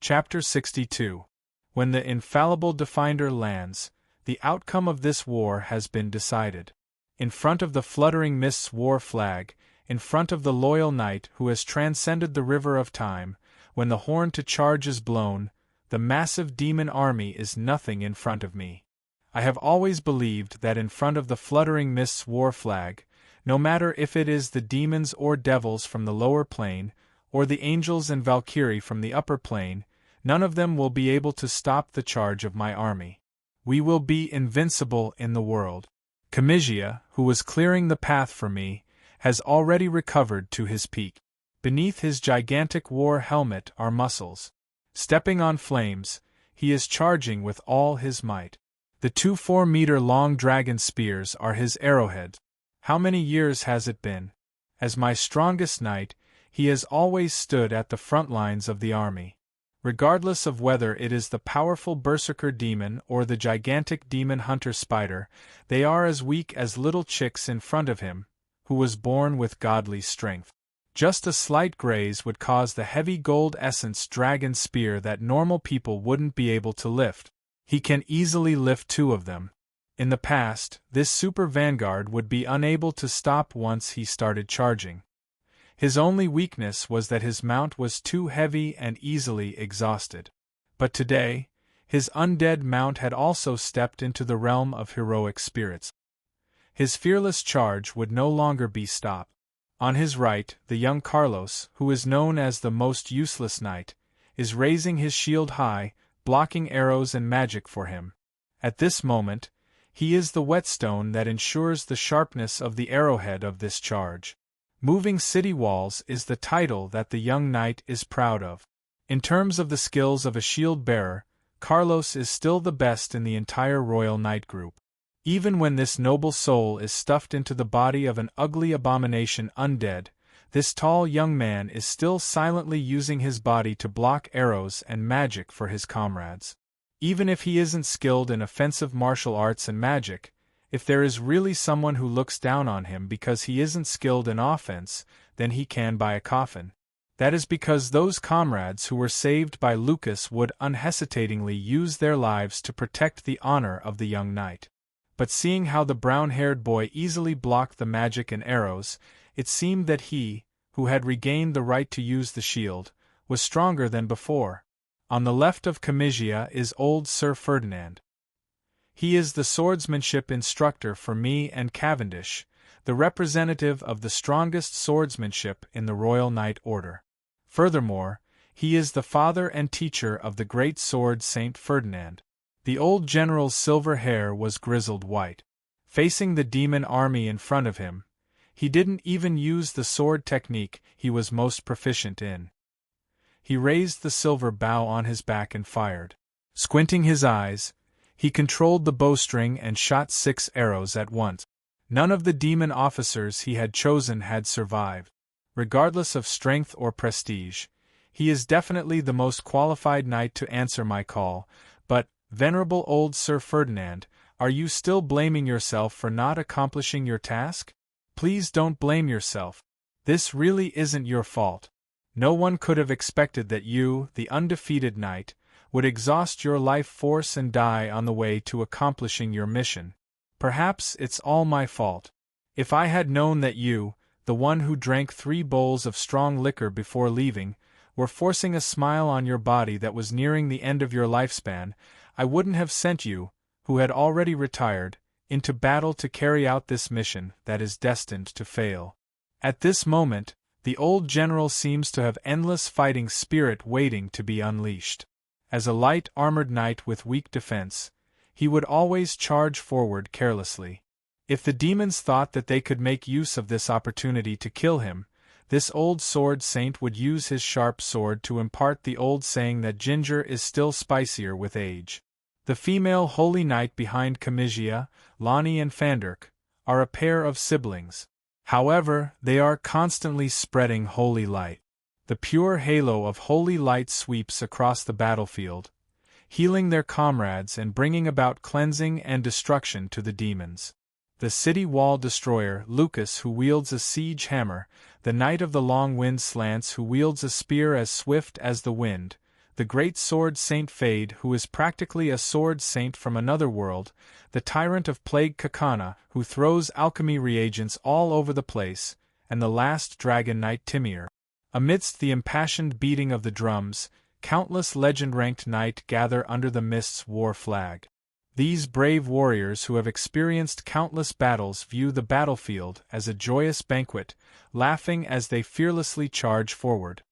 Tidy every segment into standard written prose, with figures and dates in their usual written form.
Chapter 62. When the infallible Defender lands, the outcome of this war has been decided. In front of the fluttering mist's war flag, in front of the loyal knight who has transcended the river of time, when the horn to charge is blown, the massive demon army is nothing in front of me. I have always believed that in front of the fluttering mist's war flag, no matter if it is the demons or devils from the lower plane, or the angels and Valkyrie from the upper plane, none of them will be able to stop the charge of my army. We will be invincible in the world. Comisia, who was clearing the path for me, has already recovered to his peak. Beneath his gigantic war helmet are muscles. Stepping on flames, he is charging with all his might. The 2 4-meter-long dragon spears are his arrowheads. How many years has it been? As my strongest knight, he has always stood at the front lines of the army. Regardless of whether it is the powerful berserker demon or the gigantic demon hunter spider, they are as weak as little chicks in front of him, who was born with godly strength. Just a slight graze would cause the heavy gold essence dragon spear that normal people wouldn't be able to lift. He can easily lift 2 of them. In the past, this super vanguard would be unable to stop once he started charging. His only weakness was that his mount was too heavy and easily exhausted. But today, his undead mount had also stepped into the realm of heroic spirits. His fearless charge would no longer be stopped. On his right, the young Carlos, who is known as the most useless knight, is raising his shield high, blocking arrows and magic for him. At this moment, he is the whetstone that ensures the sharpness of the arrowhead of this charge. Moving city walls is the title that the young knight is proud of. In terms of the skills of a shield bearer, Carlos is still the best in the entire royal knight group. Even when this noble soul is stuffed into the body of an ugly abomination undead, this tall young man is still silently using his body to block arrows and magic for his comrades. Even if he isn't skilled in offensive martial arts and magic, if there is really someone who looks down on him because he isn't skilled in offense, then he can buy a coffin. That is because those comrades who were saved by Lucas would unhesitatingly use their lives to protect the honor of the young knight. But seeing how the brown-haired boy easily blocked the magic and arrows, it seemed that he, who had regained the right to use the shield, was stronger than before. On the left of Comisia is old Sir Ferdinand. He is the swordsmanship instructor for me and Cavendish, the representative of the strongest swordsmanship in the Royal Knight Order. Furthermore, he is the father and teacher of the great sword Saint Ferdinand. The old general's silver hair was grizzled white. Facing the demon army in front of him, he didn't even use the sword technique he was most proficient in. He raised the silver bow on his back and fired. Squinting his eyes, he controlled the bowstring and shot 6 arrows at once. None of the demon officers he had chosen had survived. Regardless of strength or prestige, he is definitely the most qualified knight to answer my call, but, venerable old Sir Ferdinand, are you still blaming yourself for not accomplishing your task? Please don't blame yourself. This really isn't your fault. No one could have expected that you, the undefeated knight, would exhaust your life force and die on the way to accomplishing your mission. Perhaps it's all my fault. If I had known that you, the one who drank 3 bowls of strong liquor before leaving, were forcing a smile on your body that was nearing the end of your lifespan, I wouldn't have sent you, who had already retired, into battle to carry out this mission that is destined to fail. At this moment, the old general seems to have endless fighting spirit waiting to be unleashed. As a light armored knight with weak defense, he would always charge forward carelessly. If the demons thought that they could make use of this opportunity to kill him, this old sword saint would use his sharp sword to impart the old saying that ginger is still spicier with age. The female holy knight behind Comisia, Lonnie and Fanderk, are a pair of siblings. However, they are constantly spreading holy light. The pure halo of holy light sweeps across the battlefield, healing their comrades and bringing about cleansing and destruction to the demons. The city wall destroyer, Lucas, who wields a siege hammer, the knight of the long wind slants who wields a spear as swift as the wind, the great sword saint Fade, who is practically a sword saint from another world, the tyrant of plague Kakana, who throws alchemy reagents all over the place, and the last dragon knight Timir. Amidst the impassioned beating of the drums, countless legend-ranked knight gather under the mist's war flag. These brave warriors who have experienced countless battles view the battlefield as a joyous banquet, laughing as they fearlessly charge forward.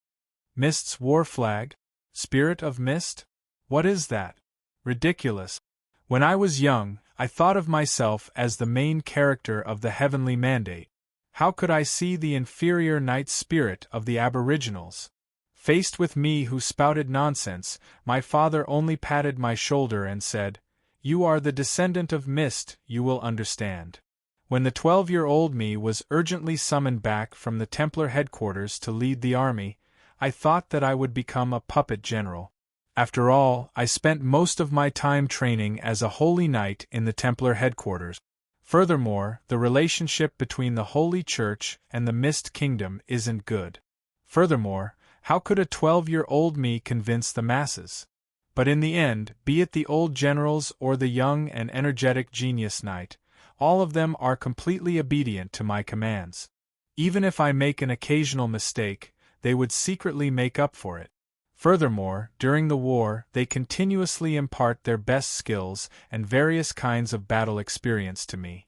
Mist's war flag? Spirit of Mist? What is that? Ridiculous. When I was young, I thought of myself as the main character of the heavenly mandate. How could I see the inferior knight spirit of the aboriginals? Faced with me who spouted nonsense, my father only patted my shoulder and said, "You are the descendant of Mist, you will understand." When the 12-year-old me was urgently summoned back from the Templar headquarters to lead the army, I thought that I would become a puppet general. After all, I spent most of my time training as a holy knight in the Templar headquarters. Furthermore, the relationship between the Holy Church and the Mist Kingdom isn't good. Furthermore, how could a 12-year-old me convince the masses? But in the end, be it the old generals or the young and energetic genius knight, all of them are completely obedient to my commands. Even if I make an occasional mistake, they would secretly make up for it. Furthermore, during the war, they continuously impart their best skills and various kinds of battle experience to me.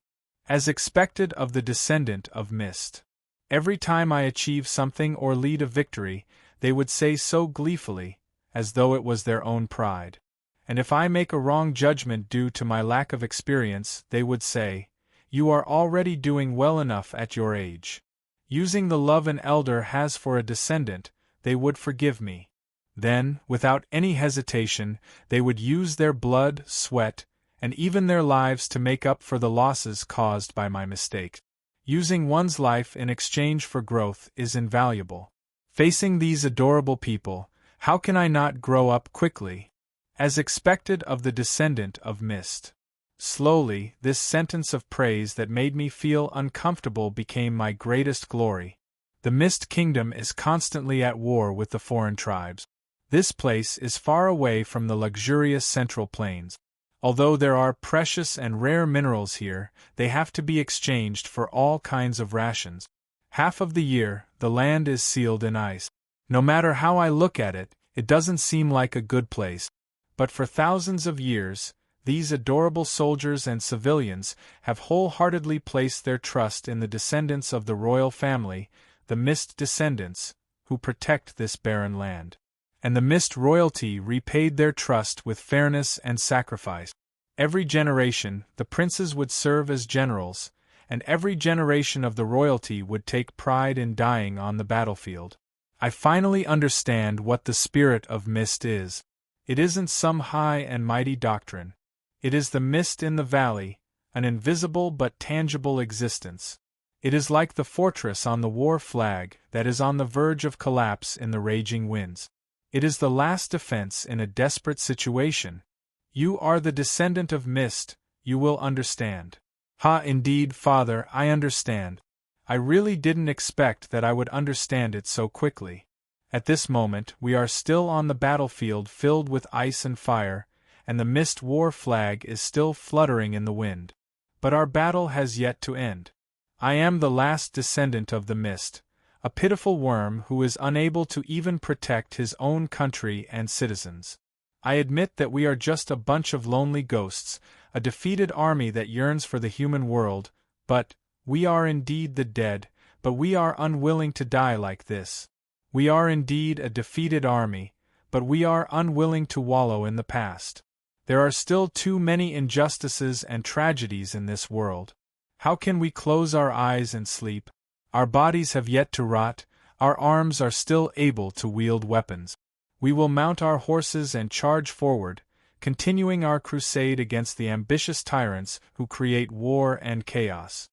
As expected of the descendant of Mist. Every time I achieve something or lead a victory, they would say so gleefully, as though it was their own pride. And if I make a wrong judgment due to my lack of experience, they would say, "You are already doing well enough at your age." Using the love an elder has for a descendant, they would forgive me. Then, without any hesitation, they would use their blood, sweat, and even their lives to make up for the losses caused by my mistake. Using one's life in exchange for growth is invaluable. Facing these adorable people, how can I not grow up quickly? As expected of the descendant of Mist. Slowly, this sentence of praise that made me feel uncomfortable became my greatest glory. The Mist Kingdom is constantly at war with the foreign tribes. This place is far away from the luxurious central plains. Although there are precious and rare minerals here, they have to be exchanged for all kinds of rations. Half of the year, the land is sealed in ice. No matter how I look at it, it doesn't seem like a good place. But for thousands of years, these adorable soldiers and civilians have wholeheartedly placed their trust in the descendants of the royal family, the Mist descendants, who protect this barren land. And the Mist royalty repaid their trust with fairness and sacrifice. Every generation, the princes would serve as generals, and every generation of the royalty would take pride in dying on the battlefield. I finally understand what the spirit of Mist is. It isn't some high and mighty doctrine. It is the mist in the valley, an invisible but tangible existence. It is like the fortress on the war flag that is on the verge of collapse in the raging winds. It is the last defense in a desperate situation. You are the descendant of Mist, you will understand. Ha, indeed, Father, I understand. I really didn't expect that I would understand it so quickly. At this moment, we are still on the battlefield filled with ice and fire, and the Mist war flag is still fluttering in the wind. But our battle has yet to end. I am the last descendant of the Mist, a pitiful worm who is unable to even protect his own country and citizens. I admit that we are just a bunch of lonely ghosts, a defeated army that yearns for the human world, but we are indeed the dead, but we are unwilling to die like this. We are indeed a defeated army, but we are unwilling to wallow in the past. There are still too many injustices and tragedies in this world. How can we close our eyes and sleep? Our bodies have yet to rot, our arms are still able to wield weapons. We will mount our horses and charge forward, continuing our crusade against the ambitious tyrants who create war and chaos.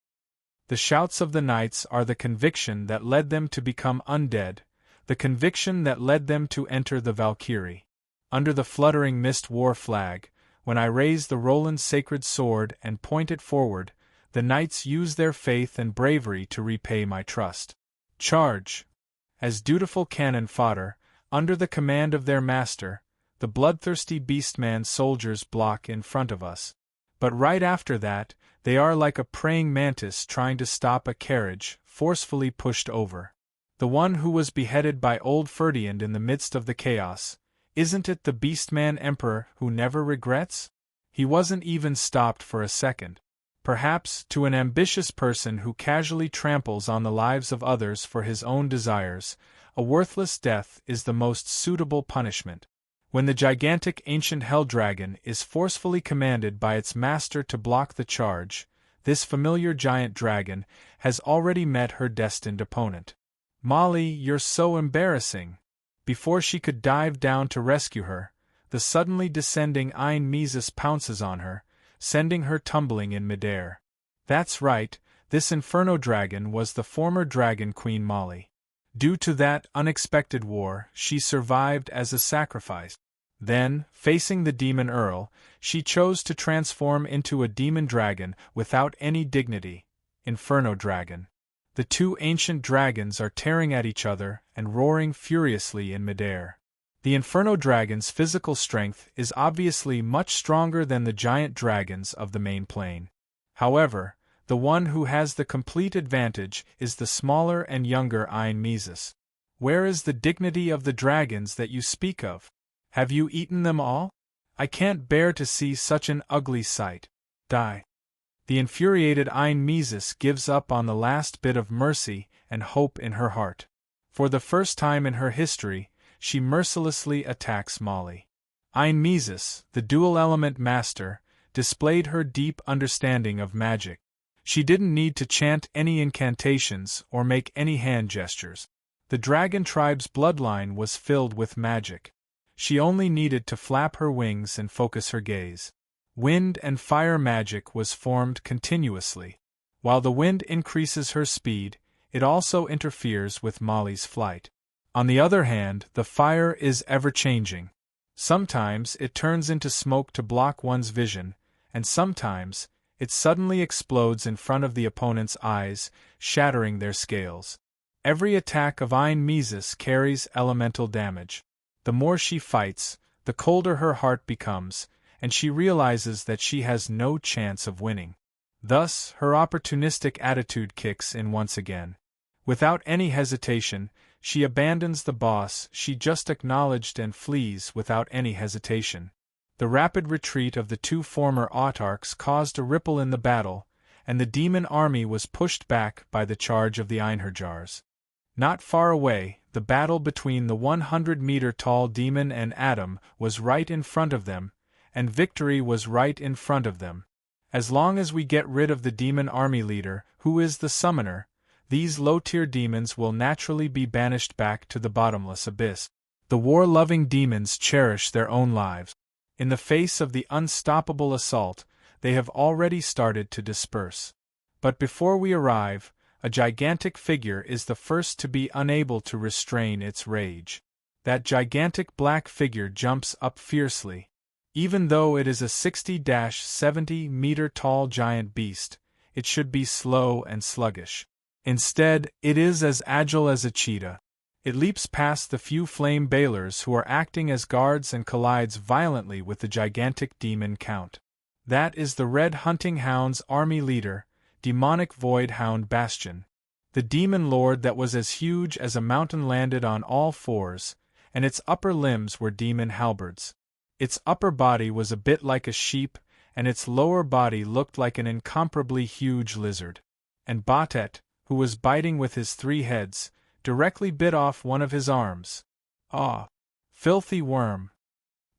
The shouts of the knights are the conviction that led them to become undead, the conviction that led them to enter the Valkyrie. Under the fluttering Mist war flag, when I raise the Roland's sacred sword and point it forward, the knights use their faith and bravery to repay my trust. Charge! As dutiful cannon fodder, under the command of their master, the bloodthirsty beastman soldiers block in front of us. But right after that, they are like a praying mantis trying to stop a carriage, forcefully pushed over. The one who was beheaded by old Ferdinand in the midst of the chaos, isn't it the beastman emperor who never regrets? He wasn't even stopped for a second. Perhaps, to an ambitious person who casually tramples on the lives of others for his own desires, a worthless death is the most suitable punishment. When the gigantic ancient hell dragon is forcefully commanded by its master to block the charge, this familiar giant dragon has already met her destined opponent. "Molly, you're so embarrassing." Before she could dive down to rescue her, the suddenly descending Ein Mises pounces on her, sending her tumbling in midair. That's right, this inferno dragon was the former dragon queen Molly. Due to that unexpected war, she survived as a sacrifice. Then, facing the demon Earl, she chose to transform into a demon dragon without any dignity. Inferno dragon. The two ancient dragons are tearing at each other and roaring furiously in midair. The Inferno dragon's physical strength is obviously much stronger than the giant dragons of the main plane. However, the one who has the complete advantage is the smaller and younger Ein Mises. Where is the dignity of the dragons that you speak of? Have you eaten them all? I can't bear to see such an ugly sight. Die. The infuriated Ein Mises gives up on the last bit of mercy and hope in her heart. For the first time in her history, she mercilessly attacks Molly. Ein Mises, the dual-element master, displayed her deep understanding of magic. She didn't need to chant any incantations or make any hand gestures. The dragon tribe's bloodline was filled with magic. She only needed to flap her wings and focus her gaze. Wind and fire magic was formed continuously. While the wind increases her speed, it also interferes with Molly's flight. On the other hand, the fire is ever-changing. Sometimes it turns into smoke to block one's vision, and sometimes it suddenly explodes in front of the opponent's eyes, shattering their scales. Every attack of Ein Mises carries elemental damage. The more she fights, the colder her heart becomes, and she realizes that she has no chance of winning. Thus, her opportunistic attitude kicks in once again. Without any hesitation, she abandons the boss she just acknowledged and flees without any hesitation. The rapid retreat of the two former autarchs caused a ripple in the battle, and the demon army was pushed back by the charge of the Einherjars. Not far away, the battle between the 100-meter-tall demon and Adam was right in front of them, and victory was right in front of them. As long as we get rid of the demon army leader, who is the summoner, these low-tier demons will naturally be banished back to the bottomless abyss. The war-loving demons cherish their own lives. In the face of the unstoppable assault, they have already started to disperse. But before we arrive, a gigantic figure is the first to be unable to restrain its rage. That gigantic black figure jumps up fiercely. Even though it is a 60-70-meter-tall giant beast, it should be slow and sluggish. Instead, it is as agile as a cheetah. It leaps past the few flame balers who are acting as guards and collides violently with the gigantic demon count. That is the Red Hunting Hound's army leader, demonic void hound Bastion. The demon lord that was as huge as a mountain landed on all fours, and its upper limbs were demon halberds. Its upper body was a bit like a sheep, and its lower body looked like an incomparably huge lizard. And Batet, who was biting with his 3 heads, directly bit off one of his arms. Ah! Filthy worm!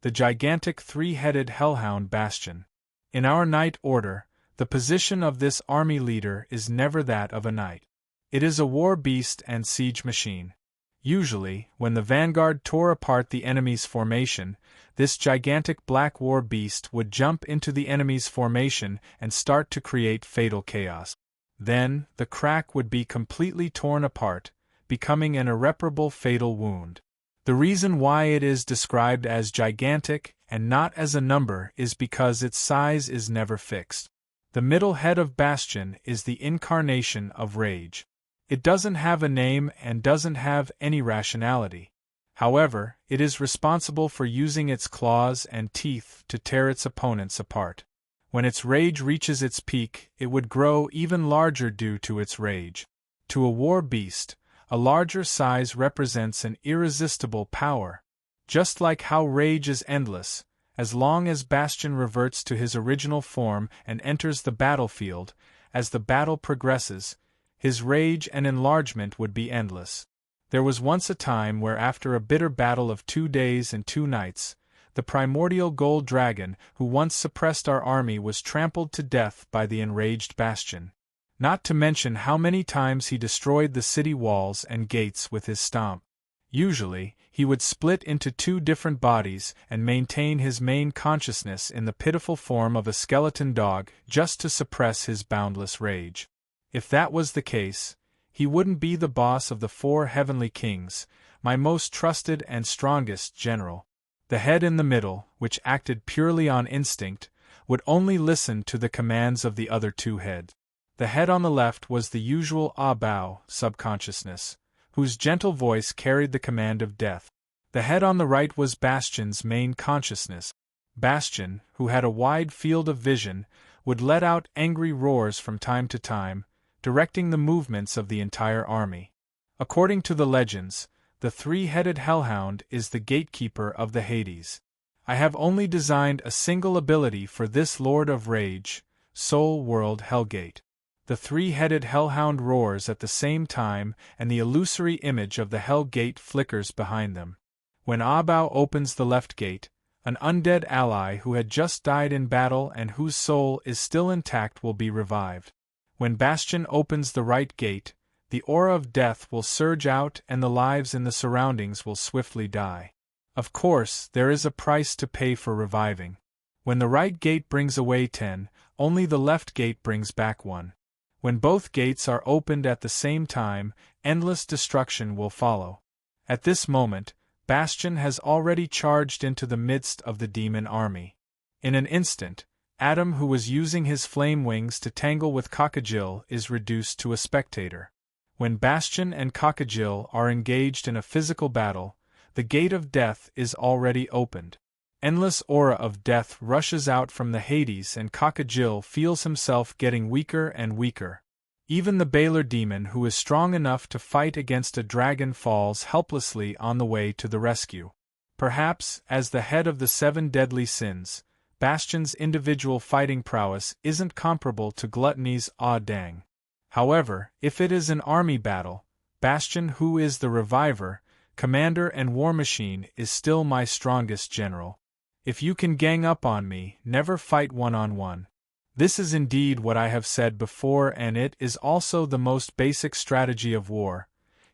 The gigantic 3-headed hellhound Bastion. In our knight order, the position of this army leader is never that of a knight. It is a war beast and siege machine. Usually, when the vanguard tore apart the enemy's formation, this gigantic black war beast would jump into the enemy's formation and start to create fatal chaos. Then, the crack would be completely torn apart, becoming an irreparable fatal wound. The reason why it is described as gigantic and not as a number is because its size is never fixed. The middle head of Bastion is the incarnation of rage. It doesn't have a name and doesn't have any rationality. However, it is responsible for using its claws and teeth to tear its opponents apart. When its rage reaches its peak, it would grow even larger due to its rage. To a war beast, a larger size represents an irresistible power. Just like how rage is endless, as long as Bastion reverts to his original form and enters the battlefield, as the battle progresses, his rage and enlargement would be endless. There was once a time where after a bitter battle of 2 days and 2 nights, the primordial gold dragon who once suppressed our army was trampled to death by the enraged Bastion. Not to mention how many times he destroyed the city walls and gates with his stomp. Usually, he would split into 2 different bodies and maintain his main consciousness in the pitiful form of a skeleton dog just to suppress his boundless rage. If that was the case, he wouldn't be the boss of the 4 heavenly kings, my most trusted and strongest general. The head in the middle, which acted purely on instinct, would only listen to the commands of the other 2 heads. The head on the left was the usual Abao subconsciousness, whose gentle voice carried the command of death. The head on the right was Bastion's main consciousness. Bastion, who had a wide field of vision, would let out angry roars from time to time, directing the movements of the entire army. According to the legends, the 3-headed hellhound is the gatekeeper of the Hades. I have only designed a single ability for this Lord of Rage, Soul World Hellgate. The 3-headed hellhound roars at the same time and the illusory image of the Hell Gate flickers behind them. When Abao opens the left gate, an undead ally who had just died in battle and whose soul is still intact will be revived. When Bastion opens the right gate, the aura of death will surge out and the lives in the surroundings will swiftly die. Of course, there is a price to pay for reviving. When the right gate brings away 10, only the left gate brings back 1. When both gates are opened at the same time, endless destruction will follow. At this moment, Bastion has already charged into the midst of the demon army. In an instant, Adam, who was using his flame wings to tangle with Cockajil, is reduced to a spectator. When Bastion and Cockajil are engaged in a physical battle, the gate of death is already opened. Endless aura of death rushes out from the Hades and Cockajil feels himself getting weaker and weaker. Even the Baylor demon who is strong enough to fight against a dragon falls helplessly on the way to the rescue. Perhaps, as the head of the 7 deadly sins, Bastion's individual fighting prowess isn't comparable to Gluttony's dang. However, if it is an army battle, Bastion, who is the reviver, commander and war machine, is still my strongest general. If you can gang up on me, never fight one-on-one. This is indeed what I have said before, and it is also the most basic strategy of war,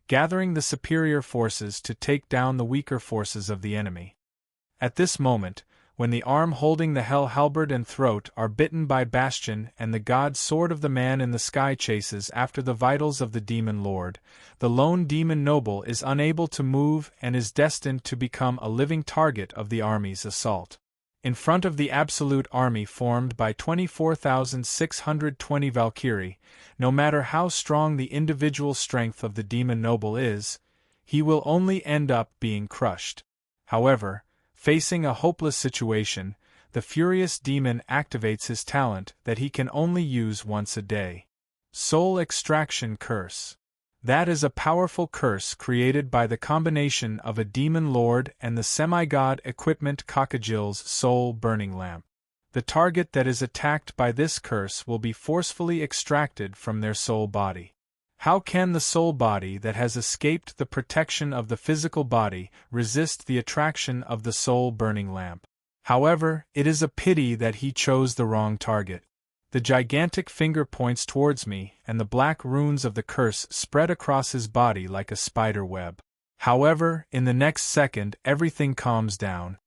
gathering the superior forces to take down the weaker forces of the enemy. At this moment, when the arm holding the hell halberd and throat are bitten by Bastion and the god sword of the man in the sky chases after the vitals of the demon lord, the lone demon noble is unable to move and is destined to become a living target of the army's assault. In front of the absolute army formed by 24,620 Valkyrie, no matter how strong the individual strength of the demon noble is, he will only end up being crushed. However, facing a hopeless situation, the furious demon activates his talent that he can only use once a day. Soul Extraction Curse. That is a powerful curse created by the combination of a demon lord and the semi-god equipment Cockajil's soul burning lamp. The target that is attacked by this curse will be forcefully extracted from their soul body. How can the soul body that has escaped the protection of the physical body resist the attraction of the soul burning lamp? However, it is a pity that he chose the wrong target. The gigantic finger points towards me, and the black runes of the curse spread across his body like a spider web. However, in the next second everything calms down.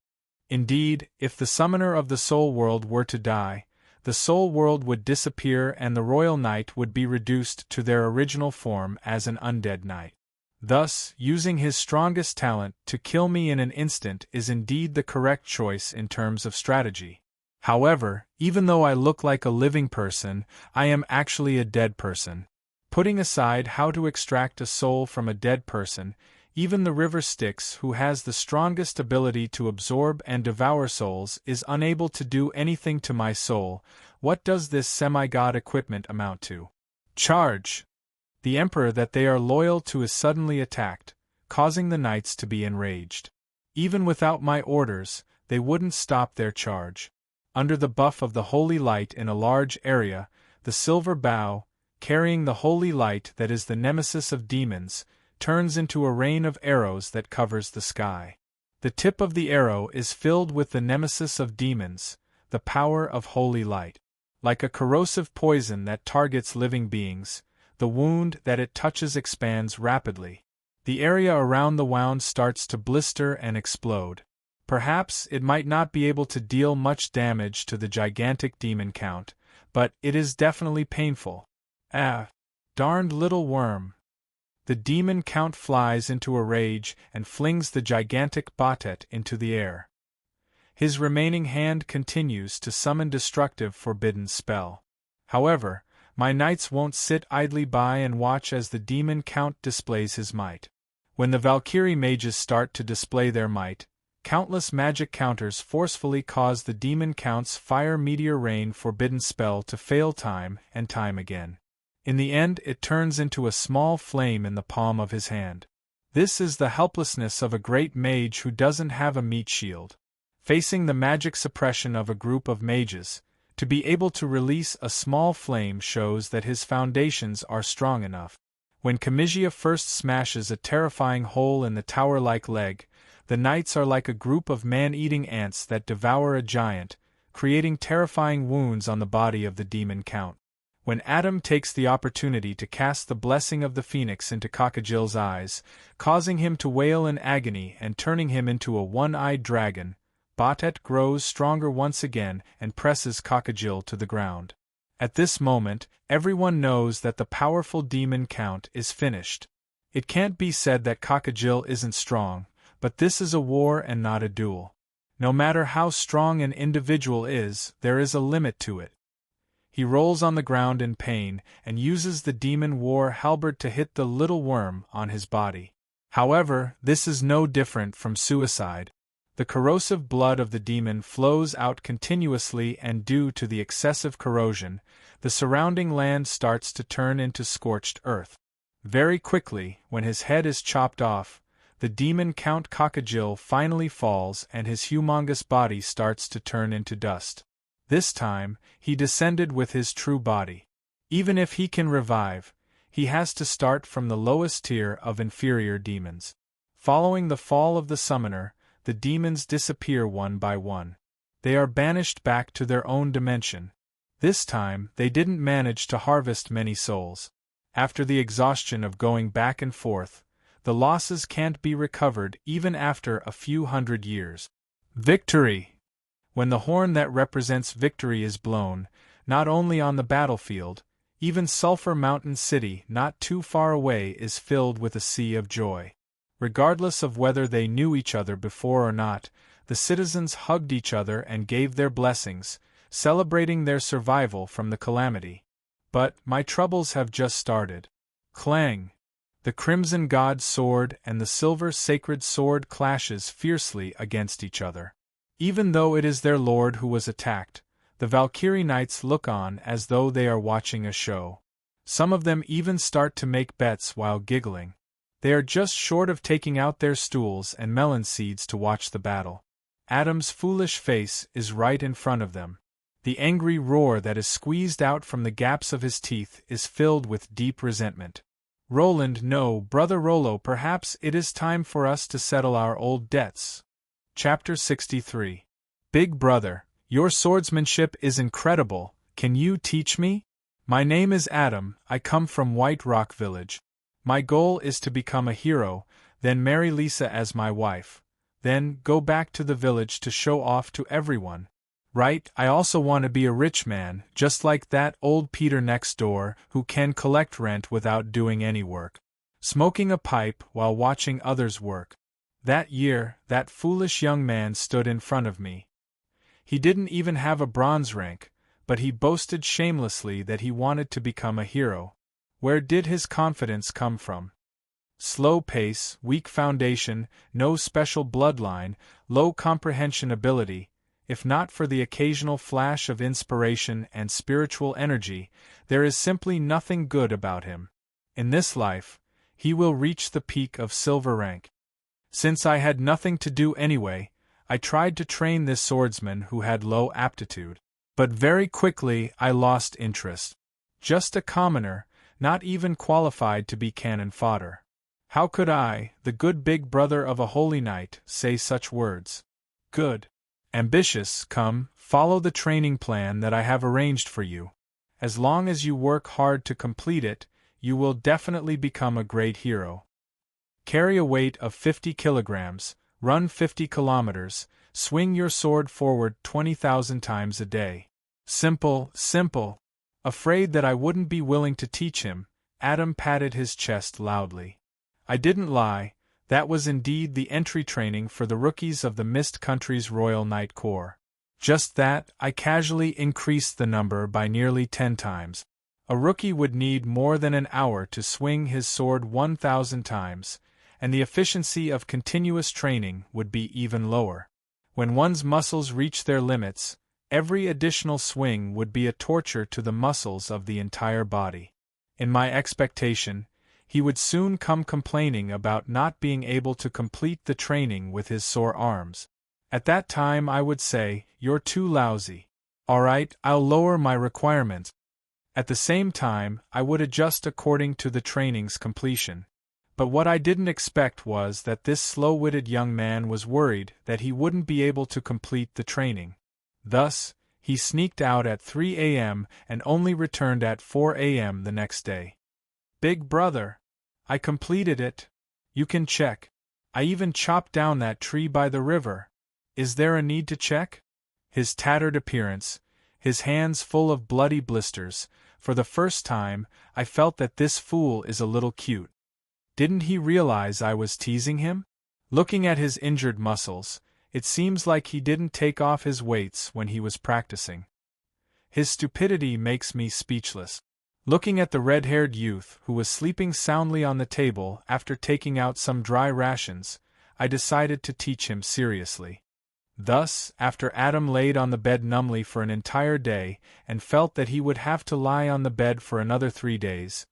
Indeed, if the summoner of the soul world were to die, the soul world would disappear and the royal knight would be reduced to their original form as an undead knight. Thus, using his strongest talent to kill me in an instant is indeed the correct choice in terms of strategy. However, even though I look like a living person, I am actually a dead person. Putting aside how to extract a soul from a dead person, Even the river Styx, who has the strongest ability to absorb and devour souls, is unable to do anything to my soul. What does this semi-god equipment amount to? Charge! The emperor that they are loyal to is suddenly attacked, causing the knights to be enraged. Even without my orders, they wouldn't stop their charge. Under the buff of the holy light in a large area, the silver bow, carrying the holy light that is the nemesis of demons, turns into a rain of arrows that covers the sky. The tip of the arrow is filled with the nemesis of demons, the power of holy light. Like a corrosive poison that targets living beings, the wound that it touches expands rapidly. The area around the wound starts to blister and explode. Perhaps it might not be able to deal much damage to the gigantic demon count, but it is definitely painful. Ah, darned little worm. The demon count flies into a rage and flings the gigantic Batet into the air. His remaining hand continues to summon destructive forbidden spell. However, my knights won't sit idly by and watch as the demon count displays his might. When the Valkyrie mages start to display their might, countless magic counters forcefully cause the demon count's fire meteor rain forbidden spell to fail time and time again. In the end, it turns into a small flame in the palm of his hand. This is the helplessness of a great mage who doesn't have a meat shield. Facing the magic suppression of a group of mages, to be able to release a small flame shows that his foundations are strong enough. When Comisia first smashes a terrifying hole in the tower-like leg, the knights are like a group of man-eating ants that devour a giant, creating terrifying wounds on the body of the demon count. When Adam takes the opportunity to cast the blessing of the phoenix into Cockagill's eyes, causing him to wail in agony and turning him into a one-eyed dragon, Batet grows stronger once again and presses Cockagill to the ground. At this moment, everyone knows that the powerful demon count is finished. It can't be said that Cockagill isn't strong, but this is a war and not a duel. No matter how strong an individual is, there is a limit to it. He rolls on the ground in pain and uses the demon war halberd to hit the little worm on his body. However, this is no different from suicide. The corrosive blood of the demon flows out continuously, and due to the excessive corrosion, the surrounding land starts to turn into scorched earth. Very quickly, when his head is chopped off, the demon Count Cockagill finally falls and his humongous body starts to turn into dust. This time, he descended with his true body. Even if he can revive, he has to start from the lowest tier of inferior demons. Following the fall of the summoner, the demons disappear one by one. They are banished back to their own dimension. This time, they didn't manage to harvest many souls. After the exhaustion of going back and forth, the losses can't be recovered even after a few hundred years. Victory! When the horn that represents victory is blown, not only on the battlefield, even Sulphur Mountain City not too far away is filled with a sea of joy. Regardless of whether they knew each other before or not, the citizens hugged each other and gave their blessings, celebrating their survival from the calamity. But my troubles have just started. Clang! The Crimson God's sword and the Silver Sacred Sword clashes fiercely against each other. Even though it is their lord who was attacked, the Valkyrie Knights look on as though they are watching a show. Some of them even start to make bets while giggling. They are just short of taking out their stools and melon seeds to watch the battle. Adam's foolish face is right in front of them. The angry roar that is squeezed out from the gaps of his teeth is filled with deep resentment. Roland, no, Brother Rollo, perhaps it is time for us to settle our old debts. Chapter 63. Big Brother, your swordsmanship is incredible, can you teach me? My name is Adam, I come from White Rock Village. My goal is to become a hero, then marry Lisa as my wife, then go back to the village to show off to everyone. Right, I also want to be a rich man, just like that old Peter next door, who can collect rent without doing any work. Smoking a pipe while watching others work. That year, that foolish young man stood in front of me. He didn't even have a bronze rank, but he boasted shamelessly that he wanted to become a hero. Where did his confidence come from? Slow pace, weak foundation, no special bloodline, low comprehension ability. If not for the occasional flash of inspiration and spiritual energy, there is simply nothing good about him. In this life, he will reach the peak of silver rank. Since I had nothing to do anyway, I tried to train this swordsman who had low aptitude. But very quickly I lost interest. Just a commoner, not even qualified to be cannon fodder. How could I, the good big brother of a holy knight, say such words? Good. Ambitious, come, follow the training plan that I have arranged for you. As long as you work hard to complete it, you will definitely become a great hero. Carry a weight of 50 kilograms, run 50 kilometers, swing your sword forward 20,000 times a day. Simple, simple. Afraid that I wouldn't be willing to teach him, Adam patted his chest loudly. I didn't lie, that was indeed the entry training for the rookies of the Mist Country's Royal Knight Corps. Just that, I casually increased the number by nearly 10 times. A rookie would need more than an hour to swing his sword 1,000 times, and the efficiency of continuous training would be even lower. When one's muscles reach their limits, every additional swing would be a torture to the muscles of the entire body. In my expectation, he would soon come complaining about not being able to complete the training with his sore arms. At that time I would say, "You're too lousy. All right, I'll lower my requirements." At the same time, I would adjust according to the training's completion. But what I didn't expect was that this slow-witted young man was worried that he wouldn't be able to complete the training. Thus, he sneaked out at 3 a.m. and only returned at 4 a.m. the next day. "Big brother, I completed it. You can check. I even chopped down that tree by the river. Is there a need to check?" His tattered appearance, his hands full of bloody blisters, for the first time, I felt that this fool is a little cute. Didn't he realize I was teasing him? Looking at his injured muscles, it seems like he didn't take off his weights when he was practicing. His stupidity makes me speechless. Looking at the red-haired youth who was sleeping soundly on the table after taking out some dry rations, I decided to teach him seriously. Thus, after Adam laid on the bed numbly for an entire day and felt that he would have to lie on the bed for another 3 days,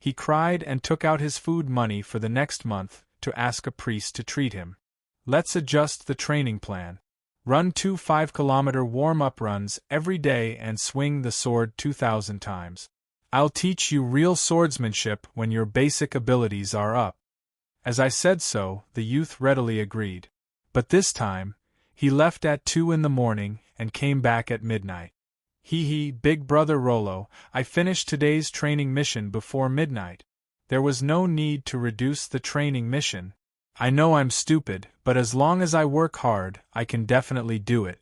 he cried and took out his food money for the next month to ask a priest to treat him. Let's adjust the training plan. Run 2 5-kilometer warm-up runs every day and swing the sword 2,000 times. I'll teach you real swordsmanship when your basic abilities are up. As I said so, the youth readily agreed. But this time, he left at 2 in the morning and came back at midnight. Hee, big brother Rollo, I finished today's training mission before midnight. There was no need to reduce the training mission. I know I'm stupid, but as long as I work hard, I can definitely do it.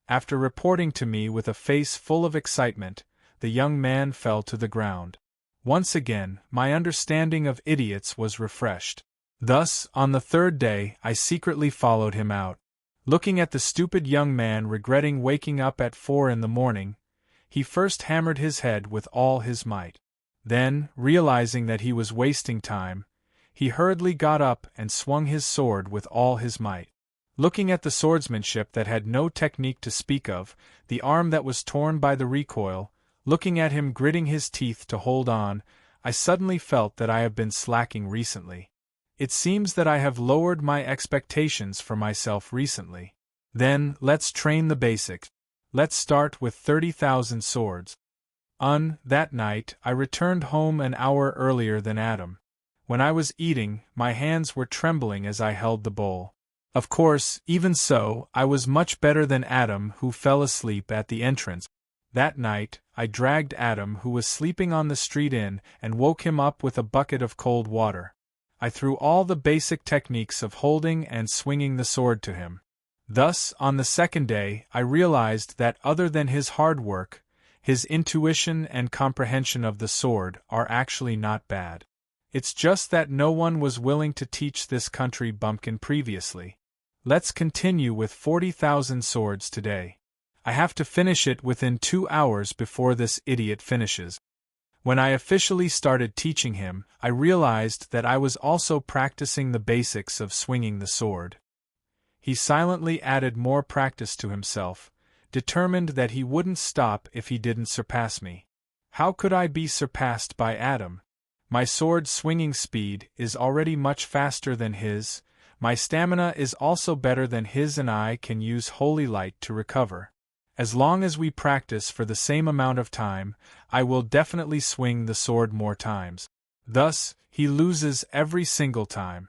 After reporting to me with a face full of excitement, the young man fell to the ground. Once again, my understanding of idiots was refreshed. Thus, on the 3rd day, I secretly followed him out. Looking at the stupid young man regretting waking up at 4 in the morning, he first hammered his head with all his might. Then, realizing that he was wasting time, he hurriedly got up and swung his sword with all his might. Looking at the swordsmanship that had no technique to speak of, the arm that was torn by the recoil, looking at him gritting his teeth to hold on, I suddenly felt that I have been slacking recently. It seems that I have lowered my expectations for myself recently. Then, let's train the basics. Let's start with 30,000 swords. That night, I returned home an hour earlier than Adam. When I was eating, my hands were trembling as I held the bowl. Of course, even so, I was much better than Adam, who fell asleep at the entrance. That night, I dragged Adam, who was sleeping on the street in, and woke him up with a bucket of cold water. I threw all the basic techniques of holding and swinging the sword to him. Thus, on the 2nd day, I realized that other than his hard work, his intuition and comprehension of the sword are actually not bad. It's just that no one was willing to teach this country bumpkin previously. Let's continue with 40,000 swords today. I have to finish it within 2 hours before this idiot finishes. When I officially started teaching him, I realized that I was also practicing the basics of swinging the sword. He silently added more practice to himself, determined that he wouldn't stop if he didn't surpass me. How could I be surpassed by Adam? My sword swinging speed is already much faster than his, my stamina is also better than his, and I can use holy light to recover. As long as we practice for the same amount of time, I will definitely swing the sword more times. Thus, he loses every single time.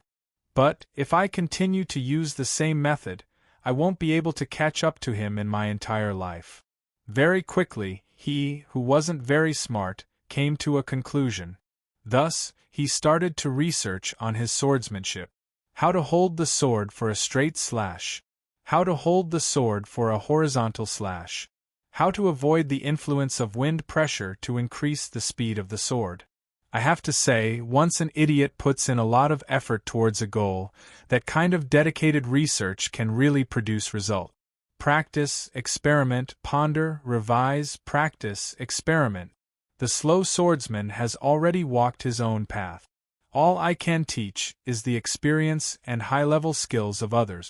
But, if I continue to use the same method, I won't be able to catch up to him in my entire life. Very quickly, he, who wasn't very smart, came to a conclusion. Thus, he started to research on his swordsmanship. How to hold the sword for a straight slash. How to hold the sword for a horizontal slash. How to avoid the influence of wind pressure to increase the speed of the sword. I have to say, once an idiot puts in a lot of effort towards a goal, that kind of dedicated research can really produce result. Practice, experiment, ponder, revise, practice, experiment. The slow swordsman has already walked his own path. All I can teach is the experience and high-level skills of others.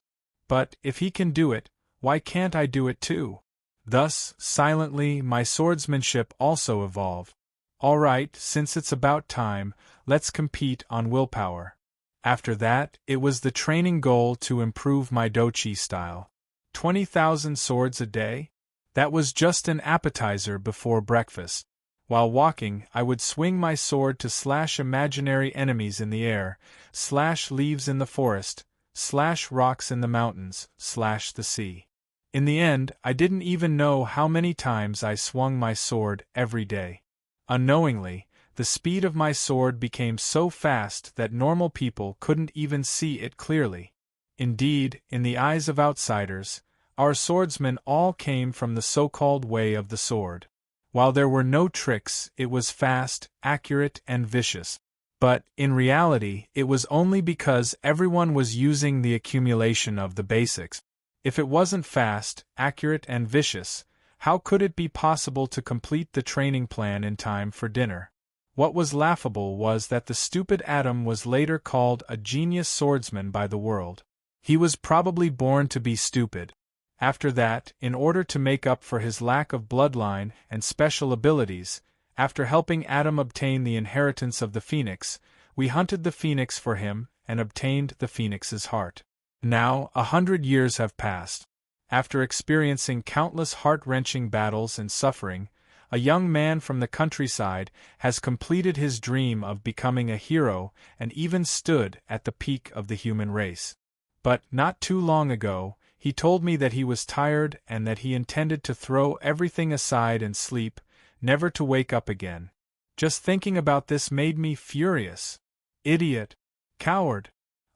But, if he can do it, why can't I do it too? Thus, silently, my swordsmanship also evolved. All right, since it's about time, let's compete on willpower. After that, it was the training goal to improve my dochi style. 20,000 swords a day? That was just an appetizer before breakfast. While walking, I would swing my sword to slash imaginary enemies in the air, slash leaves in the forest, slash rocks in the mountains, slash the sea. In the end, I didn't even know how many times I swung my sword every day. Unknowingly, the speed of my sword became so fast that normal people couldn't even see it clearly. Indeed, in the eyes of outsiders, our swordsmen all came from the so-called way of the sword. While there were no tricks, it was fast, accurate, and vicious. But, in reality, it was only because everyone was using the accumulation of the basics. If it wasn't fast, accurate, and vicious, how could it be possible to complete the training plan in time for dinner? What was laughable was that the stupid Adam was later called a genius swordsman by the world. He was probably born to be stupid. After that, in order to make up for his lack of bloodline and special abilities, after helping Adam obtain the inheritance of the phoenix, we hunted the phoenix for him and obtained the phoenix's heart. Now, 100 years have passed. After experiencing countless heart-wrenching battles and suffering, a young man from the countryside has completed his dream of becoming a hero and even stood at the peak of the human race. But, not too long ago, he told me that he was tired and that he intended to throw everything aside and sleep, never to wake up again. Just thinking about this made me furious. Idiot! Coward!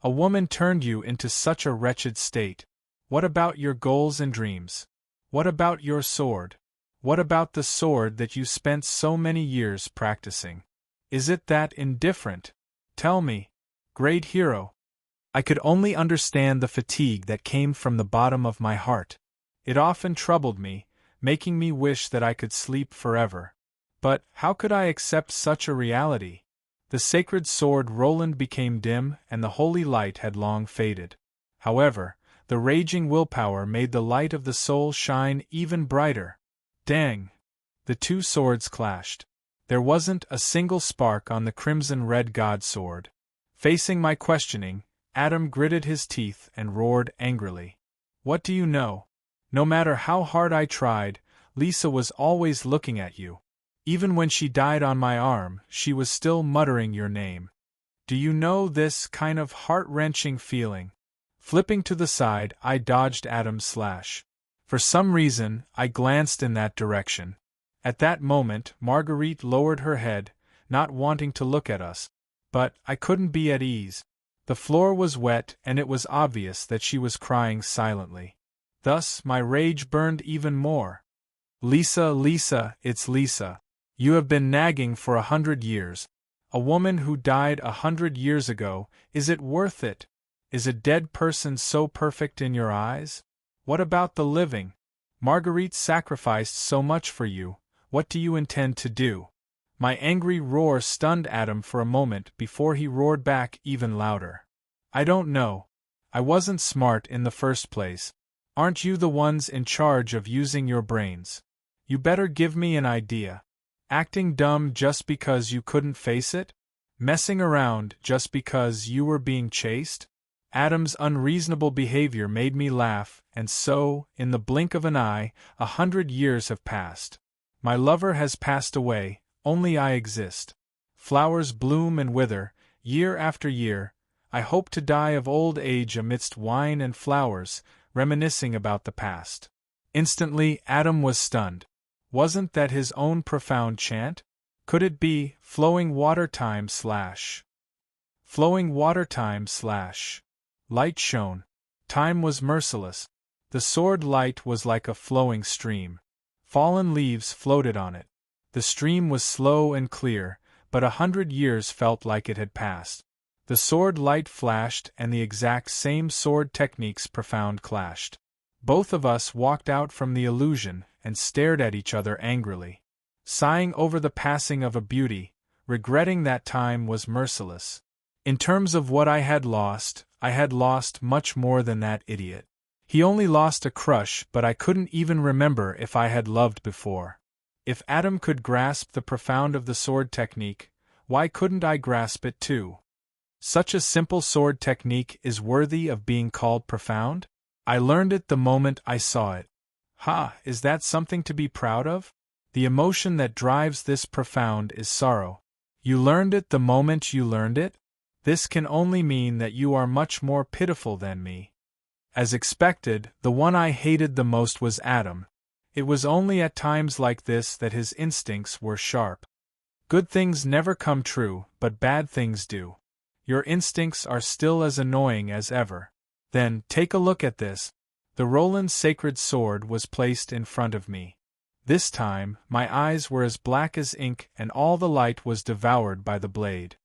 A woman turned you into such a wretched state. What about your goals and dreams? What about your sword? What about the sword that you spent so many years practicing? Is it that indifferent? Tell me. Great hero. I could only understand the fatigue that came from the bottom of my heart. It often troubled me, making me wish that I could sleep forever. But how could I accept such a reality? The sacred sword Roland became dim and the holy light had long faded. However, the raging willpower made the light of the soul shine even brighter. Dang! The two swords clashed. There wasn't a single spark on the crimson-red god sword. Facing my questioning, Adam gritted his teeth and roared angrily. What do you know? No matter how hard I tried, Lisa was always looking at you. Even when she died on my arm, she was still muttering your name. Do you know this kind of heart-wrenching feeling? Flipping to the side, I dodged Adam's slash. For some reason, I glanced in that direction. At that moment, Marguerite lowered her head, not wanting to look at us. But I couldn't be at ease. The floor was wet and it was obvious that she was crying silently. Thus, my rage burned even more. Lisa, Lisa, it's Lisa. You have been nagging for 100 years. A woman who died 100 years ago, is it worth it? Is a dead person so perfect in your eyes? What about the living? Marguerite sacrificed so much for you, what do you intend to do? My angry roar stunned Adam for a moment before he roared back even louder. I don't know. I wasn't smart in the first place. Aren't you the ones in charge of using your brains? You better give me an idea. Acting dumb just because you couldn't face it? Messing around just because you were being chased? Adam's unreasonable behavior made me laugh, and so, in the blink of an eye, 100 years have passed. My lover has passed away, only I exist. Flowers bloom and wither, year after year. I hope to die of old age amidst wine and flowers, reminiscing about the past. Instantly, Adam was stunned. Wasn't that his own profound chant? Could it be, flowing water time / flowing water time / light shone. Time was merciless. The sword light was like a flowing stream. Fallen leaves floated on it. The stream was slow and clear, but 100 years felt like it had passed. The sword light flashed and the exact same sword techniques profound clashed. Both of us walked out from the illusion and stared at each other angrily. Sighing over the passing of a beauty, regretting that time was merciless. In terms of what I had lost much more than that idiot. He only lost a crush, but I couldn't even remember if I had loved before. If Adam could grasp the profound of the sword technique, why couldn't I grasp it too? Such a simple sword technique is worthy of being called profound? I learned it the moment I saw it. Ha, is that something to be proud of? The emotion that drives this profound is sorrow. You learned it the moment you learned it? This can only mean that you are much more pitiful than me. As expected, the one I hated the most was Adam. It was only at times like this that his instincts were sharp. Good things never come true, but bad things do. Your instincts are still as annoying as ever. Then, take a look at this. The Roland's sacred sword was placed in front of me. This time, my eyes were as black as ink and all the light was devoured by the blade.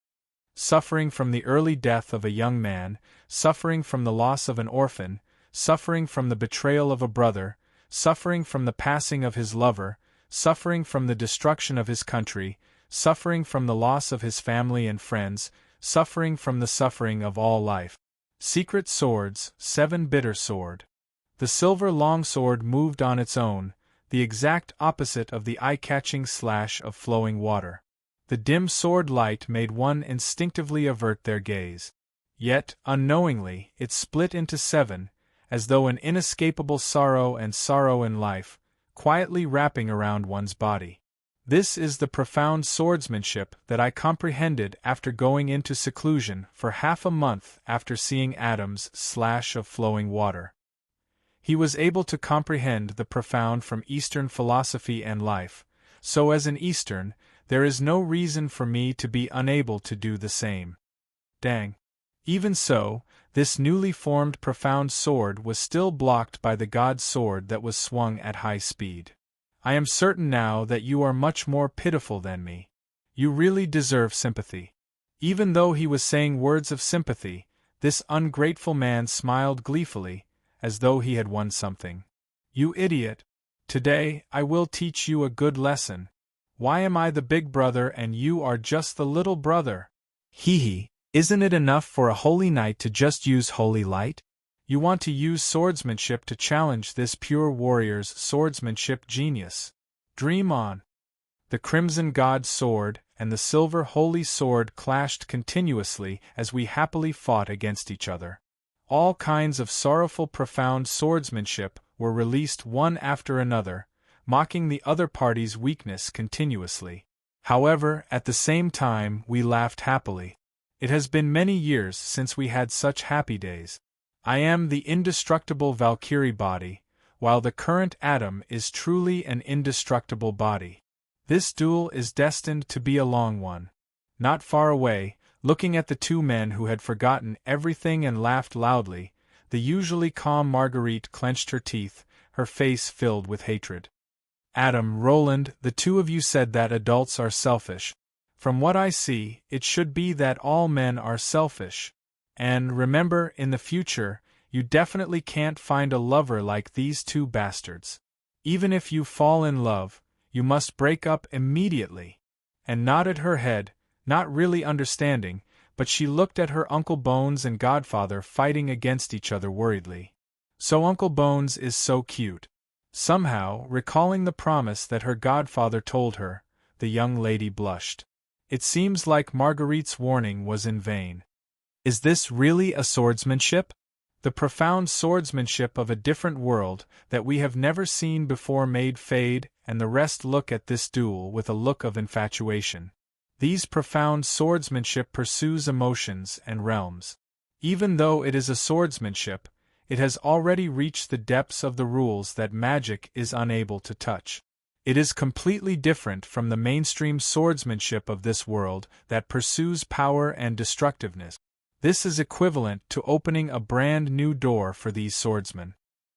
Suffering from the early death of a young man, suffering from the loss of an orphan, suffering from the betrayal of a brother, suffering from the passing of his lover, suffering from the destruction of his country, suffering from the loss of his family and friends, suffering from the suffering of all life. Secret swords, 7 bitter sword. The silver longsword moved on its own, the exact opposite of the eye-catching slash of flowing water. The dim sword light made one instinctively avert their gaze. Yet, unknowingly, it split into 7, as though an inescapable sorrow and sorrow in life, quietly wrapping around one's body. This is the profound swordsmanship that I comprehended after going into seclusion for half a month after seeing Adam's slash of flowing water. He was able to comprehend the profound from Eastern philosophy and life, so as an Eastern, there is no reason for me to be unable to do the same. Dang. Even so, this newly formed profound sword was still blocked by the god sword that was swung at high speed. I am certain now that you are much more pitiful than me. You really deserve sympathy. Even though he was saying words of sympathy, this ungrateful man smiled gleefully, as though he had won something. You idiot! Today, I will teach you a good lesson. Why am I the big brother and you are just the little brother? Hee hee, isn't it enough for a holy knight to just use holy light? You want to use swordsmanship to challenge this pure warrior's swordsmanship genius. Dream on. The crimson god's sword and the silver holy sword clashed continuously as we happily fought against each other. All kinds of sorrowful profound swordsmanship were released one after another, mocking the other party's weakness continuously. However, at the same time we laughed happily. It has been many years since we had such happy days. I am the indestructible Valkyrie body, while the current Adam is truly an indestructible body. This duel is destined to be a long one. Not far away, looking at the two men who had forgotten everything and laughed loudly, the usually calm Marguerite clenched her teeth, her face filled with hatred. Adam, Roland, the two of you said that adults are selfish. From what I see, it should be that all men are selfish. And remember, in the future, you definitely can't find a lover like these two bastards. Even if you fall in love, you must break up immediately. and nodded her head, not really understanding, but she looked at her Uncle Bones and Godfather fighting against each other worriedly. So Uncle Bones is so cute. Somehow, recalling the promise that her godfather told her, the young lady blushed. It seems like Marguerite's warning was in vain. Is this really a swordsmanship? The profound swordsmanship of a different world that we have never seen before made Fade and the rest look at this duel with a look of infatuation. These profound swordsmanship pursues emotions and realms. Even though it is a swordsmanship, it has already reached the depths of the rules that magic is unable to touch. It is completely different from the mainstream swordsmanship of this world that pursues power and destructiveness. This is equivalent to opening a brand new door for these swordsmen.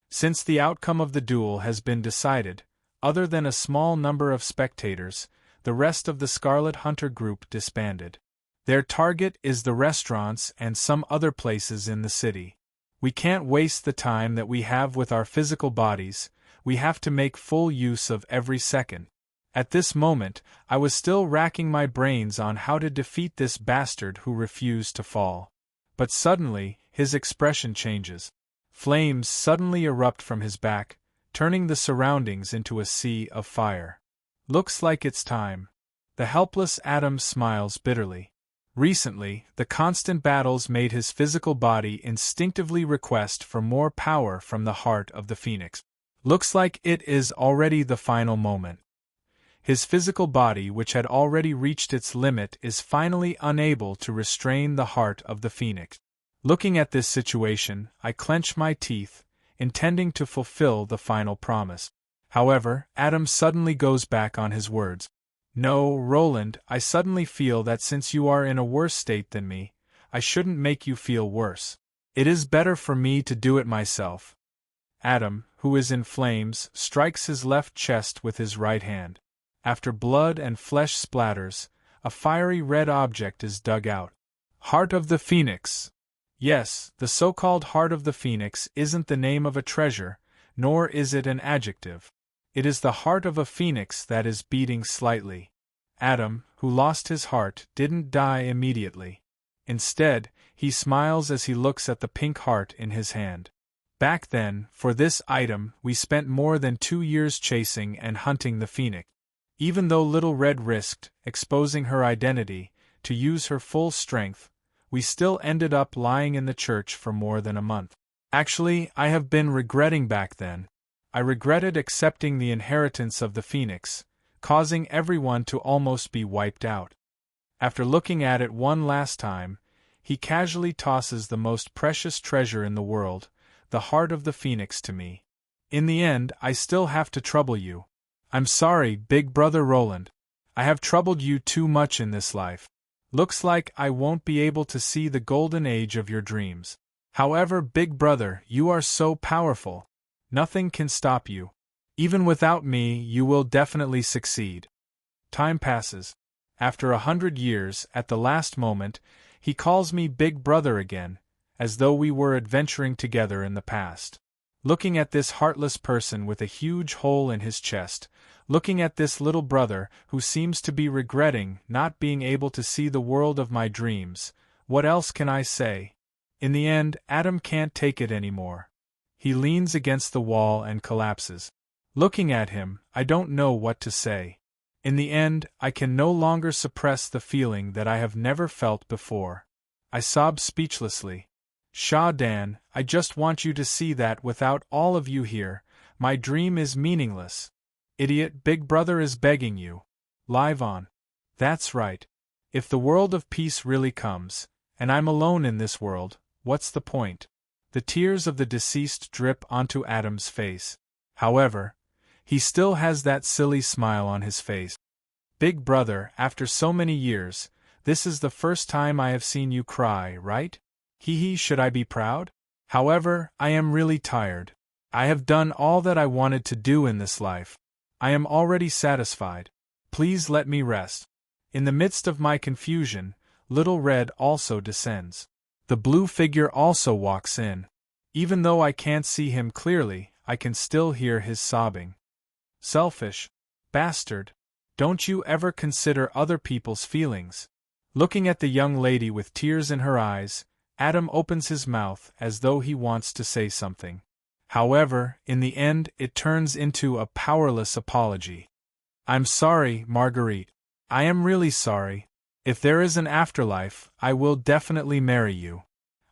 Since the outcome of the duel has been decided, other than a small number of spectators, the rest of the Scarlet Hunter group disbanded. Their target is the restaurants and some other places in the city. We can't waste the time that we have with our physical bodies, we have to make full use of every second. At this moment, I was still racking my brains on how to defeat this bastard who refused to fall. But suddenly, his expression changes. Flames suddenly erupt from his back, turning the surroundings into a sea of fire. Looks like it's time. The helpless Adam smiles bitterly. Recently, the constant battles made his physical body instinctively request for more power from the heart of the Phoenix. Looks like it is already the final moment. His physical body, which had already reached its limit, is finally unable to restrain the heart of the Phoenix. Looking at this situation, I clench my teeth, intending to fulfill the final promise. However, Adam suddenly goes back on his words. No, Roland, I suddenly feel that since you are in a worse state than me, I shouldn't make you feel worse. It is better for me to do it myself. Adam, who is in flames, strikes his left chest with his right hand. After blood and flesh splatters, a fiery red object is dug out. Heart of the Phoenix. Yes, the so-called Heart of the Phoenix isn't the name of a treasure, nor is it an adjective. It is the heart of a phoenix that is beating slightly. Adam, who lost his heart, didn't die immediately. Instead, he smiles as he looks at the pink heart in his hand. Back then, for this item, we spent more than 2 years chasing and hunting the phoenix. Even though Little Red risked exposing her identity to use her full strength, we still ended up lying in the church for more than a month. Actually, I have been regretting back then. I regretted accepting the inheritance of the Phoenix, causing everyone to almost be wiped out. After looking at it one last time, he casually tosses the most precious treasure in the world, the heart of the Phoenix, to me. In the end, I still have to trouble you. I'm sorry, Big Brother Roland. I have troubled you too much in this life. Looks like I won't be able to see the golden age of your dreams. However, Big Brother, you are so powerful. Nothing can stop you. Even without me, you will definitely succeed. Time passes. After 100 years, at the last moment, he calls me Big Brother again, as though we were adventuring together in the past. Looking at this heartless person with a huge hole in his chest, looking at this little brother who seems to be regretting not being able to see the world of my dreams, what else can I say? In the end, Adam can't take it anymore. He leans against the wall and collapses. Looking at him, I don't know what to say. In the end, I can no longer suppress the feeling that I have never felt before. I sob speechlessly. Shah Dan, I just want you to see that without all of you here, my dream is meaningless. Idiot, Big Brother is begging you. Live on. That's right. If the world of peace really comes, and I'm alone in this world, what's the point? The tears of the deceased drip onto Adam's face. However, he still has that silly smile on his face. Big Brother, after so many years, this is the first time I have seen you cry, right? Hee, should I be proud? However, I am really tired. I have done all that I wanted to do in this life. I am already satisfied. Please let me rest. In the midst of my confusion, Little Red also descends. The blue figure also walks in. Even though I can't see him clearly, I can still hear his sobbing. Selfish bastard. Don't you ever consider other people's feelings? Looking at the young lady with tears in her eyes, Adam opens his mouth as though he wants to say something. However, in the end, it turns into a powerless apology. I'm sorry, Marguerite. I am really sorry. If there is an afterlife, I will definitely marry you.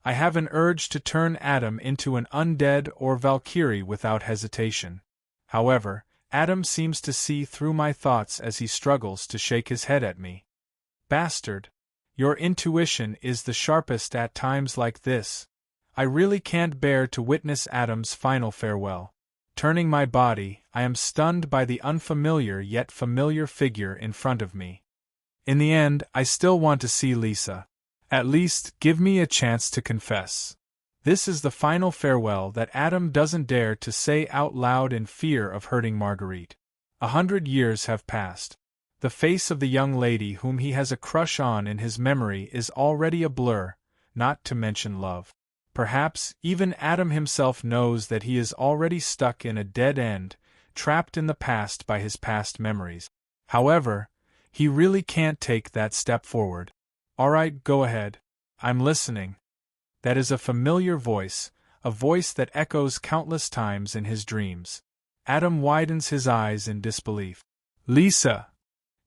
I have an urge to turn Adam into an undead or Valkyrie without hesitation. However, Adam seems to see through my thoughts as he struggles to shake his head at me. Bastard. Your intuition is the sharpest at times like this. I really can't bear to witness Adam's final farewell. Turning my body, I am stunned by the unfamiliar yet familiar figure in front of me. In the end, I still want to see Lisa. At least, give me a chance to confess. This is the final farewell that Adam doesn't dare to say out loud in fear of hurting Marguerite. 100 years have passed. The face of the young lady whom he has a crush on in his memory is already a blur, not to mention love. Perhaps even Adam himself knows that he is already stuck in a dead end, trapped in the past by his past memories. However, he really can't take that step forward. Alright, go ahead. I'm listening. That is a familiar voice, a voice that echoes countless times in his dreams. Adam widens his eyes in disbelief. Lisa!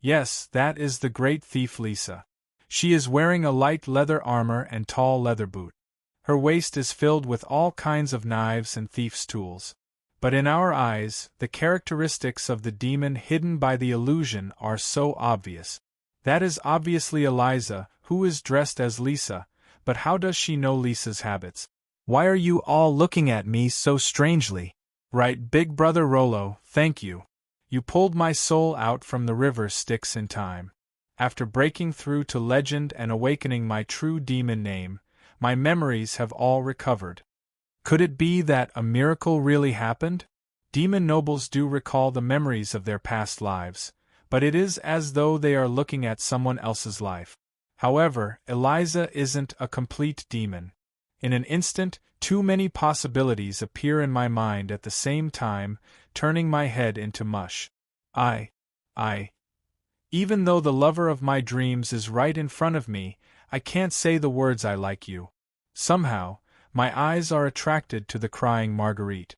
Yes, that is the great thief Lisa. She is wearing a light leather armor and tall leather boot. Her waist is filled with all kinds of knives and thieves' tools. But in our eyes, the characteristics of the demon hidden by the illusion are so obvious. That is obviously Eliza, who is dressed as Lisa, but how does she know Lisa's habits? Why are you all looking at me so strangely? Right, Big Brother Rollo, thank you. You pulled my soul out from the river Styx in time. After breaking through to legend and awakening my true demon name, my memories have all recovered. Could it be that a miracle really happened? Demon nobles do recall the memories of their past lives, but it is as though they are looking at someone else's life. However, Eliza isn't a complete demon. In an instant, too many possibilities appear in my mind at the same time, turning my head into mush. Even though the lover of my dreams is right in front of me, I can't say the words I like you. Somehow, my eyes are attracted to the crying Marguerite.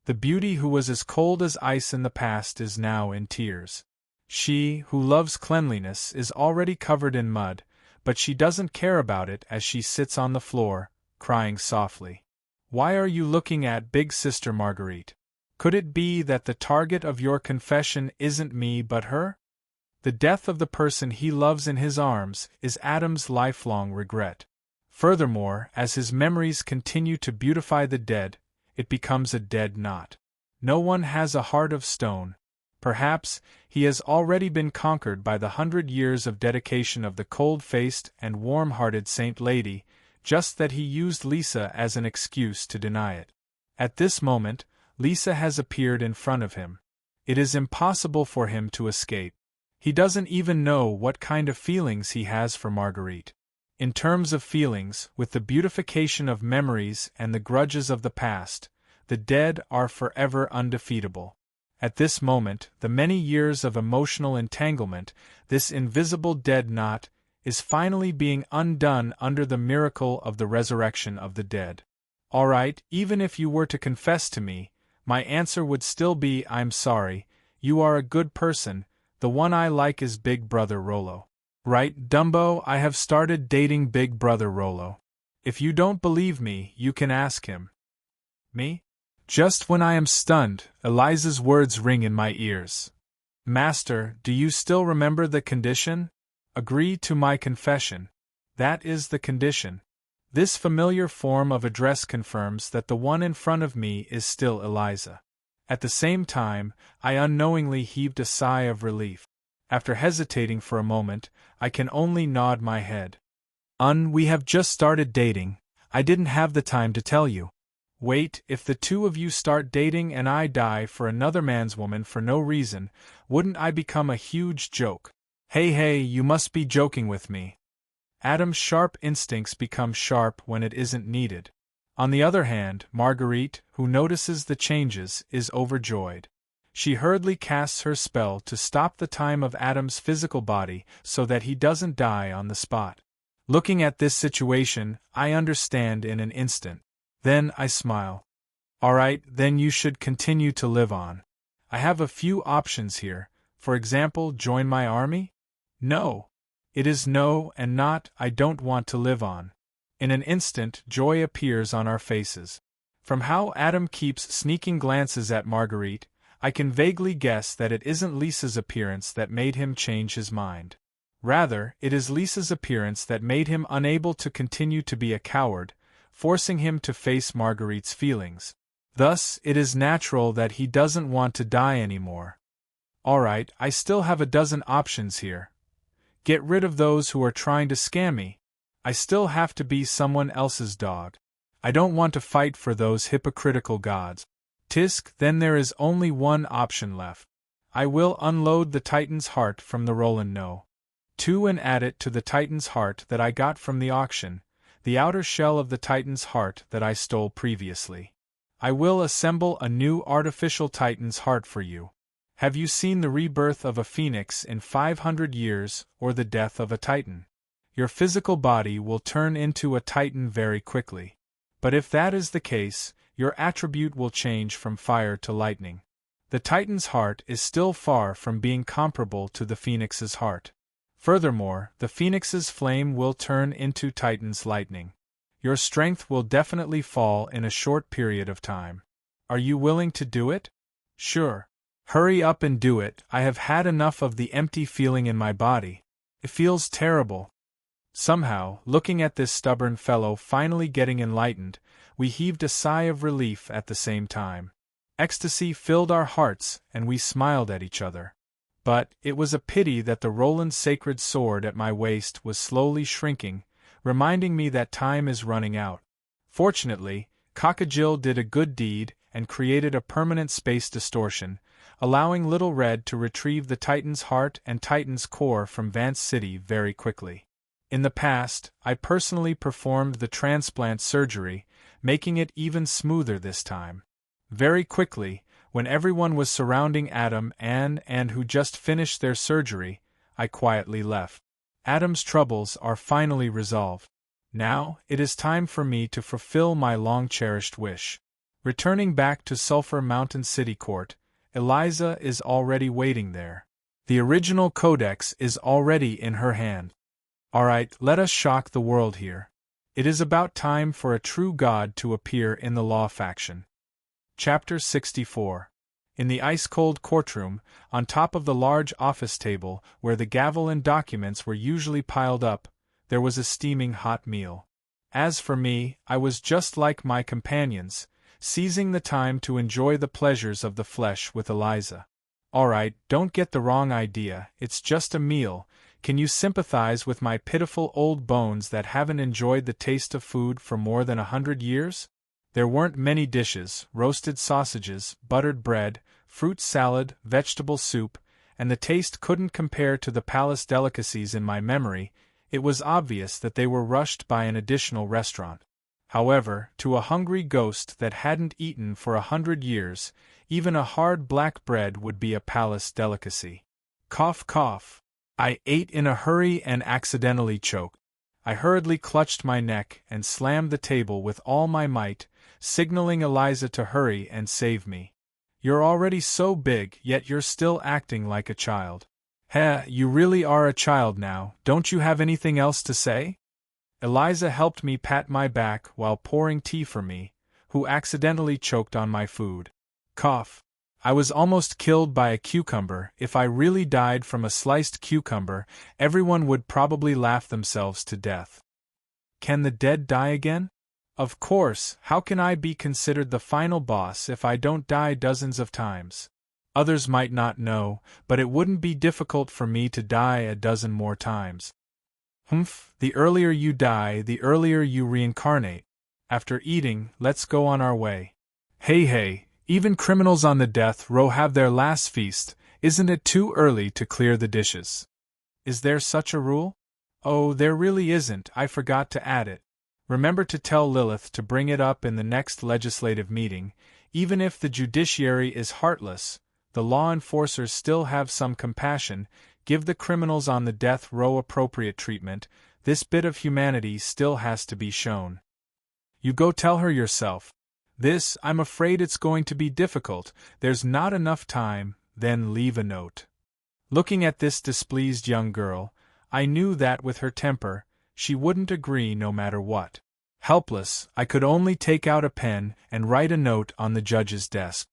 The beauty who was as cold as ice in the past is now in tears. She, who loves cleanliness, is already covered in mud, but she doesn't care about it as she sits on the floor, crying softly. Why are you looking at Big Sister Marguerite? Could it be that the target of your confession isn't me but her? The death of the person he loves in his arms is Adam's lifelong regret. Furthermore, as his memories continue to beautify the dead, it becomes a dead knot. No one has a heart of stone. Perhaps he has already been conquered by the 100 years of dedication of the cold-faced and warm-hearted Saint Lady, just that he used Lisa as an excuse to deny it. At this moment, Lisa has appeared in front of him. It is impossible for him to escape. He doesn't even know what kind of feelings he has for Marguerite. In terms of feelings, with the beautification of memories and the grudges of the past, the dead are forever undefeatable. At this moment, the many years of emotional entanglement, this invisible dead knot, is finally being undone under the miracle of the resurrection of the dead. Alright, even if you were to confess to me, my answer would still be I'm sorry, you are a good person, the one I like is Big Brother Rollo. Right, Dumbo, I have started dating Big Brother Rollo. If you don't believe me, you can ask him. Me? Just when I am stunned, Eliza's words ring in my ears. Master, do you still remember the condition? Agree to my confession. That is the condition. This familiar form of address confirms that the one in front of me is still Eliza. At the same time, I unknowingly heaved a sigh of relief. After hesitating for a moment, I can only nod my head. We have just started dating. I didn't have the time to tell you. Wait, if the two of you start dating and I die for another man's woman for no reason, wouldn't I become a huge joke? Hey, you must be joking with me. Adam's sharp instincts become sharp when it isn't needed. On the other hand, Marguerite, who notices the changes, is overjoyed. She hurriedly casts her spell to stop the time of Adam's physical body so that he doesn't die on the spot. Looking at this situation, I understand in an instant. Then I smile. Alright, then you should continue to live on. I have a few options here, for example, join my army? No. It is no and not, I don't want to live on. In an instant, joy appears on our faces. From how Adam keeps sneaking glances at Marguerite, I can vaguely guess that it isn't Lisa's appearance that made him change his mind. Rather, it is Lisa's appearance that made him unable to continue to be a coward, forcing him to face Marguerite's feelings. Thus, it is natural that he doesn't want to die anymore. Alright, I still have a dozen options here. Get rid of those who are trying to scam me. I still have to be someone else's dog. I don't want to fight for those hypocritical gods. Tisk, then there is only one option left. I will unload the Titan's heart from the Roland No. 2 and add it to the Titan's heart that I got from the auction, the outer shell of the Titan's heart that I stole previously. I will assemble a new artificial Titan's heart for you. Have you seen the rebirth of a phoenix in 500 years or the death of a Titan? Your physical body will turn into a Titan very quickly. But if that is the case, your attribute will change from fire to lightning. The Titan's heart is still far from being comparable to the phoenix's heart. Furthermore, the phoenix's flame will turn into Titan's lightning. Your strength will definitely fall in a short period of time. Are you willing to do it? Sure. Hurry up and do it, I have had enough of the empty feeling in my body. It feels terrible. Somehow, looking at this stubborn fellow finally getting enlightened, we heaved a sigh of relief at the same time. Ecstasy filled our hearts, and we smiled at each other. But it was a pity that the Roland sacred sword at my waist was slowly shrinking, reminding me that time is running out. Fortunately, Cockajil did a good deed and created a permanent space distortion, allowing Little Red to retrieve the Titan's heart and Titan's core from Vance City very quickly. In the past, I personally performed the transplant surgery, making it even smoother this time. Very quickly, when everyone was surrounding Adam and who just finished their surgery, I quietly left. Adam's troubles are finally resolved. Now, it is time for me to fulfill my long-cherished wish. Returning back to Sulphur Mountain City Court, Eliza is already waiting there. The original codex is already in her hand. Alright, let us shock the world here. It is about time for a true god to appear in the Law faction. Chapter 64. In the ice-cold courtroom, on top of the large office table where the gavel and documents were usually piled up, there was a steaming hot meal. As for me, I was just like my companions, seizing the time to enjoy the pleasures of the flesh with Eliza. Alright, don't get the wrong idea, it's just a meal. Can you sympathize with my pitiful old bones that haven't enjoyed the taste of food for more than 100 years? There weren't many dishes: roasted sausages, buttered bread, fruit salad, vegetable soup, and the taste couldn't compare to the palace delicacies in my memory. It was obvious that they were rushed by an additional restaurant. However, to a hungry ghost that hadn't eaten for 100 years, even a hard black bread would be a palace delicacy. Cough, cough. I ate in a hurry and accidentally choked. I hurriedly clutched my neck and slammed the table with all my might, signaling Eliza to hurry and save me. You're already so big, yet you're still acting like a child. Heh, you really are a child now, don't you have anything else to say? Eliza helped me pat my back while pouring tea for me, who accidentally choked on my food. Cough. I was almost killed by a cucumber. If I really died from a sliced cucumber, everyone would probably laugh themselves to death. Can the dead die again? Of course, how can I be considered the final boss if I don't die dozens of times? Others might not know, but it wouldn't be difficult for me to die a dozen more times. Humph, the earlier you die, the earlier you reincarnate. After eating, let's go on our way. Hey, even criminals on the death row have their last feast. Isn't it too early to clear the dishes? Is there such a rule? Oh, there really isn't, I forgot to add it. Remember to tell Lilith to bring it up in the next legislative meeting. Even if the judiciary is heartless, the law enforcers still have some compassion, give the criminals on the death row appropriate treatment, this bit of humanity still has to be shown. You go tell her yourself. This, I'm afraid it's going to be difficult, there's not enough time, then leave a note. Looking at this displeased young girl, I knew that with her temper, she wouldn't agree no matter what. Helpless, I could only take out a pen and write a note on the judge's desk.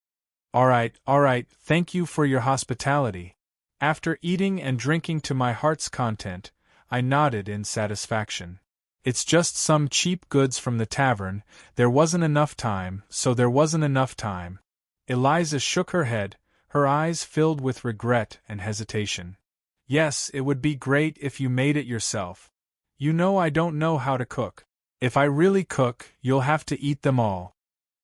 All right, thank you for your hospitality. After eating and drinking to my heart's content, I nodded in satisfaction. It's just some cheap goods from the tavern, there wasn't enough time, so there wasn't enough time. Eliza shook her head, her eyes filled with regret and hesitation. Yes, it would be great if you made it yourself. You know I don't know how to cook. If I really cook, you'll have to eat them all.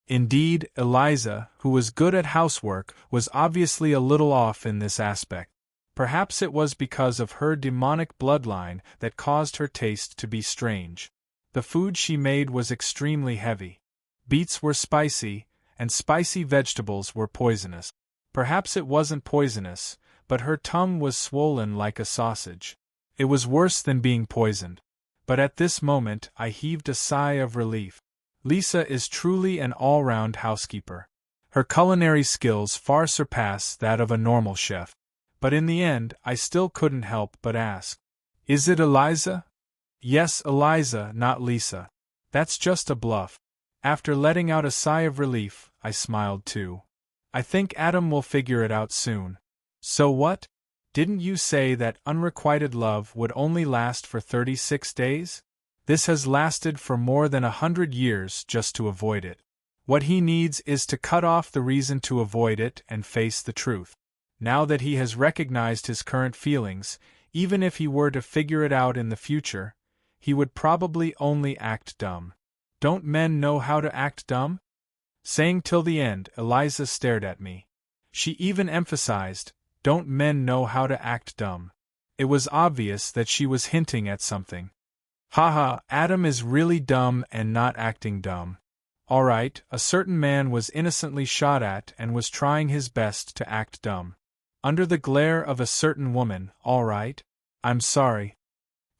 Indeed, Eliza, who was good at housework, was obviously a little off in this aspect. Perhaps it was because of her demonic bloodline that caused her taste to be strange. The food she made was extremely heavy. Beets were spicy, and spicy vegetables were poisonous. Perhaps it wasn't poisonous, but her tongue was swollen like a sausage. It was worse than being poisoned. But at this moment I heaved a sigh of relief. Lisa is truly an all-round housekeeper. Her culinary skills far surpass that of a normal chef. But in the end, I still couldn't help but ask. Is it Eliza? Yes, Eliza, not Lisa. That's just a bluff. After letting out a sigh of relief, I smiled too. I think Adam will figure it out soon. So what? Didn't you say that unrequited love would only last for 36 days? This has lasted for more than 100 years just to avoid it. What he needs is to cut off the reason to avoid it and face the truth. Now that he has recognized his current feelings, even if he were to figure it out in the future, he would probably only act dumb. Don't men know how to act dumb? Saying till the end, Eliza stared at me. She even emphasized, don't men know how to act dumb? It was obvious that she was hinting at something. Haha, Adam is really dumb and not acting dumb. All right, a certain man was innocently shot at and was trying his best to act dumb. Under the glare of a certain woman, all right? I'm sorry.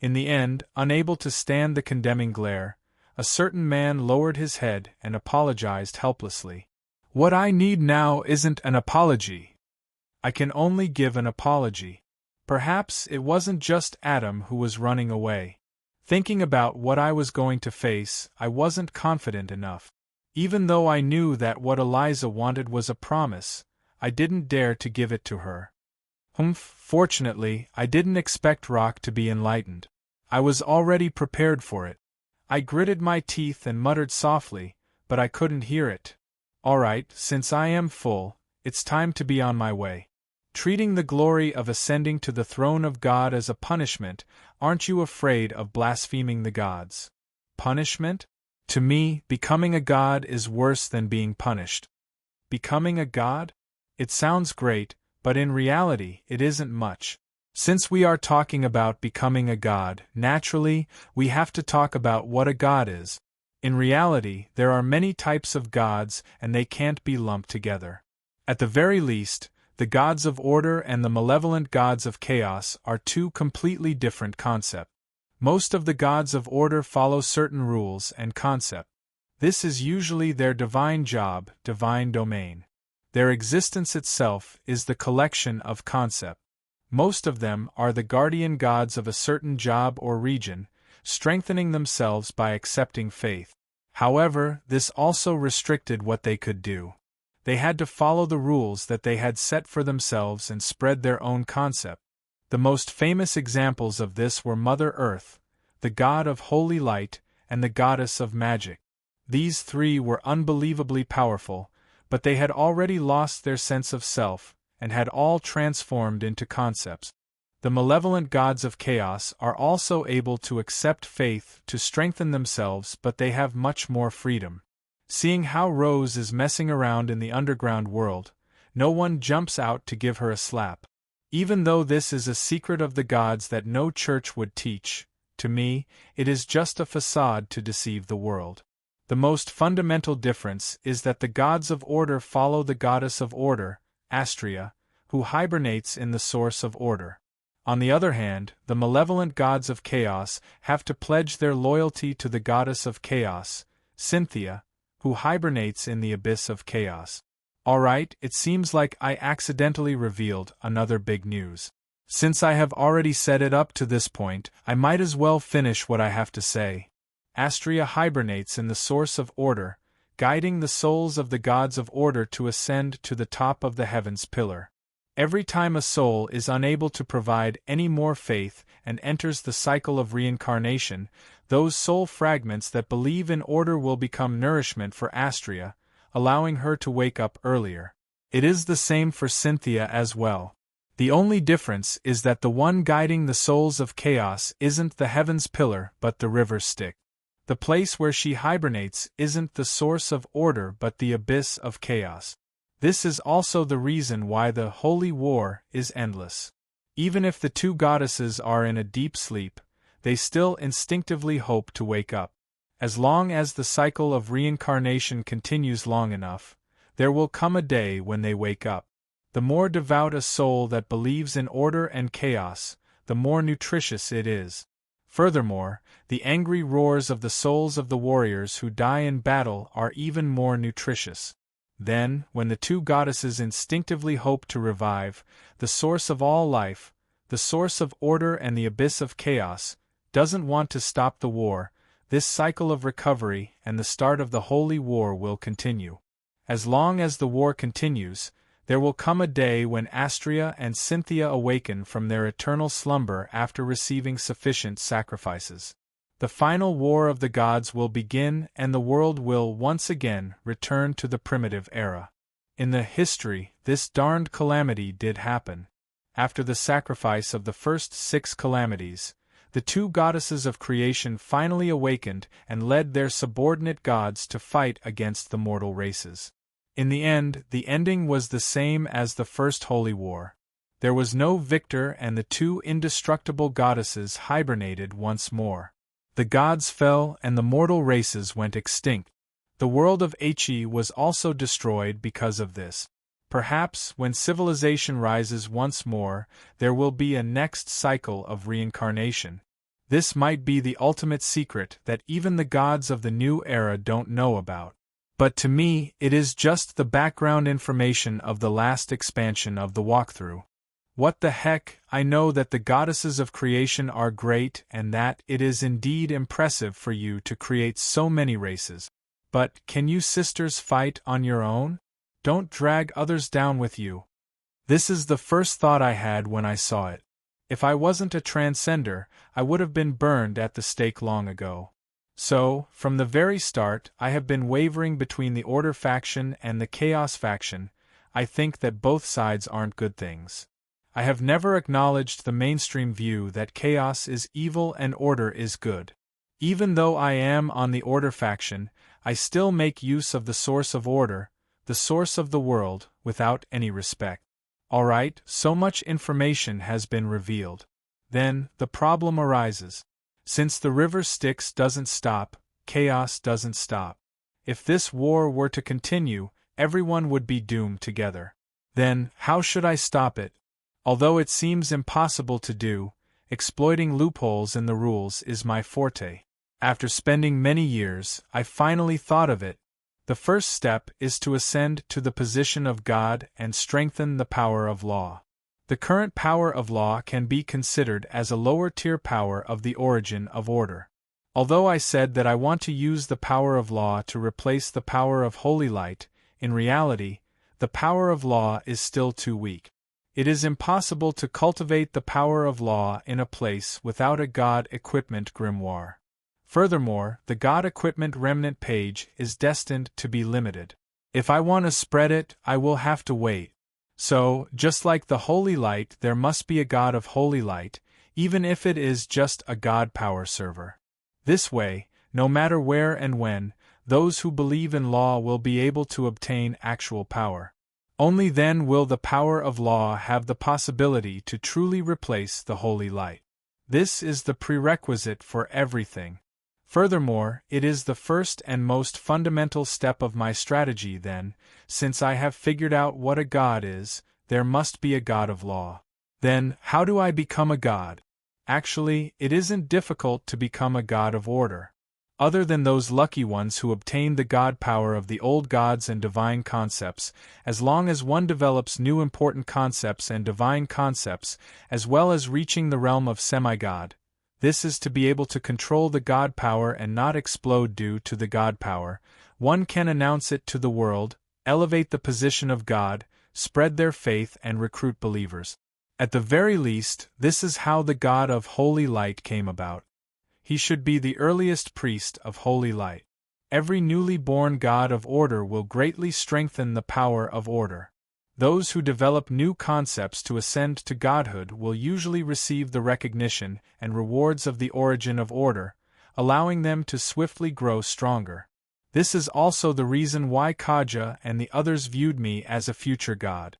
In the end, unable to stand the condemning glare, a certain man lowered his head and apologized helplessly. What I need now isn't an apology. I can only give an apology. Perhaps it wasn't just Adam who was running away. Thinking about what I was going to face, I wasn't confident enough. Even though I knew that what Eliza wanted was a promise, I didn't dare to give it to her. Fortunately, I didn't expect Rock to be enlightened. I was already prepared for it. I gritted my teeth and muttered softly, but I couldn't hear it. All right, since I am full, it's time to be on my way. Treating the glory of ascending to the throne of God as a punishment, aren't you afraid of blaspheming the gods? Punishment? To me, becoming a god is worse than being punished. Becoming a god? It sounds great, but in reality, it isn't much. Since we are talking about becoming a god, naturally, we have to talk about what a god is. In reality, there are many types of gods and they can't be lumped together. At the very least, the gods of order and the malevolent gods of chaos are two completely different concepts. Most of the gods of order follow certain rules and concepts. This is usually their divine job, divine domain. Their existence itself is the collection of concepts. Most of them are the guardian gods of a certain job or region, strengthening themselves by accepting faith. However, this also restricted what they could do. They had to follow the rules that they had set for themselves and spread their own concept. The most famous examples of this were Mother Earth, the god of holy light, and the goddess of magic. These three were unbelievably powerful, but they had already lost their sense of self, and had all transformed into concepts. The malevolent gods of chaos are also able to accept faith to strengthen themselves, but they have much more freedom. Seeing how Rose is messing around in the underground world, no one jumps out to give her a slap. Even though this is a secret of the gods that no church would teach, to me, it is just a facade to deceive the world. The most fundamental difference is that the gods of order follow the goddess of order, Astrea, who hibernates in the source of order. On the other hand, the malevolent gods of chaos have to pledge their loyalty to the goddess of chaos, Cynthia, who hibernates in the abyss of chaos. Alright, it seems like I accidentally revealed another big news. Since I have already set it up to this point, I might as well finish what I have to say. Astrea hibernates in the source of order, guiding the souls of the gods of order to ascend to the top of the heaven's pillar. Every time a soul is unable to provide any more faith and enters the cycle of reincarnation, those soul fragments that believe in order will become nourishment for Astrea, allowing her to wake up earlier. It is the same for Cynthia as well. The only difference is that the one guiding the souls of chaos isn't the heaven's pillar but the river Styx. The place where she hibernates isn't the source of order but the abyss of chaos. This is also the reason why the holy war is endless. Even if the two goddesses are in a deep sleep, they still instinctively hope to wake up. As long as the cycle of reincarnation continues long enough, there will come a day when they wake up. The more devout a soul that believes in order and chaos, the more nutritious it is. Furthermore, the angry roars of the souls of the warriors who die in battle are even more nutritious. Then, when the two goddesses instinctively hope to revive, the source of all life, the source of order and the abyss of chaos, doesn't want to stop the war, this cycle of recovery and the start of the holy war will continue. As long as the war continues, there will come a day when Astrea and Cynthia awaken from their eternal slumber after receiving sufficient sacrifices. The final war of the gods will begin and the world will once again return to the primitive era. In the history, this darned calamity did happen. After the sacrifice of the first 6 calamities, the two goddesses of creation finally awakened and led their subordinate gods to fight against the mortal races. In the end, the ending was the same as the first holy war. There was no victor and the two indestructible goddesses hibernated once more. The gods fell and the mortal races went extinct. The world of He was also destroyed because of this. Perhaps, when civilization rises once more, there will be a next cycle of reincarnation. This might be the ultimate secret that even the gods of the new era don't know about. But to me, it is just the background information of the last expansion of the walkthrough. What the heck, I know that the goddesses of creation are great and that it is indeed impressive for you to create so many races. But, can you sisters fight on your own? Don't drag others down with you. This is the first thought I had when I saw it. If I wasn't a transcender, I would have been burned at the stake long ago. So, from the very start, I have been wavering between the Order faction and the Chaos faction. I think that both sides aren't good things. I have never acknowledged the mainstream view that Chaos is evil and Order is good. Even though I am on the Order faction, I still make use of the source of Order, the source of the world, without any respect. Alright, so much information has been revealed. Then, the problem arises. Since the river Styx doesn't stop, chaos doesn't stop. If this war were to continue, everyone would be doomed together. Then, how should I stop it? Although it seems impossible to do, exploiting loopholes in the rules is my forte. After spending many years, I finally thought of it. The first step is to ascend to the position of God and strengthen the power of law. The current power of law can be considered as a lower-tier power of the origin of order. Although I said that I want to use the power of law to replace the power of holy light, in reality, the power of law is still too weak. It is impossible to cultivate the power of law in a place without a God Equipment grimoire. Furthermore, the God Equipment remnant page is destined to be limited. If I want to spread it, I will have to wait. So, just like the holy light, there must be a God of holy light, even if it is just a God power server. This way, no matter where and when, those who believe in law will be able to obtain actual power. Only then will the power of law have the possibility to truly replace the holy light. This is the prerequisite for everything. Furthermore, it is the first and most fundamental step of my strategy then, since I have figured out what a god is, there must be a god of law. Then, how do I become a god? Actually, it isn't difficult to become a god of order. Other than those lucky ones who obtained the god power of the old gods and divine concepts, as long as one develops new important concepts and divine concepts, as well as reaching the realm of semi-god, this is to be able to control the god power and not explode due to the god power, one can announce it to the world, elevate the position of God, spread their faith and recruit believers. At the very least, this is how the god of holy light came about. He should be the earliest priest of holy light. Every newly born god of order will greatly strengthen the power of order. Those who develop new concepts to ascend to godhood will usually receive the recognition and rewards of the origin of order, allowing them to swiftly grow stronger. This is also the reason why Kaja and the others viewed me as a future god.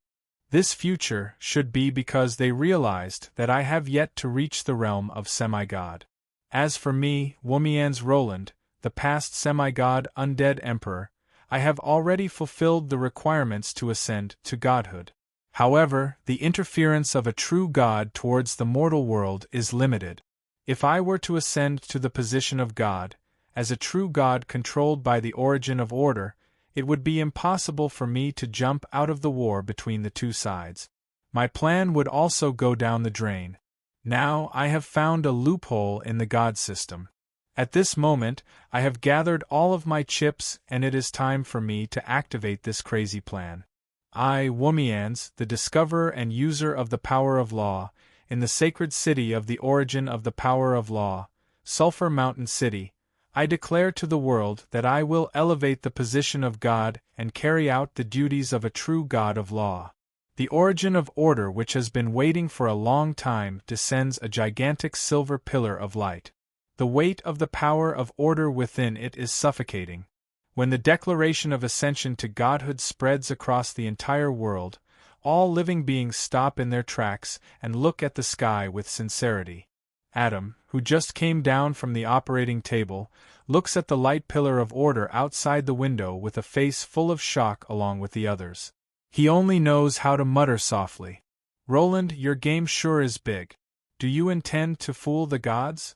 This future should be because they realized that I have yet to reach the realm of semi-god. As for me, Womian's Roland, the past semi-god undead emperor, I have already fulfilled the requirements to ascend to godhood. However, the interference of a true god towards the mortal world is limited. If I were to ascend to the position of god, as a true god controlled by the origin of order, it would be impossible for me to jump out of the war between the two sides. My plan would also go down the drain. Now I have found a loophole in the god system. At this moment, I have gathered all of my chips and it is time for me to activate this crazy plan. I, Womians, the discoverer and user of the power of law, in the sacred city of the origin of the power of law, Sulphur Mountain City, I declare to the world that I will elevate the position of God and carry out the duties of a true god of law. The origin of order which has been waiting for a long time descends a gigantic silver pillar of light. The weight of the power of order within it is suffocating. When the declaration of ascension to godhood spreads across the entire world, all living beings stop in their tracks and look at the sky with sincerity. Adam, who just came down from the operating table, looks at the light pillar of order outside the window with a face full of shock along with the others. He only knows how to mutter softly. Roland, your game sure is big. Do you intend to fool the gods?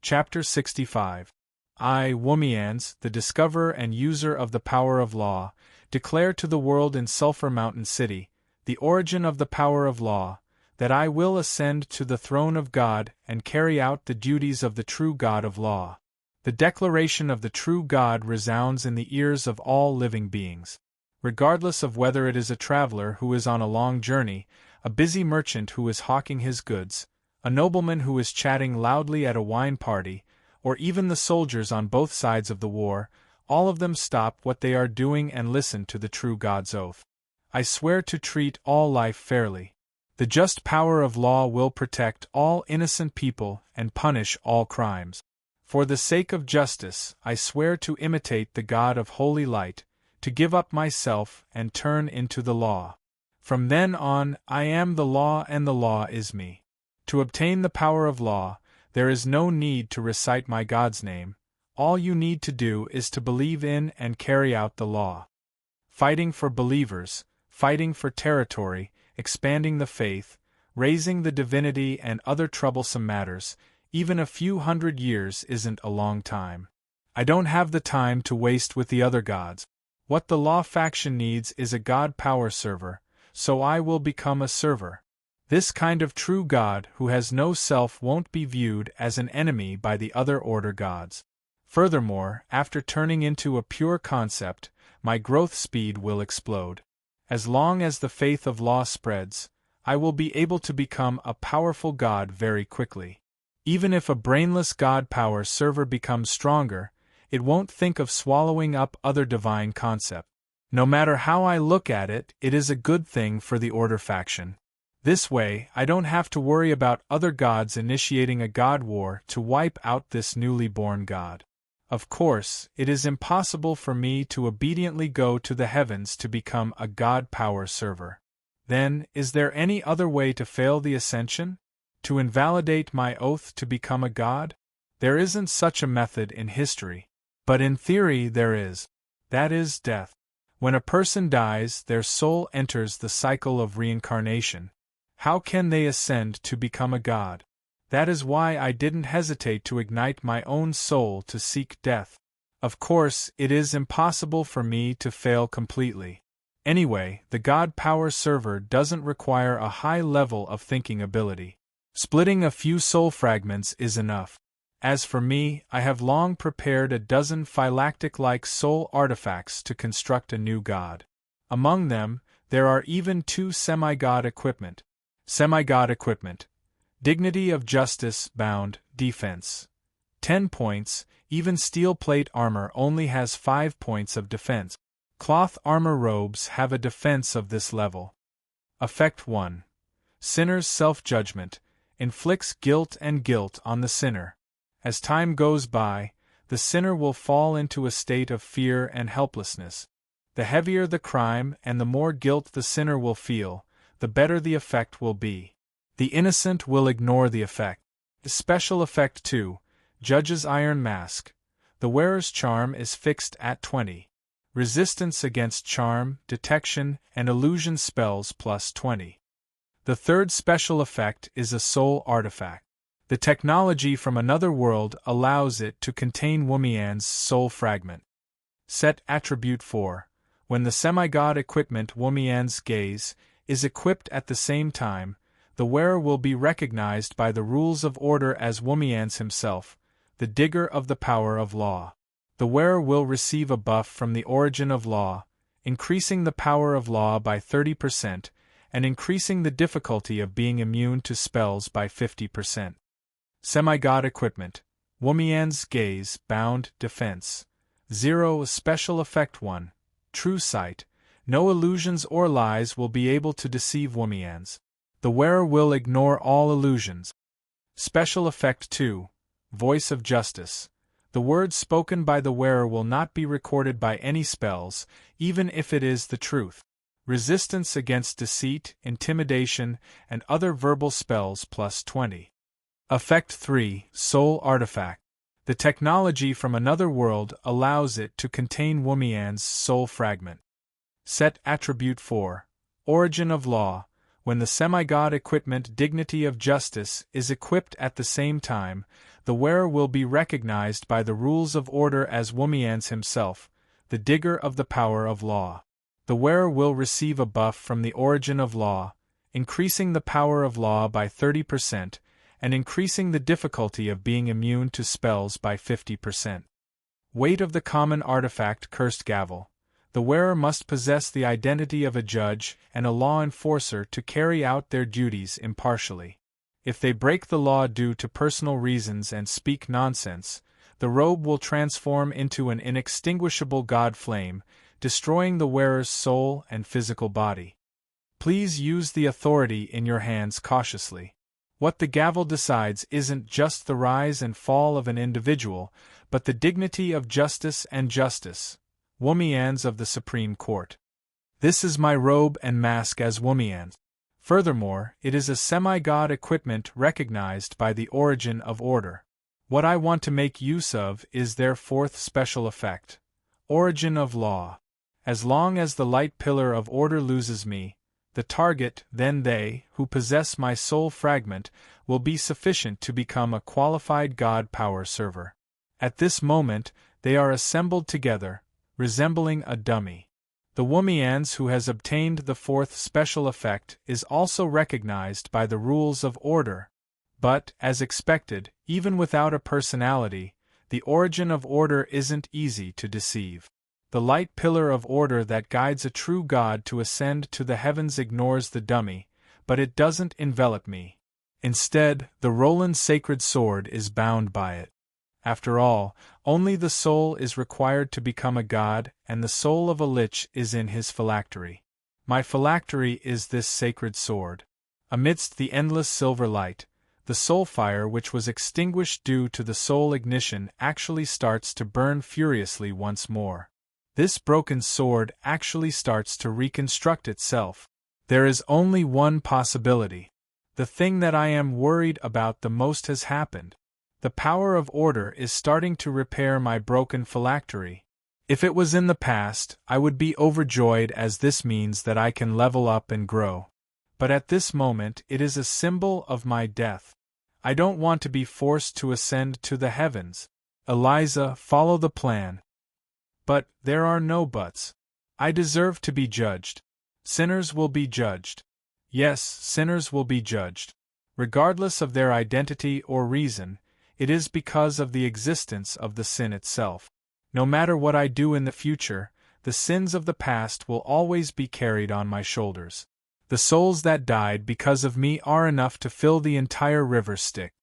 Chapter 65. I, Womians, the discoverer and user of the power of law, declare to the world in Sulphur Mountain City, the origin of the power of law, that I will ascend to the throne of God and carry out the duties of the true God of law. The declaration of the true God resounds in the ears of all living beings. Regardless of whether it is a traveler who is on a long journey, a busy merchant who is hawking his goods, a nobleman who is chatting loudly at a wine party, or even the soldiers on both sides of the war, all of them stop what they are doing and listen to the true God's oath. I swear to treat all life fairly. The just power of law will protect all innocent people and punish all crimes. For the sake of justice, I swear to imitate the God of holy light, to give up myself and turn into the law. From then on, I am the law and the law is me. To obtain the power of law, there is no need to recite my God's name. All you need to do is to believe in and carry out the law. Fighting for believers, fighting for territory, expanding the faith, raising the divinity and other troublesome matters, even a few hundred years isn't a long time. I don't have the time to waste with the other gods. What the law faction needs is a god power server, so I will become a server. This kind of true god who has no self won't be viewed as an enemy by the other order gods. Furthermore, after turning into a pure concept, my growth speed will explode. As long as the faith of law spreads, I will be able to become a powerful god very quickly. Even if a brainless god power server becomes stronger, it won't think of swallowing up other divine concept. No matter how I look at it, it is a good thing for the order faction. This way, I don't have to worry about other gods initiating a god war to wipe out this newly born god. Of course, it is impossible for me to obediently go to the heavens to become a god power server. Then, is there any other way to fail the ascension? To invalidate my oath to become a god? There isn't such a method in history. But in theory there is. That is death. When a person dies, their soul enters the cycle of reincarnation. How can they ascend to become a god? That is why I didn't hesitate to ignite my own soul to seek death. Of course, it is impossible for me to fail completely. Anyway, the God Power server doesn't require a high level of thinking ability. Splitting a few soul fragments is enough. As for me, I have long prepared a dozen phylactic-like soul artifacts to construct a new god. Among them, there are even 2 semi-god equipment. Semi-god equipment. Dignity of Justice, Bound, Defense. 10 points, even steel plate armor only has 5 points of defense. Cloth armor robes have a defense of this level. Effect 1. Sinner's Self-Judgment, inflicts guilt on the sinner. As time goes by, the sinner will fall into a state of fear and helplessness. The heavier the crime and the more guilt the sinner will feel, the better the effect will be. The innocent will ignore the effect. Special Effect 2. Judge's Iron Mask. The wearer's charm is fixed at 20. Resistance against charm, detection, and illusion spells plus 20. The third special effect is a soul artifact. The technology from another world allows it to contain Wumian's soul fragment. Set Attribute 4. When the semi-god equipment Wumian's Gaze is equipped at the same time, the wearer will be recognized by the rules of order as Wumian's himself, the digger of the power of law. The wearer will receive a buff from the origin of law, increasing the power of law by 30%, and increasing the difficulty of being immune to spells by 50%. Semi-god equipment. Wumian's Gaze, Bound, Defense. 0. Special Effect 1. True Sight. No illusions or lies will be able to deceive Wumian's. The wearer will ignore all illusions. Special Effect 2. Voice of Justice. The words spoken by the wearer will not be recorded by any spells, even if it is the truth. Resistance against deceit, intimidation, and other verbal spells plus 20. Effect 3. Soul Artifact. The technology from another world allows it to contain Wumian's soul fragment. Set Attribute 4. Origin of Law. When the semi-god equipment Dignity of Justice is equipped at the same time, the wearer will be recognized by the rules of order as Wumian's himself, the digger of the power of law. The wearer will receive a buff from the Origin of Law, increasing the power of law by 30%, and increasing the difficulty of being immune to spells by 50%. Weight of the common artifact Cursed Gavel. The wearer must possess the identity of a judge and a law enforcer to carry out their duties impartially. If they break the law due to personal reasons and speak nonsense, the robe will transform into an inextinguishable god flame, destroying the wearer's soul and physical body. Please use the authority in your hands cautiously. What the gavel decides isn't just the rise and fall of an individual, but the dignity of justice and justice. Wumian's of the Supreme Court. This is my robe and mask as Wumian's. Furthermore, it is a semi-god equipment recognized by the Origin of Order. What I want to make use of is their fourth special effect. Origin of Law. As long as the light pillar of order loses me, the target, then they, who possess my soul fragment, will be sufficient to become a qualified God Power server. At this moment, they are assembled together, resembling a dummy. The Wumian's who has obtained the fourth special effect is also recognized by the rules of order. But, as expected, even without a personality, the Origin of Order isn't easy to deceive. The light pillar of order that guides a true god to ascend to the heavens ignores the dummy, but it doesn't envelop me. Instead, the Roland sacred sword is bound by it. After all, only the soul is required to become a god, and the soul of a lich is in his phylactery. My phylactery is this sacred sword. Amidst the endless silver light, the soul fire which was extinguished due to the soul ignition actually starts to burn furiously once more. This broken sword actually starts to reconstruct itself. There is only one possibility. The thing that I am worried about the most has happened. The power of order is starting to repair my broken phylactery. If it was in the past, I would be overjoyed, as this means that I can level up and grow. But at this moment it is a symbol of my death. I don't want to be forced to ascend to the heavens. Eliza, follow the plan. But there are no buts. I deserve to be judged. Sinners will be judged. Yes, sinners will be judged. Regardless of their identity or reason, it is because of the existence of the sin itself. No matter what I do in the future, the sins of the past will always be carried on my shoulders. The souls that died because of me are enough to fill the entire river Styx.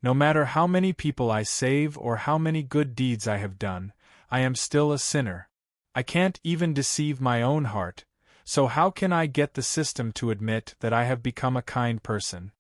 No matter how many people I save or how many good deeds I have done, I am still a sinner. I can't even deceive my own heart, so how can I get the system to admit that I have become a kind person?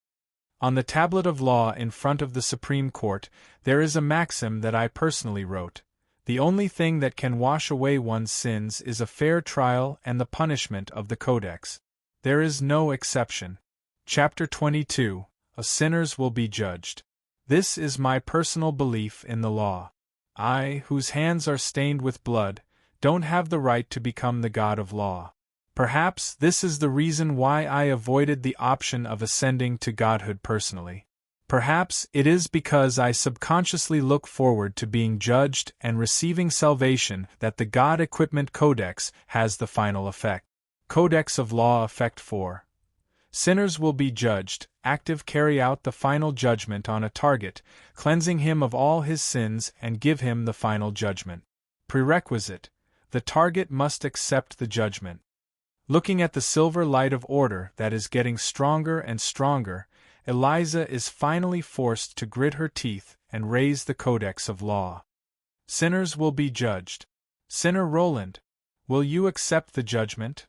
On the tablet of law in front of the Supreme Court, there is a maxim that I personally wrote. The only thing that can wash away one's sins is a fair trial and the punishment of the Codex. There is no exception. Chapter 22, Sinners will be judged. This is my personal belief in the law. I, whose hands are stained with blood, don't have the right to become the god of law. Perhaps this is the reason why I avoided the option of ascending to godhood personally. Perhaps it is because I subconsciously look forward to being judged and receiving salvation that the God Equipment Codex has the final effect. Codex of Law Effect 4. Sinners will be judged. Active carry out the final judgment on a target, cleansing him of all his sins and give him the final judgment. Prerequisite: the target must accept the judgment. Looking at the silver light of order that is getting stronger and stronger, Eliza is finally forced to grit her teeth and raise the Codex of Law. Sinners will be judged. Sinner Roland, will you accept the judgment?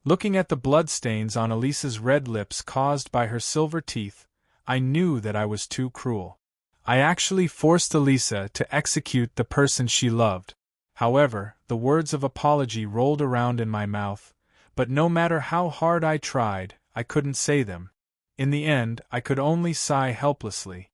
Looking at the bloodstains on Elisa's red lips caused by her silver teeth, I knew that I was too cruel. I actually forced Elisa to execute the person she loved. However, the words of apology rolled around in my mouth, but no matter how hard I tried, I couldn't say them. In the end, I could only sigh helplessly.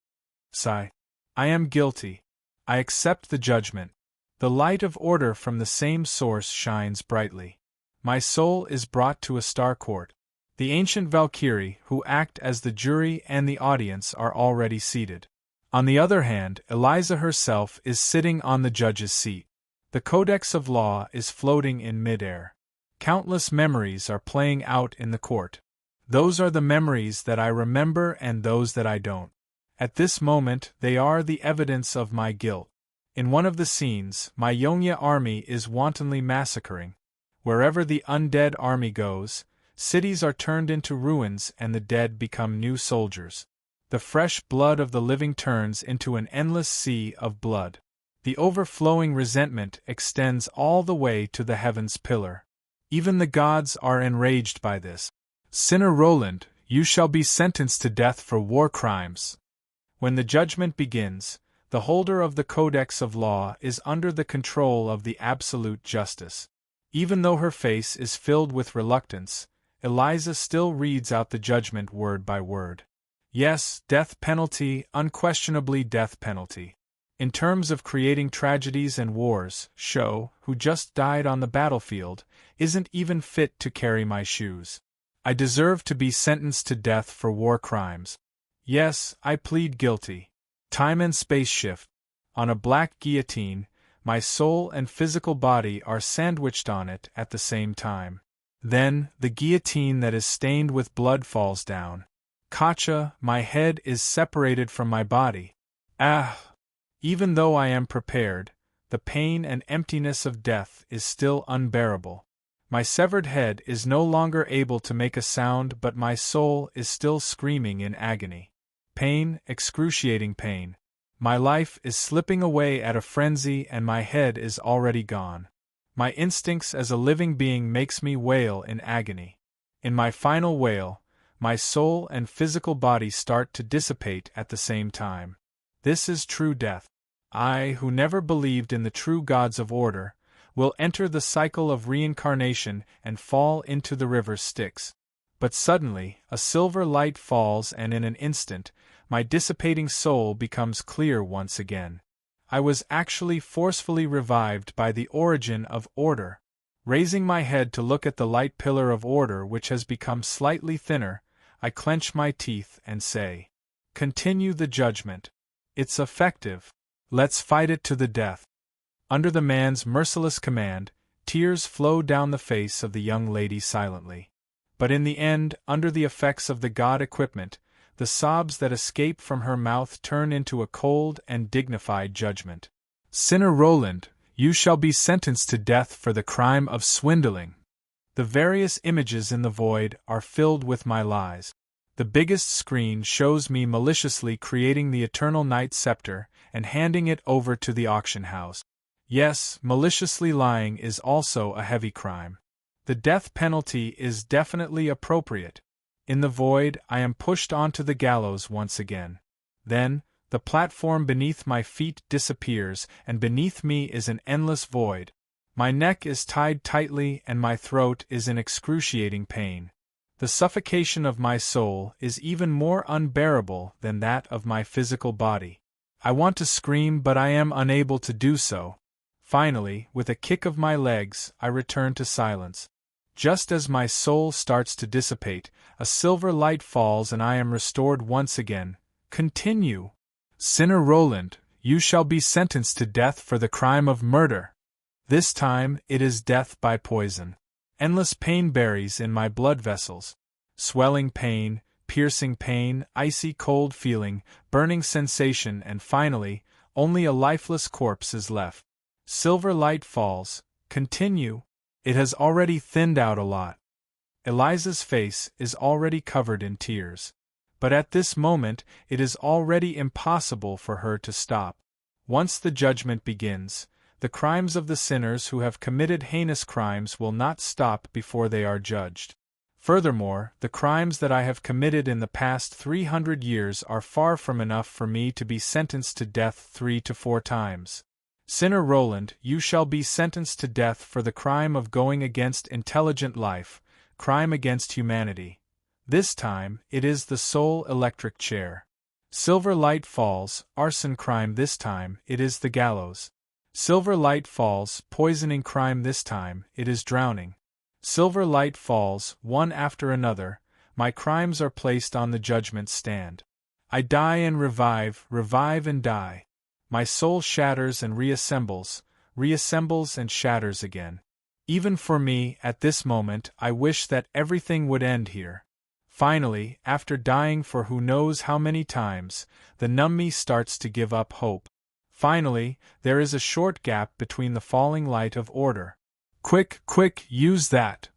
Sigh. I am guilty. I accept the judgment. The light of order from the same source shines brightly. My soul is brought to a star court. The ancient Valkyrie, who act as the jury and the audience, are already seated. On the other hand, Eliza herself is sitting on the judge's seat. The Codex of Law is floating in midair. Countless memories are playing out in the court. Those are the memories that I remember and those that I don't. At this moment, they are the evidence of my guilt. In one of the scenes, my Yonya army is wantonly massacring. Wherever the undead army goes, cities are turned into ruins and the dead become new soldiers. The fresh blood of the living turns into an endless sea of blood. The overflowing resentment extends all the way to the heavens pillar. Even the gods are enraged by this. Sinner Roland, you shall be sentenced to death for war crimes. When the judgment begins, the holder of the Codex of Law is under the control of the absolute justice. Even though her face is filled with reluctance, Eliza still reads out the judgment word by word. Yes, death penalty, unquestionably death penalty. In terms of creating tragedies and wars, Sho, who just died on the battlefield, isn't even fit to carry my shoes. I deserve to be sentenced to death for war crimes. Yes, I plead guilty. Time and space shift. On a black guillotine, my soul and physical body are sandwiched on it at the same time. Then, the guillotine that is stained with blood falls down. Kacha, my head is separated from my body. Ah! Even though I am prepared, the pain and emptiness of death is still unbearable. My severed head is no longer able to make a sound, but my soul is still screaming in agony. Pain, excruciating pain. My life is slipping away at a frenzy and my head is already gone. My instincts as a living being makes me wail in agony. In my final wail, my soul and physical body start to dissipate at the same time. This is true death. I, who never believed in the true gods of order, will enter the cycle of reincarnation and fall into the river Styx. But suddenly, a silver light falls and in an instant, my dissipating soul becomes clear once again. I was actually forcefully revived by the origin of order. Raising my head to look at the light pillar of order which has become slightly thinner, I clench my teeth and say, "Continue the judgment. It's effective. Let's fight it to the death." Under the man's merciless command, tears flow down the face of the young lady silently. But in the end, under the effects of the god equipment, the sobs that escape from her mouth turn into a cold and dignified judgment. "Sinner Roland, you shall be sentenced to death for the crime of swindling." The various images in the void are filled with my lies. The biggest screen shows me maliciously creating the eternal night scepter and handing it over to the auction house. Yes, maliciously lying is also a heavy crime. The death penalty is definitely appropriate. In the void, I am pushed onto the gallows once again. Then, the platform beneath my feet disappears, and beneath me is an endless void. My neck is tied tightly and my throat is in excruciating pain. The suffocation of my soul is even more unbearable than that of my physical body. I want to scream, but I am unable to do so. Finally, with a kick of my legs, I return to silence. Just as my soul starts to dissipate, a silver light falls and I am restored once again. "Continue. Sinner Roland, you shall be sentenced to death for the crime of murder." This time, it is death by poison. Endless pain buries in my blood vessels. Swelling pain, piercing pain, icy cold feeling, burning sensation, and finally, only a lifeless corpse is left. Silver light falls. "Continue." It has already thinned out a lot. Eliza's face is already covered in tears. But at this moment, it is already impossible for her to stop. Once the judgment begins, the crimes of the sinners who have committed heinous crimes will not stop before they are judged. Furthermore, the crimes that I have committed in the past 300 years are far from enough for me to be sentenced to death 3 to 4 times. Sinner Roland, you shall be sentenced to death for the crime of going against intelligent life, crime against humanity. This time, it is the soul electric chair. Silver light falls, arson crime this time, it is the gallows. Silver light falls, poisoning crime this time, it is drowning. Silver light falls, one after another, my crimes are placed on the judgment stand. I die and revive and die. My soul shatters and reassembles and shatters again. Even for me, at this moment, I wish that everything would end here. Finally, after dying for who knows how many times, the numb me starts to give up hope. Finally, there is a short gap between the falling light of order. "Quick, quick, use that!"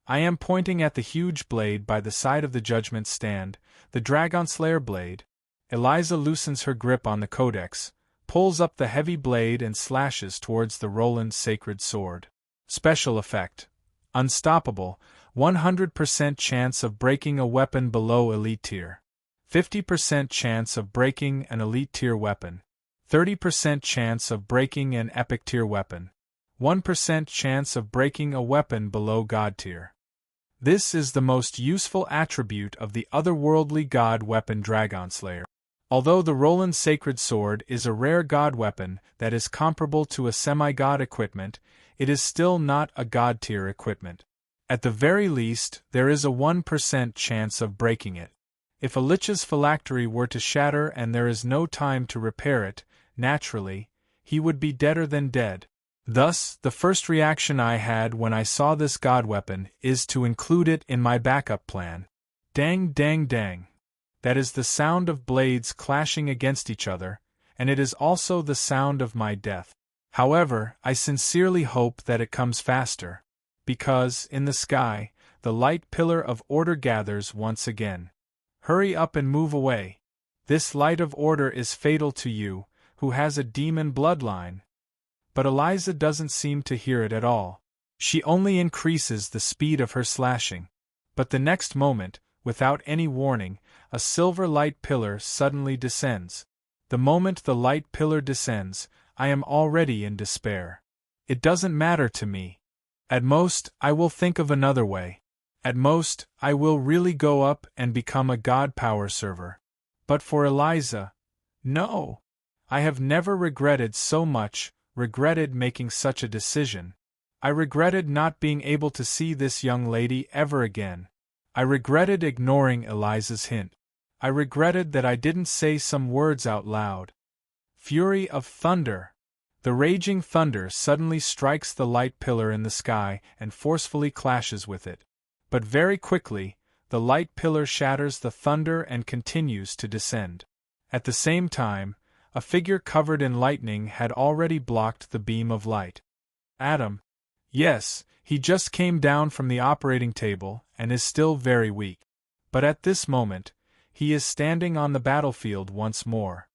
I am pointing at the huge blade by the side of the judgment stand, the Dragonslayer blade. Eliza loosens her grip on the codex, pulls up the heavy blade and slashes towards the Roland sacred sword. Special effect. Unstoppable, 100% chance of breaking a weapon below elite tier. 50% chance of breaking an elite tier weapon. 30% chance of breaking an epic tier weapon. 1% chance of breaking a weapon below god tier. This is the most useful attribute of the otherworldly god weapon Dragonslayer. Although the Roland Sacred Sword is a rare god weapon that is comparable to a semi-god equipment, it is still not a god tier equipment. At the very least, there is a 1% chance of breaking it. If a Lich's phylactery were to shatter and there is no time to repair it, naturally, he would be deader than dead. Thus, the first reaction I had when I saw this god weapon is to include it in my backup plan. Dang, dang, dang. That is the sound of blades clashing against each other, and it is also the sound of my death. However, I sincerely hope that it comes faster, because, in the sky, the light pillar of order gathers once again. Hurry up and move away. This light of order is fatal to you, who has a demon bloodline. But Eliza doesn't seem to hear it at all. She only increases the speed of her slashing. But the next moment, without any warning, a silver light pillar suddenly descends. The moment the light pillar descends, I am already in despair. It doesn't matter to me. At most, I will think of another way. At most, I will really go up and become a god power server. But for Eliza, no. I have never regretted so much, regretted making such a decision. I regretted not being able to see this young lady ever again. I regretted ignoring Eliza's hint. I regretted that I didn't say some words out loud. Fury of thunder! The raging thunder suddenly strikes the light pillar in the sky and forcefully clashes with it. But very quickly, the light pillar shatters the thunder and continues to descend. At the same time, a figure covered in lightning had already blocked the beam of light. Adam. Yes, he just came down from the operating table and is still very weak. But at this moment, he is standing on the battlefield once more.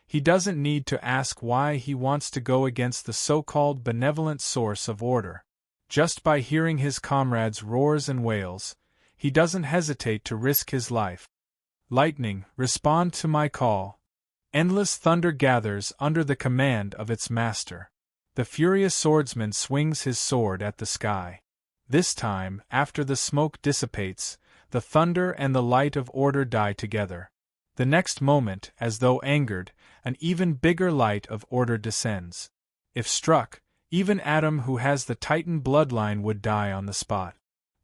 He doesn't need to ask why he wants to go against the so-called benevolent source of order. Just by hearing his comrades' roars and wails, he doesn't hesitate to risk his life. Lightning, respond to my call. Endless thunder gathers under the command of its master. The furious swordsman swings his sword at the sky. This time, after the smoke dissipates, the thunder and the light of order die together. The next moment, as though angered, an even bigger light of order descends. If struck, even Adam, who has the Titan bloodline, would die on the spot.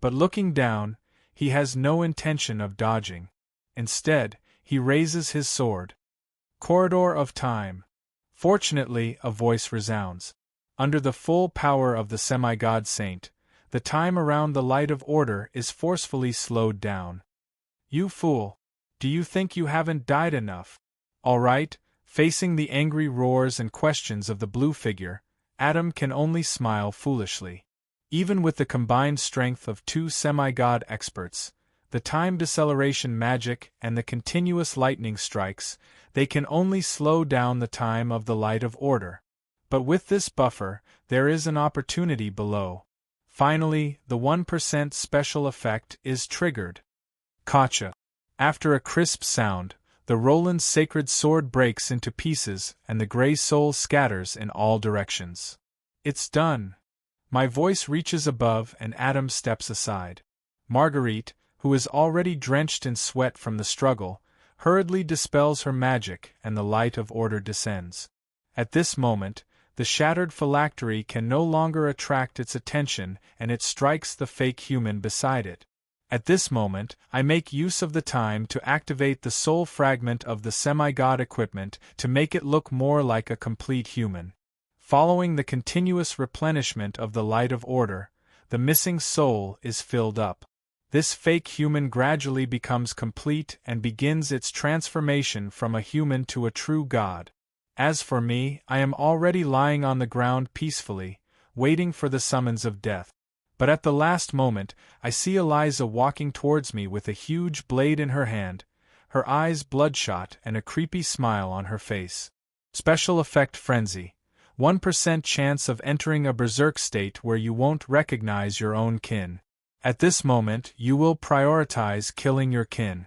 But looking down, he has no intention of dodging. Instead, he raises his sword. Corridor of time. Fortunately, a voice resounds. Under the full power of the semi-god saint, the time around the light of order is forcefully slowed down. You fool! Do you think you haven't died enough? All right, facing the angry roars and questions of the blue figure, Adam can only smile foolishly. Even with the combined strength of two semi-god experts, the time deceleration magic and the continuous lightning strikes, they can only slow down the time of the light of order. But with this buffer, there is an opportunity below. Finally, the 1% special effect is triggered. Gotcha! After a crisp sound, the Roland's sacred sword breaks into pieces and the gray soul scatters in all directions. It's done! My voice reaches above and Adam steps aside. Marguerite, who is already drenched in sweat from the struggle, hurriedly dispels her magic and the light of order descends. At this moment, the shattered phylactery can no longer attract its attention and it strikes the fake human beside it. At this moment, I make use of the time to activate the soul fragment of the semi-god equipment to make it look more like a complete human. Following the continuous replenishment of the light of order, the missing soul is filled up. This fake human gradually becomes complete and begins its transformation from a human to a true god. As for me, I am already lying on the ground peacefully, waiting for the summons of death. But at the last moment, I see Eliza walking towards me with a huge blade in her hand, her eyes bloodshot and a creepy smile on her face. Special effect frenzy. 1% chance of entering a berserk state where you won't recognize your own kin. At this moment, you will prioritize killing your kin.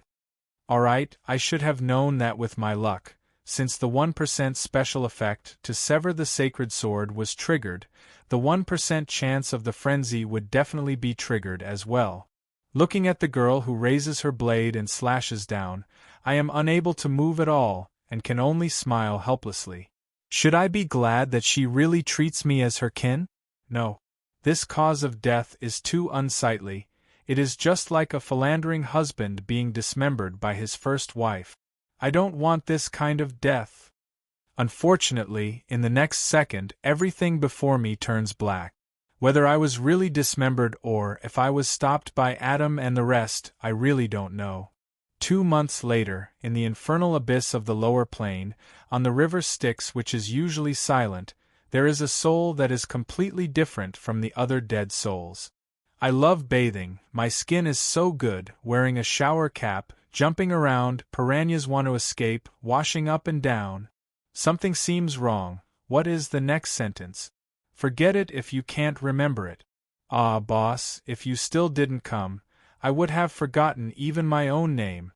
Alright, I should have known that with my luck. Since the 1% special effect to sever the sacred sword was triggered, the 1% chance of the frenzy would definitely be triggered as well. Looking at the girl who raises her blade and slashes down, I am unable to move at all, and can only smile helplessly. Should I be glad that she really treats me as her kin? No. This cause of death is too unsightly. It is just like a philandering husband being dismembered by his first wife. I don't want this kind of death. Unfortunately, in the next second, everything before me turns black. Whether I was really dismembered or if I was stopped by Adam and the rest, I really don't know. 2 months later, in the infernal abyss of the lower plane, on the river Styx, which is usually silent, there is a soul that is completely different from the other dead souls. I love bathing, my skin is so good, wearing a shower cap, jumping around, piranhas want to escape, washing up and down. Something seems wrong. What is the next sentence? Forget it if you can't remember it. Ah, boss, if you still didn't come, I would have forgotten even my own name.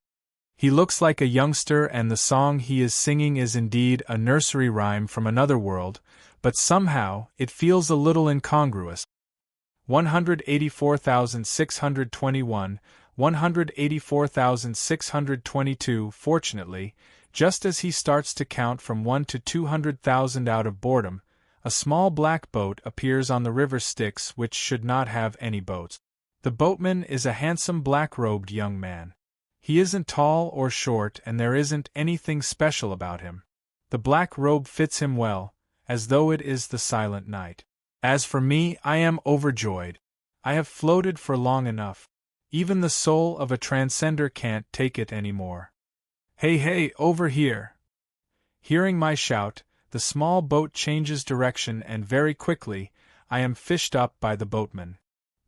He looks like a youngster and the song he is singing is indeed a nursery rhyme from another world, but somehow, it feels a little incongruous. 184,621, 184,622. Fortunately, just as he starts to count from 1 to 200,000 out of boredom, a small black boat appears on the river Styx, which should not have any boats. The boatman is a handsome black-robed young man. He isn't tall or short, and there isn't anything special about him. The black robe fits him well, as though it is the silent night. As for me, I am overjoyed. I have floated for long enough. Even the soul of a transcender can't take it anymore. Hey, hey, over here! Hearing my shout, the small boat changes direction, and very quickly, I am fished up by the boatman.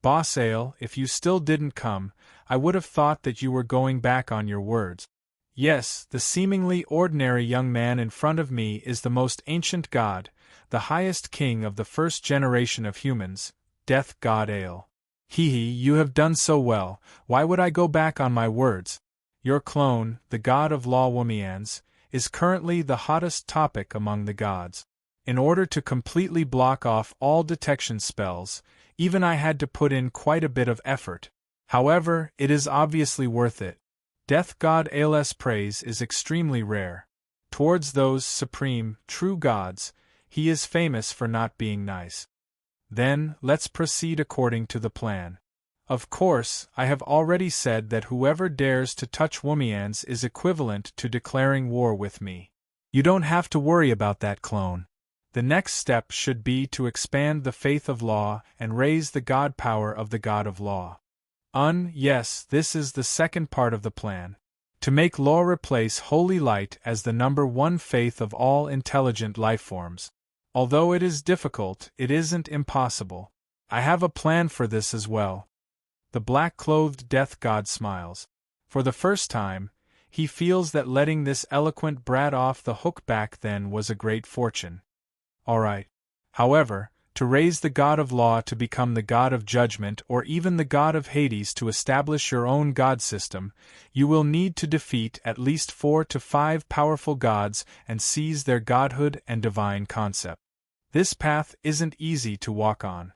Boss Ale, if you still didn't come, I would have thought that you were going back on your words. Yes, the seemingly ordinary young man in front of me is the most ancient god, the highest king of the first generation of humans, Death God Ale. Hee, you have done so well, why would I go back on my words? Your clone, the god of law Womians, is currently the hottest topic among the gods. In order to completely block off all detection spells, even I had to put in quite a bit of effort. However, it is obviously worth it. Death God Ale's praise is extremely rare. Towards those supreme, true gods, he is famous for not being nice. Then, let's proceed according to the plan. Of course, I have already said that whoever dares to touch Womians is equivalent to declaring war with me. You don't have to worry about that, clone. The next step should be to expand the faith of law and raise the god power of the god of law. Yes, this is the second part of the plan. To make law replace holy light as the number one faith of all intelligent lifeforms. Although it is difficult, it isn't impossible. I have a plan for this as well. The black-clothed death god smiles. For the first time, he feels that letting this eloquent brat off the hook back then was a great fortune. Alright. However, to raise the god of law to become the god of judgment or even the god of Hades to establish your own god system, you will need to defeat at least 4 to 5 powerful gods and seize their godhood and divine concept. This path isn't easy to walk on.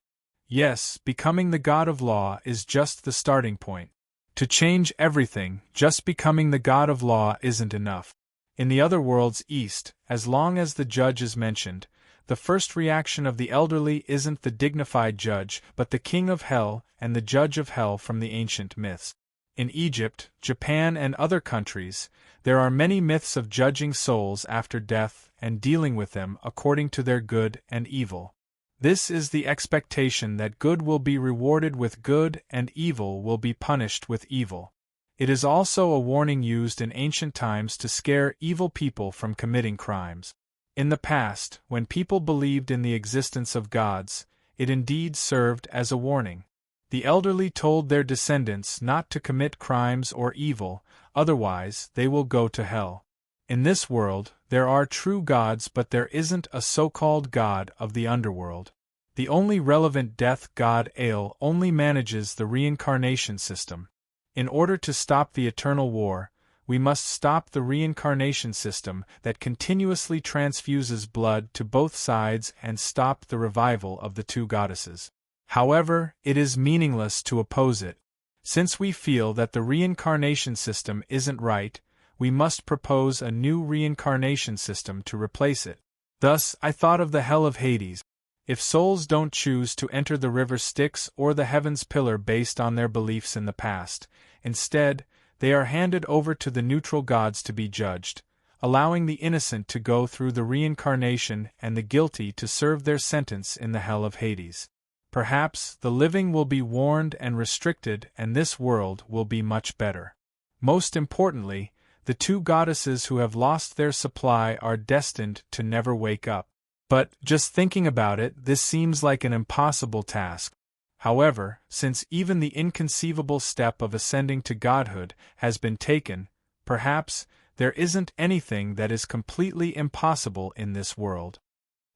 Yes, becoming the god of law is just the starting point. To change everything, just becoming the god of law isn't enough. In the other worlds east, as long as the judge is mentioned, the first reaction of the elderly isn't the dignified judge, but the king of hell and the judge of hell from the ancient myths. In Egypt, Japan, and other countries, there are many myths of judging souls after death and dealing with them according to their good and evil. This is the expectation that good will be rewarded with good and evil will be punished with evil. It is also a warning used in ancient times to scare evil people from committing crimes. In the past, when people believed in the existence of gods, it indeed served as a warning. The elderly told their descendants not to commit crimes or evil, otherwise they will go to hell. In this world, there are true gods, but there isn't a so-called god of the underworld. The only relevant death god Ale only manages the reincarnation system. In order to stop the eternal war, we must stop the reincarnation system that continuously transfuses blood to both sides and stop the revival of the two goddesses. However, it is meaningless to oppose it. Since we feel that the reincarnation system isn't right, we must propose a new reincarnation system to replace it. Thus, I thought of the hell of Hades. If souls don't choose to enter the river Styx or the heaven's pillar based on their beliefs in the past, instead, they are handed over to the neutral gods to be judged, allowing the innocent to go through the reincarnation and the guilty to serve their sentence in the hell of Hades. Perhaps the living will be warned and restricted, and this world will be much better. Most importantly, the two goddesses who have lost their supply are destined to never wake up. But, just thinking about it, this seems like an impossible task. However, since even the inconceivable step of ascending to godhood has been taken, perhaps there isn't anything that is completely impossible in this world.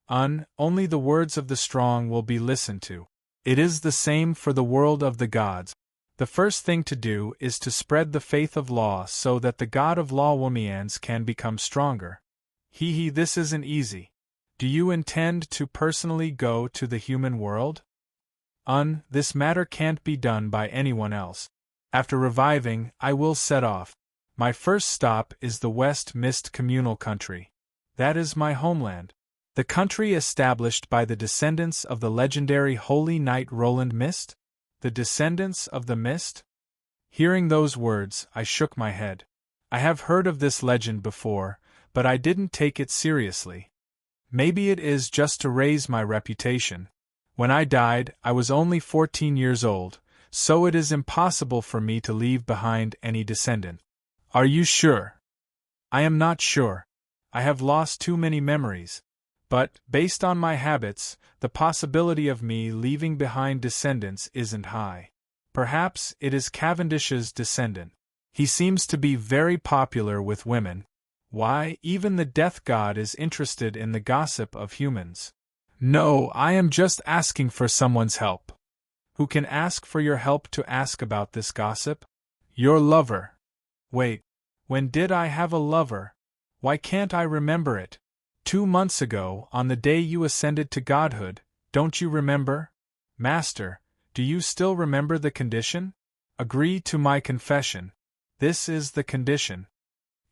Only the words of the strong will be listened to. It is the same for the world of the gods. The first thing to do is to spread the faith of law so that the god of law Womians can become stronger. This isn't easy. Do you intend to personally go to the human world? This matter can't be done by anyone else. After reviving, I will set off. My first stop is the West Mist communal country. That is my homeland. The country established by the descendants of the legendary holy knight Roland Mist? The descendants of the Mist? Hearing those words, I shook my head. I have heard of this legend before, but I didn't take it seriously. Maybe it is just to raise my reputation. When I died, I was only 14 years old, so it is impossible for me to leave behind any descendant. Are you sure? I am not sure. I have lost too many memories. But, based on my habits, the possibility of me leaving behind descendants isn't high. Perhaps it is Cavendish's descendant. He seems to be very popular with women. Why, even the death god is interested in the gossip of humans. No, I am just asking for someone's help. Who can ask for your help to ask about this gossip? Your lover. Wait, when did I have a lover? Why can't I remember it? 2 months ago, on the day you ascended to godhood, don't you remember? Master, do you still remember the condition? Agree to my confession. This is the condition.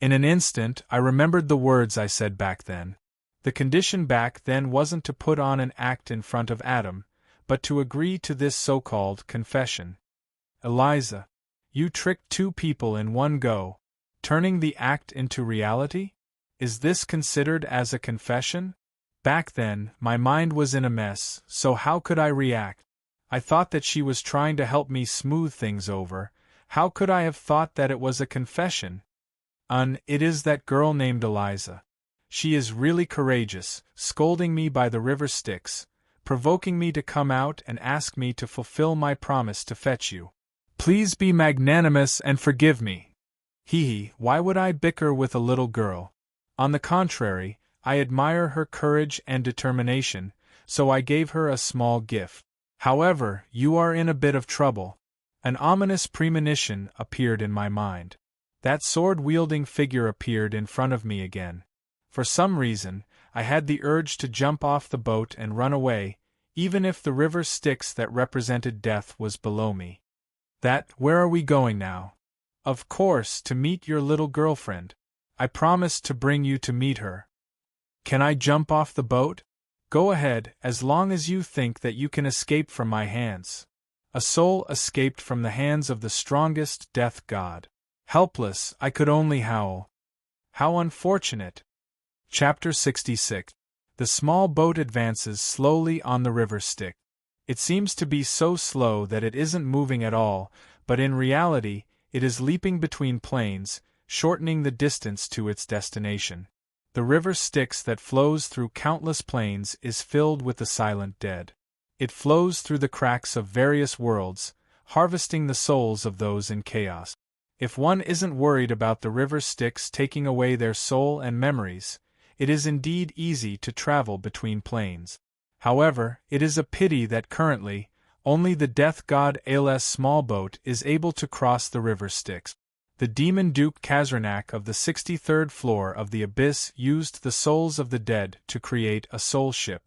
In an instant, I remembered the words I said back then. The condition back then wasn't to put on an act in front of Adam, but to agree to this so-called confession. Eliza, you tricked 2 people in one go, turning the act into reality? Is this considered as a confession? Back then, my mind was in a mess, so how could I react? I thought that she was trying to help me smooth things over. How could I have thought that it was a confession? It is that girl named Eliza. She is really courageous, scolding me by the river Styx, provoking me to come out and ask me to fulfill my promise to fetch you. Please be magnanimous and forgive me. Hee, why would I bicker with a little girl? On the contrary, I admire her courage and determination, so I gave her a small gift. However, you are in a bit of trouble. An ominous premonition appeared in my mind. That sword-wielding figure appeared in front of me again. For some reason, I had the urge to jump off the boat and run away, even if the river Styx that represented death was below me. Where are we going now? Of course, to meet your little girlfriend. I promised to bring you to meet her. Can I jump off the boat? Go ahead, as long as you think that you can escape from my hands. A soul escaped from the hands of the strongest death god. Helpless, I could only howl. How unfortunate. Chapter 66. The small boat advances slowly on the river Styx. It seems to be so slow that it isn't moving at all, but in reality, it is leaping between plains, shortening the distance to its destination. The river Styx that flows through countless plains is filled with the silent dead. It flows through the cracks of various worlds, harvesting the souls of those in chaos. If one isn't worried about the river Styx taking away their soul and memories, it is indeed easy to travel between planes. However, it is a pity that currently, only the death god Ael's small boat is able to cross the river Styx. The demon Duke Kazranak of the 63rd floor of the Abyss used the souls of the dead to create a soul ship.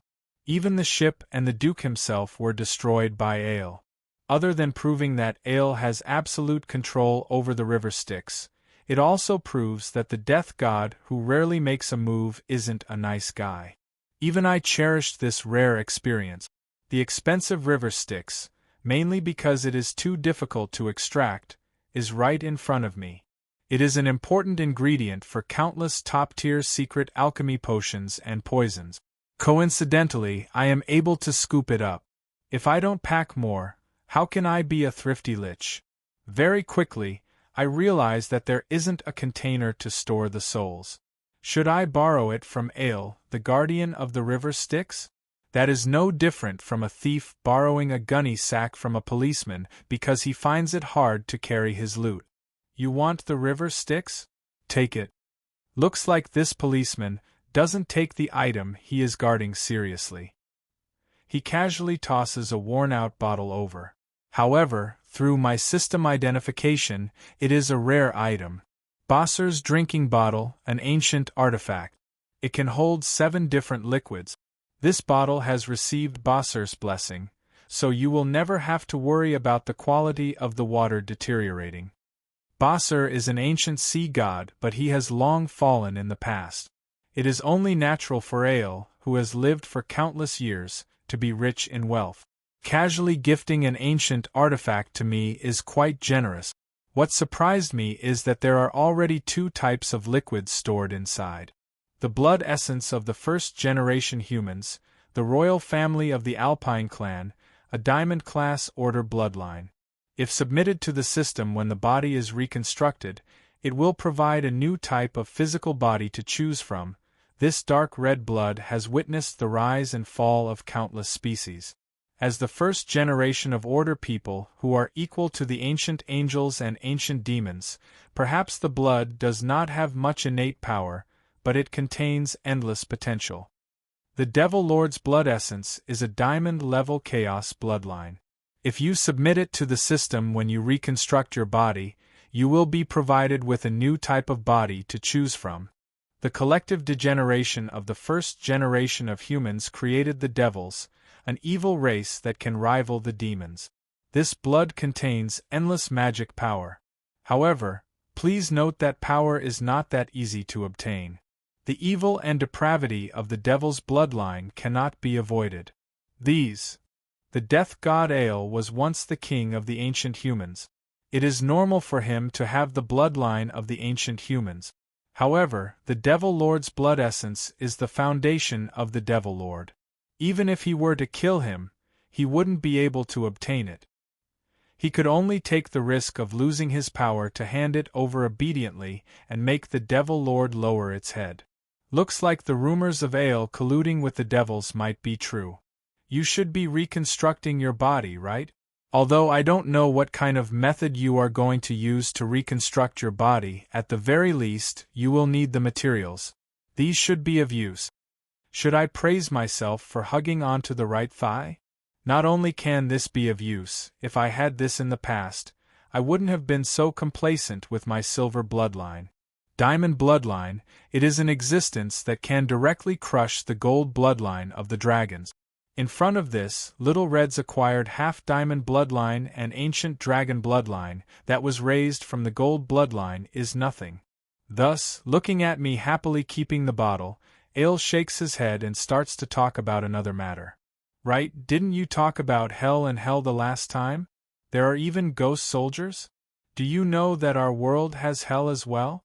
Even the ship and the Duke himself were destroyed by Ael. Other than proving that Ael has absolute control over the river Styx, it also proves that the death god who rarely makes a move isn't a nice guy. Even I cherished this rare experience. The expensive river Styx, mainly because it is too difficult to extract, is right in front of me. It is an important ingredient for countless top-tier secret alchemy potions and poisons. Coincidentally, I am able to scoop it up. If I don't pack more, how can I be a thrifty lich? Very quickly, I realize that there isn't a container to store the souls. Should I borrow it from Ael, the guardian of the river Styx? That is no different from a thief borrowing a gunny sack from a policeman because he finds it hard to carry his loot. You want the river Styx? Take it. Looks like this policeman doesn't take the item he is guarding seriously. He casually tosses a worn-out bottle over. However, through my system identification, it is a rare item. Bosser's drinking bottle, an ancient artifact. It can hold 7 different liquids. This bottle has received Bosser's blessing, so you will never have to worry about the quality of the water deteriorating. Basir is an ancient sea god, but he has long fallen in the past. It is only natural for Ale, who has lived for countless years, to be rich in wealth. Casually gifting an ancient artifact to me is quite generous. What surprised me is that there are already 2 types of liquids stored inside. The blood essence of the first-generation humans, the royal family of the Alpine clan, a diamond-class order bloodline. If submitted to the system when the body is reconstructed, it will provide a new type of physical body to choose from. This dark red blood has witnessed the rise and fall of countless species. As the first generation of order people who are equal to the ancient angels and ancient demons, perhaps the blood does not have much innate power, but it contains endless potential. The Devil Lord's blood essence is a diamond-level chaos bloodline. If you submit it to the system when you reconstruct your body, you will be provided with a new type of body to choose from. The collective degeneration of the first generation of humans created the devils, an evil race that can rival the demons. This blood contains endless magic power. However, please note that power is not that easy to obtain. The evil and depravity of the devil's bloodline cannot be avoided. The death god Ale was once the king of the ancient humans. It is normal for him to have the bloodline of the ancient humans. However, the Devil Lord's blood essence is the foundation of the Devil Lord. Even if he were to kill him, he wouldn't be able to obtain it. He could only take the risk of losing his power to hand it over obediently and make the Devil Lord lower its head. Looks like the rumors of Ale colluding with the devils might be true. You should be reconstructing your body, right? Although I don't know what kind of method you are going to use to reconstruct your body, at the very least, you will need the materials. These should be of use. Should I praise myself for hugging onto the right thigh? Not only can this be of use, if I had this in the past, I wouldn't have been so complacent with my silver bloodline. Diamond bloodline, it is an existence that can directly crush the gold bloodline of the dragons. In front of this, Little Red's acquired half-diamond bloodline and ancient dragon bloodline that was raised from the gold bloodline is nothing. Thus, looking at me happily keeping the bottle, Ale shakes his head and starts to talk about another matter. Right, didn't you talk about hell and hell the last time? There are even ghost soldiers? Do you know that our world has hell as well?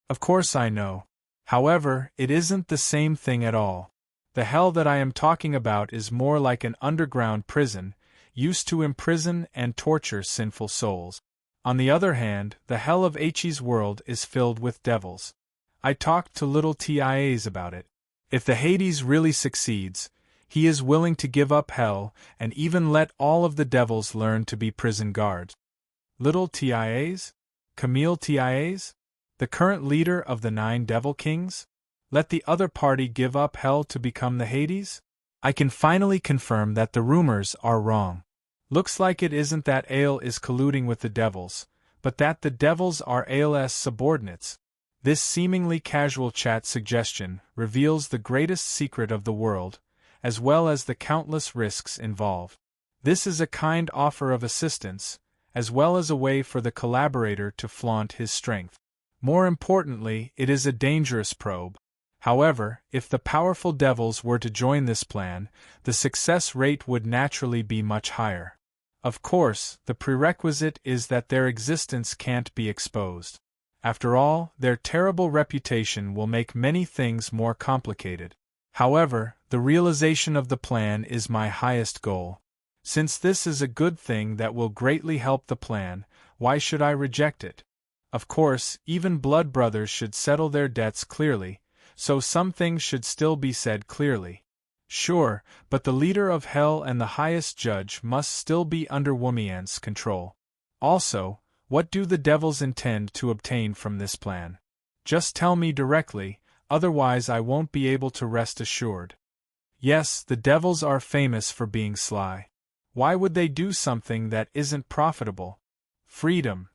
Of course I know. However, it isn't the same thing at all. The hell that I am talking about is more like an underground prison, used to imprison and torture sinful souls. On the other hand, the hell of H's world is filled with devils. I talked to little TIAs about it. If the Hades really succeeds, he is willing to give up hell and even let all of the devils learn to be prison guards. Little TIAs? Camille TIAs? The current leader of the 9 Devil Kings? Let the other party give up hell to become the Hades? I can finally confirm that the rumors are wrong. Looks like it isn't that Ale is colluding with the devils, but that the devils are Ale's subordinates. This seemingly casual chat suggestion reveals the greatest secret of the world, as well as the countless risks involved. This is a kind offer of assistance, as well as a way for the collaborator to flaunt his strength. More importantly, it is a dangerous probe. However, if the powerful devils were to join this plan, the success rate would naturally be much higher. Of course, the prerequisite is that their existence can't be exposed. After all, their terrible reputation will make many things more complicated. However, the realization of the plan is my highest goal. Since this is a good thing that will greatly help the plan, why should I reject it? Of course, even blood brothers should settle their debts clearly, so some things should still be said clearly. Sure, but the leader of hell and the highest judge must still be under Womian's control. Also, what do the devils intend to obtain from this plan? Just tell me directly, otherwise I won't be able to rest assured. Yes, the devils are famous for being sly. Why would they do something that isn't profitable? Freedom.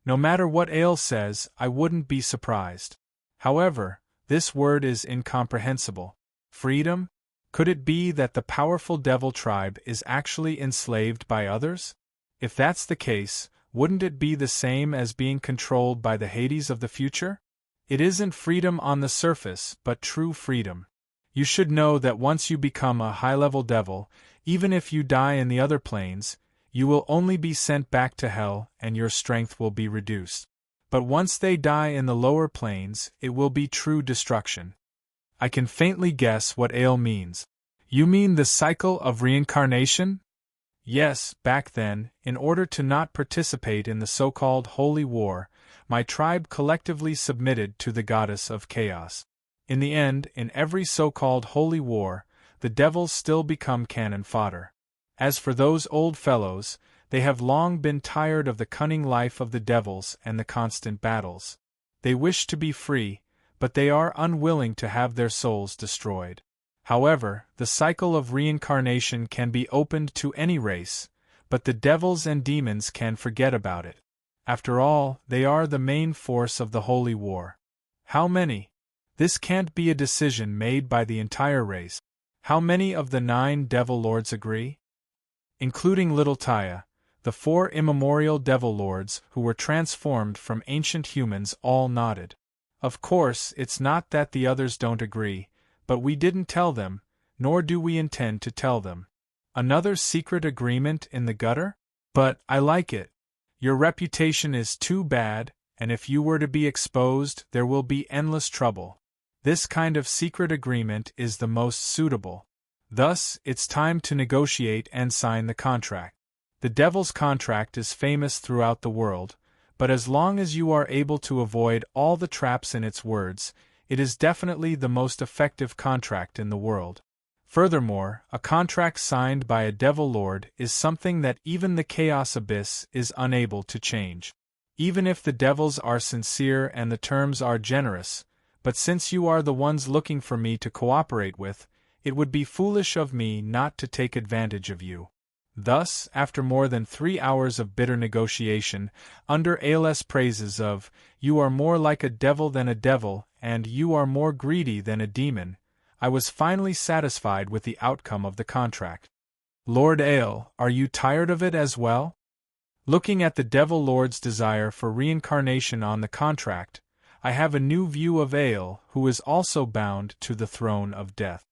No matter what Ale says, I wouldn't be surprised. However, this word is incomprehensible. Freedom? Could it be that the powerful devil tribe is actually enslaved by others? If that's the case, wouldn't it be the same as being controlled by the Hades of the future? It isn't freedom on the surface, but true freedom. You should know that once you become a high-level devil, even if you die in the other planes, you will only be sent back to hell and your strength will be reduced. But once they die in the lower planes, it will be true destruction. I can faintly guess what Ale means. You mean the cycle of reincarnation? Yes, back then, in order to not participate in the so-called Holy War, my tribe collectively submitted to the goddess of chaos. In the end, in every so-called Holy War, the devils still become cannon fodder. As for those old fellows, they have long been tired of the cunning life of the devils and the constant battles. They wish to be free, but they are unwilling to have their souls destroyed. However, the cycle of reincarnation can be opened to any race, but the devils and demons can forget about it. After all, they are the main force of the Holy War. How many? This can't be a decision made by the entire race. How many of the 9 devil lords agree? Including little Taya, the 4 immemorial devil lords who were transformed from ancient humans all nodded. Of course, it's not that the others don't agree, but we didn't tell them, nor do we intend to tell them. Another secret agreement in the gutter? But I like it. Your reputation is too bad, and if you were to be exposed, there will be endless trouble. This kind of secret agreement is the most suitable. Thus, it's time to negotiate and sign the contract. The devil's contract is famous throughout the world, but as long as you are able to avoid all the traps in its words, it is definitely the most effective contract in the world. Furthermore, a contract signed by a devil lord is something that even the chaos abyss is unable to change. Even if the devils are sincere and the terms are generous, but since you are the ones looking for me to cooperate with, it would be foolish of me not to take advantage of you. Thus, after more than 3 hours of bitter negotiation, under Ale's praises of, "You are more like a devil than a devil, and you are more greedy than a demon," I was finally satisfied with the outcome of the contract. Lord Ale, are you tired of it as well? Looking at the Devil Lord's desire for reincarnation on the contract, I have a new view of Ale, who is also bound to the throne of death.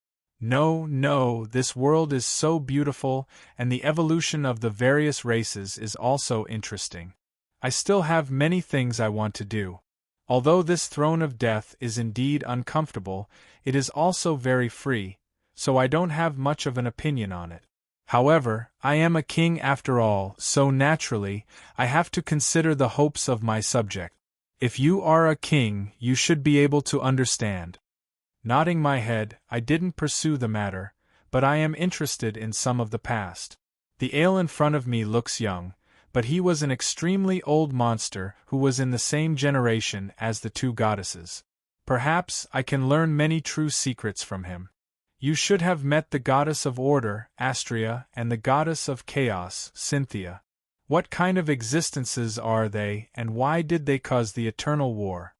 No, no, this world is so beautiful, and the evolution of the various races is also interesting. I still have many things I want to do. Although this throne of death is indeed uncomfortable, it is also very free, so I don't have much of an opinion on it. However, I am a king after all, so naturally, I have to consider the hopes of my subject. If you are a king, you should be able to understand. Nodding my head, I didn't pursue the matter, but I am interested in some of the past. The Ale in front of me looks young, but he was an extremely old monster who was in the same generation as the 2 goddesses. Perhaps I can learn many true secrets from him. You should have met the goddess of order, Astria, and the goddess of chaos, Cynthia. What kind of existences are they, and why did they cause the eternal war?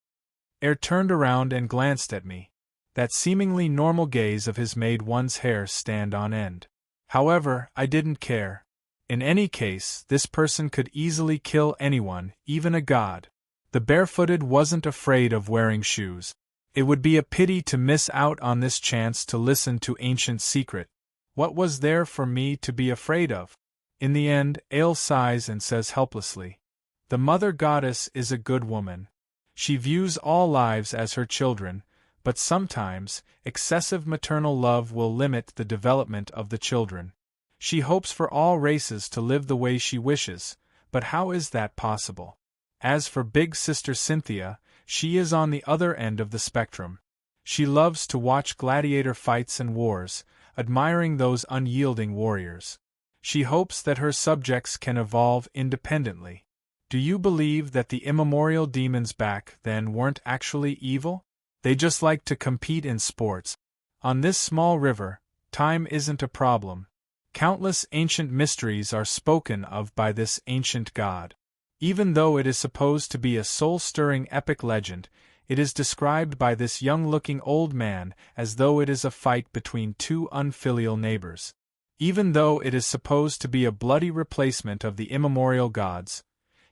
Ere turned around and glanced at me. That seemingly normal gaze of his made one's hair stand on end. However, I didn't care. In any case, this person could easily kill anyone, even a god. The barefooted wasn't afraid of wearing shoes. It would be a pity to miss out on this chance to listen to ancient secret. What was there for me to be afraid of? In the end, Ale sighs and says helplessly, "The mother goddess is a good woman. She views all lives as her children, but sometimes, excessive maternal love will limit the development of the children. She hopes for all races to live the way she wishes, but how is that possible? As for big sister Cynthia, she is on the other end of the spectrum. She loves to watch gladiator fights and wars, admiring those unyielding warriors. She hopes that her subjects can evolve independently. Do you believe that the immemorial demons back then weren't actually evil? They just like to compete in sports. On this small river, time isn't a problem. Countless ancient mysteries are spoken of by this ancient god. Even though it is supposed to be a soul-stirring epic legend, it is described by this young-looking old man as though it is a fight between two unfilial neighbors. Even though it is supposed to be a bloody replacement of the immemorial gods,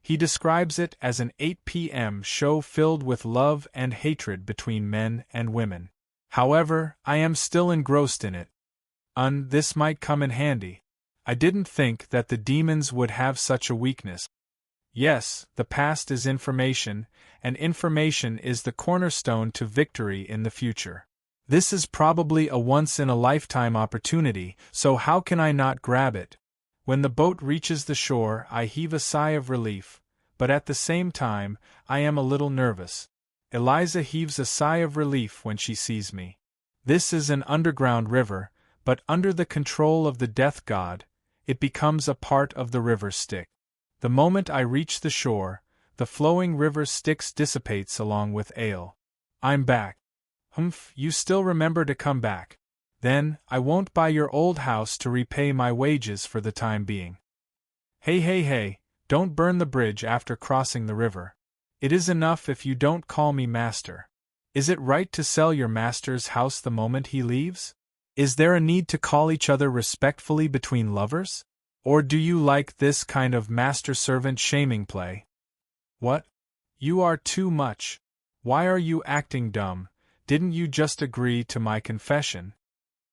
he describes it as an 8 p.m. show filled with love and hatred between men and women. However, I am still engrossed in it. This might come in handy. I didn't think that the demons would have such a weakness. Yes, the past is information, and information is the cornerstone to victory in the future. This is probably a once-in-a-lifetime opportunity, so how can I not grab it? When the boat reaches the shore, I heave a sigh of relief, but at the same time, I am a little nervous. Eliza heaves a sigh of relief when she sees me. This is an underground river, but under the control of the death god, it becomes a part of the river Styx. The moment I reach the shore, the flowing river Styx dissipates along with ale. I'm back. Humph, you still remember to come back. Then, I won't buy your old house to repay my wages for the time being. Hey, don't burn the bridge after crossing the river. It is enough if you don't call me master. Is it right to sell your master's house the moment he leaves? Is there a need to call each other respectfully between lovers? Or do you like this kind of master-servant shaming play? What? You are too much. Why are you acting dumb? Didn't you just agree to my confession?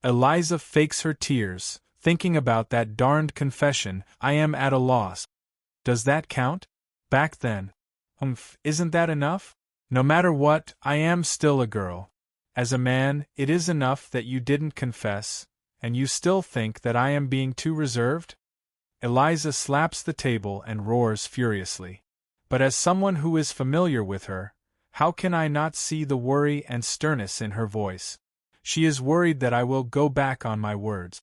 Eliza fakes her tears, thinking about that darned confession. I am at a loss. Does that count? Back then. Isn't that enough? No matter what, I am still a girl. As a man, it is enough that you didn't confess, and you still think that I am being too reserved? Eliza slaps the table and roars furiously. But as someone who is familiar with her, how can I not see the worry and sternness in her voice? She is worried that I will go back on my words.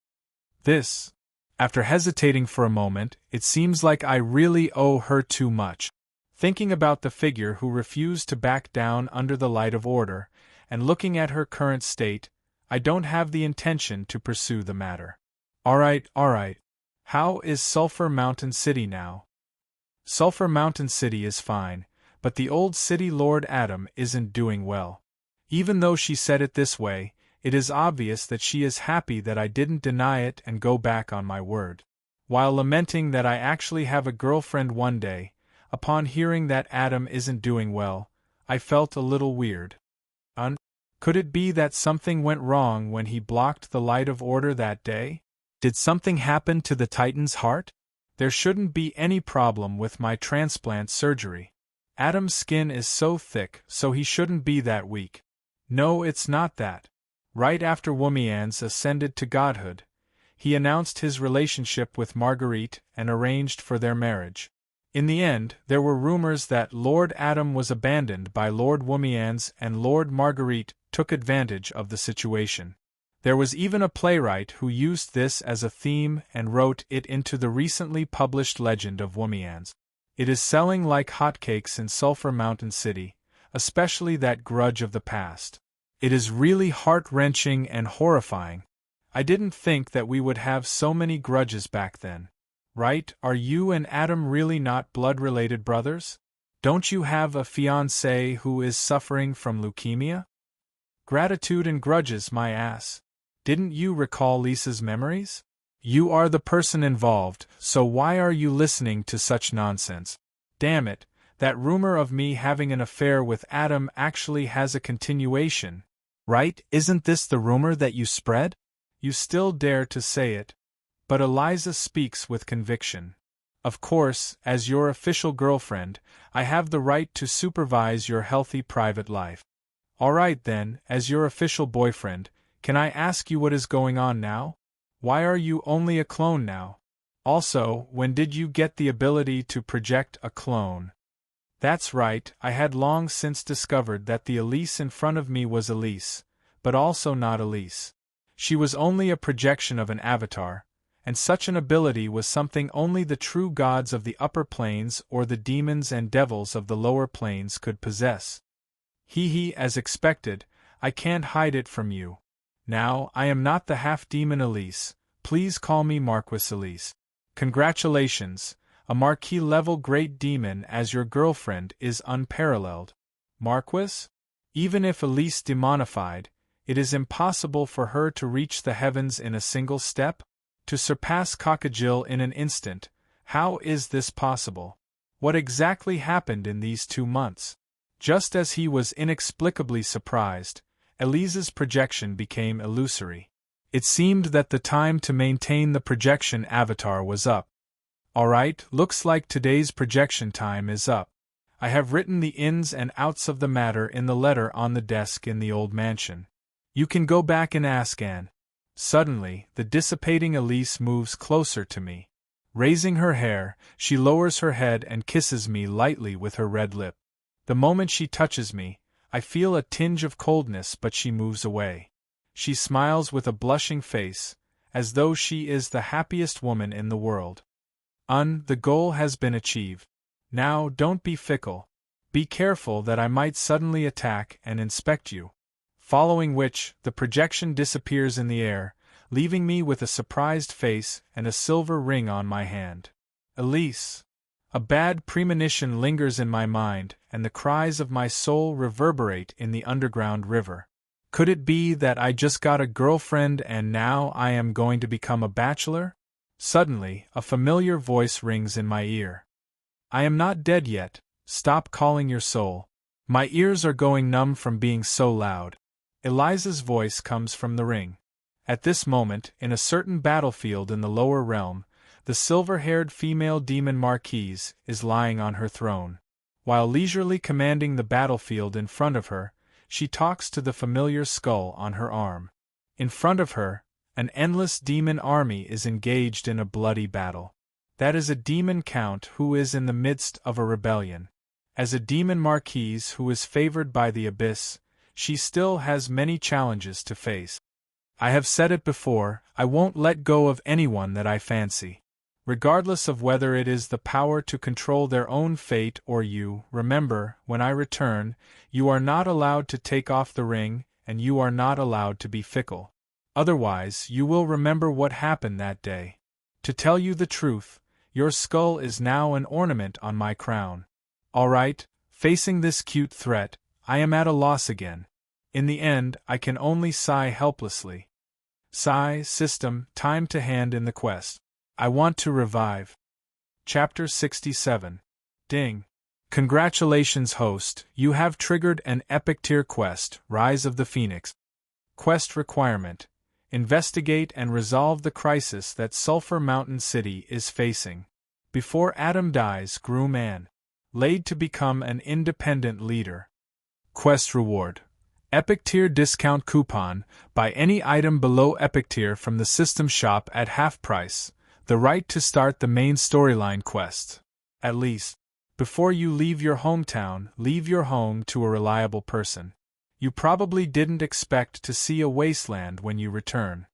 After hesitating for a moment, it seems like I really owe her too much. Thinking about the figure who refused to back down under the light of order, and looking at her current state, I don't have the intention to pursue the matter. All right. How is Sulphur Mountain City now? Sulphur Mountain City is fine, but the old city Lord Adam isn't doing well. Even though she said it this way, it is obvious that she is happy that I didn't deny it and go back on my word. While lamenting that I actually have a girlfriend one day, upon hearing that Adam isn't doing well, I felt a little weird. Could it be that something went wrong when he blocked the light of order that day? Did something happen to the Titan's heart? There shouldn't be any problem with my transplant surgery. Adam's skin is so thick, so he shouldn't be that weak. No, it's not that. Right after Womians ascended to godhood, he announced his relationship with Marguerite and arranged for their marriage. In the end, there were rumors that Lord Adam was abandoned by Lord Womians and Lord Marguerite took advantage of the situation. There was even a playwright who used this as a theme and wrote it into the recently published Legend of Womians. It is selling like hotcakes in Sulphur Mountain City, especially that grudge of the past. It is really heart-wrenching and horrifying. I didn't think that we would have so many grudges back then. Right? Are you and Adam really not blood-related brothers? Don't you have a fiancé who is suffering from leukemia? Gratitude and grudges, my ass. Didn't you recall Lisa's memories? You are the person involved, so why are you listening to such nonsense? Damn it, that rumor of me having an affair with Adam actually has a continuation. Right? Isn't this the rumor that you spread? You still dare to say it. But Eliza speaks with conviction. Of course, as your official girlfriend, I have the right to supervise your healthy private life. All right then, as your official boyfriend, can I ask you what is going on now? Why are you only a clone now? Also, when did you get the ability to project a clone? That's right, I had long since discovered that the Elise in front of me was Elise, but also not Elise. She was only a projection of an avatar, and such an ability was something only the true gods of the upper planes or the demons and devils of the lower planes could possess. As expected, I can't hide it from you. Now, I am not the half-demon Elise, please call me Marquis Elise. Congratulations, a Marquis-level great demon as your girlfriend is unparalleled. Marquis? Even if Elise demonified, it is impossible for her to reach the heavens in a single step? To surpass Cockajil in an instant, how is this possible? What exactly happened in these 2 months? Just as he was inexplicably surprised, Elise's projection became illusory. It seemed that the time to maintain the projection avatar was up. Alright, looks like today's projection time is up. I have written the ins and outs of the matter in the letter on the desk in the old mansion. You can go back and ask Anne. Suddenly, the dissipating Elise moves closer to me. Raising her hair, she lowers her head and kisses me lightly with her red lip. The moment she touches me, I feel a tinge of coldness, but she moves away. She smiles with a blushing face, as though she is the happiest woman in the world. The goal has been achieved. Now, don't be fickle. Be careful that I might suddenly attack and inspect you. Following which, the projection disappears in the air, leaving me with a surprised face and a silver ring on my hand. Elise! A bad premonition lingers in my mind, and the cries of my soul reverberate in the underground river. Could it be that I just got a girlfriend and now I am going to become a bachelor? Suddenly, a familiar voice rings in my ear. I am not dead yet. Stop calling your soul. My ears are going numb from being so loud. Eliza's voice comes from the ring. At this moment, in a certain battlefield in the lower realm, the silver-haired female demon Marquise is lying on her throne. While leisurely commanding the battlefield in front of her, she talks to the familiar skull on her arm. In front of her, an endless demon army is engaged in a bloody battle. That is a demon count who is in the midst of a rebellion. As a demon Marquise who is favored by the abyss, she still has many challenges to face. I have said it before, I won't let go of anyone that I fancy. Regardless of whether it is the power to control their own fate or you, remember, when I return, you are not allowed to take off the ring, and you are not allowed to be fickle. Otherwise, you will remember what happened that day. To tell you the truth, your skull is now an ornament on my crown. All right, facing this cute threat, I am at a loss again. In the end, I can only sigh helplessly. Sigh, system, time to hand in the quest. I want to revive. Chapter 67. Ding. Congratulations, host, you have triggered an epic tier quest, Rise of the Phoenix. Quest requirement: investigate and resolve the crisis that Sulphur Mountain City is facing. Before Adam dies, groom Anne. Laid to become an independent leader. Quest reward: Epic Tier discount coupon, buy any item below Epic Tier from the system shop at half price. The right to start the main storyline quest. At least, before you leave your hometown, leave your home to a reliable person. You probably didn't expect to see a wasteland when you return.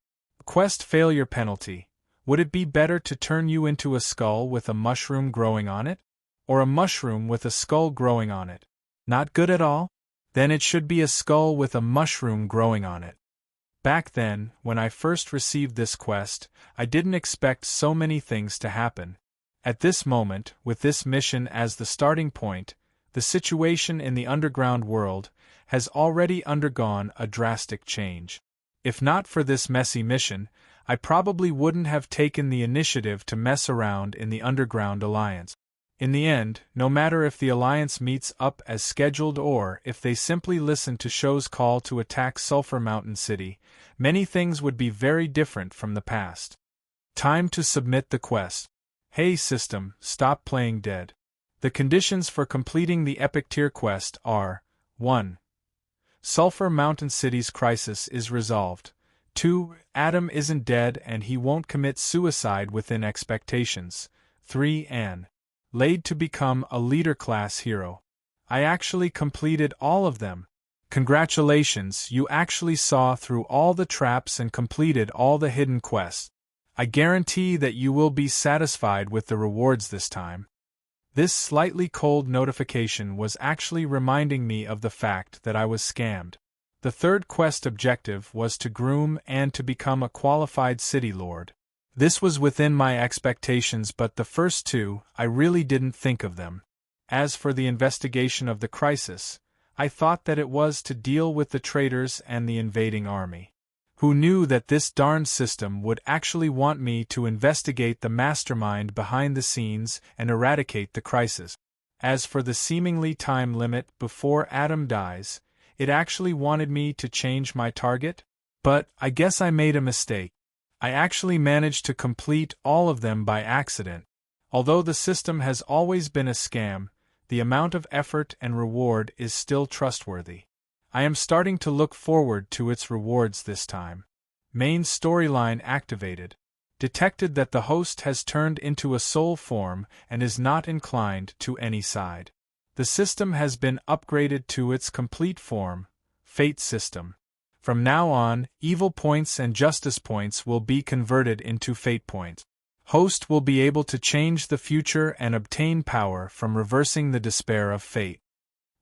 Quest failure penalty: would it be better to turn you into a skull with a mushroom growing on it? Or a mushroom with a skull growing on it? Not good at all? Then it should be a skull with a mushroom growing on it. Back then, when I first received this quest, I didn't expect so many things to happen. At this moment, with this mission as the starting point, the situation in the underground world has already undergone a drastic change. If not for this messy mission, I probably wouldn't have taken the initiative to mess around in the Underground Alliance. In the end, no matter if the Alliance meets up as scheduled or if they simply listen to Show's call to attack Sulphur Mountain City, many things would be very different from the past. Time to submit the quest. Hey system, stop playing dead. The conditions for completing the Epic Tier quest are: 1. Sulphur Mountain City's crisis is resolved. 2. Adam isn't dead and he won't commit suicide within expectations. 3. Anne. Laid to become a leader-class hero. I actually completed all of them. Congratulations, you actually saw through all the traps and completed all the hidden quests. I guarantee that you will be satisfied with the rewards this time. This slightly cold notification was actually reminding me of the fact that I was scammed. The third quest objective was to groom and to become a qualified city lord. This was within my expectations, but the first two, I really didn't think of them. As for the investigation of the crisis, I thought that it was to deal with the traitors and the invading army. Who knew that this darned system would actually want me to investigate the mastermind behind the scenes and eradicate the crisis? As for the seemingly time limit before Adam dies, it actually wanted me to change my target? But I guess I made a mistake. I actually managed to complete all of them by accident. Although the system has always been a scam, the amount of effort and reward is still trustworthy. I am starting to look forward to its rewards this time. Main storyline activated. Detected that the host has turned into a soul form and is not inclined to any side. The system has been upgraded to its complete form, Fate System. From now on, evil points and justice points will be converted into fate points. Host will be able to change the future and obtain power from reversing the despair of fate.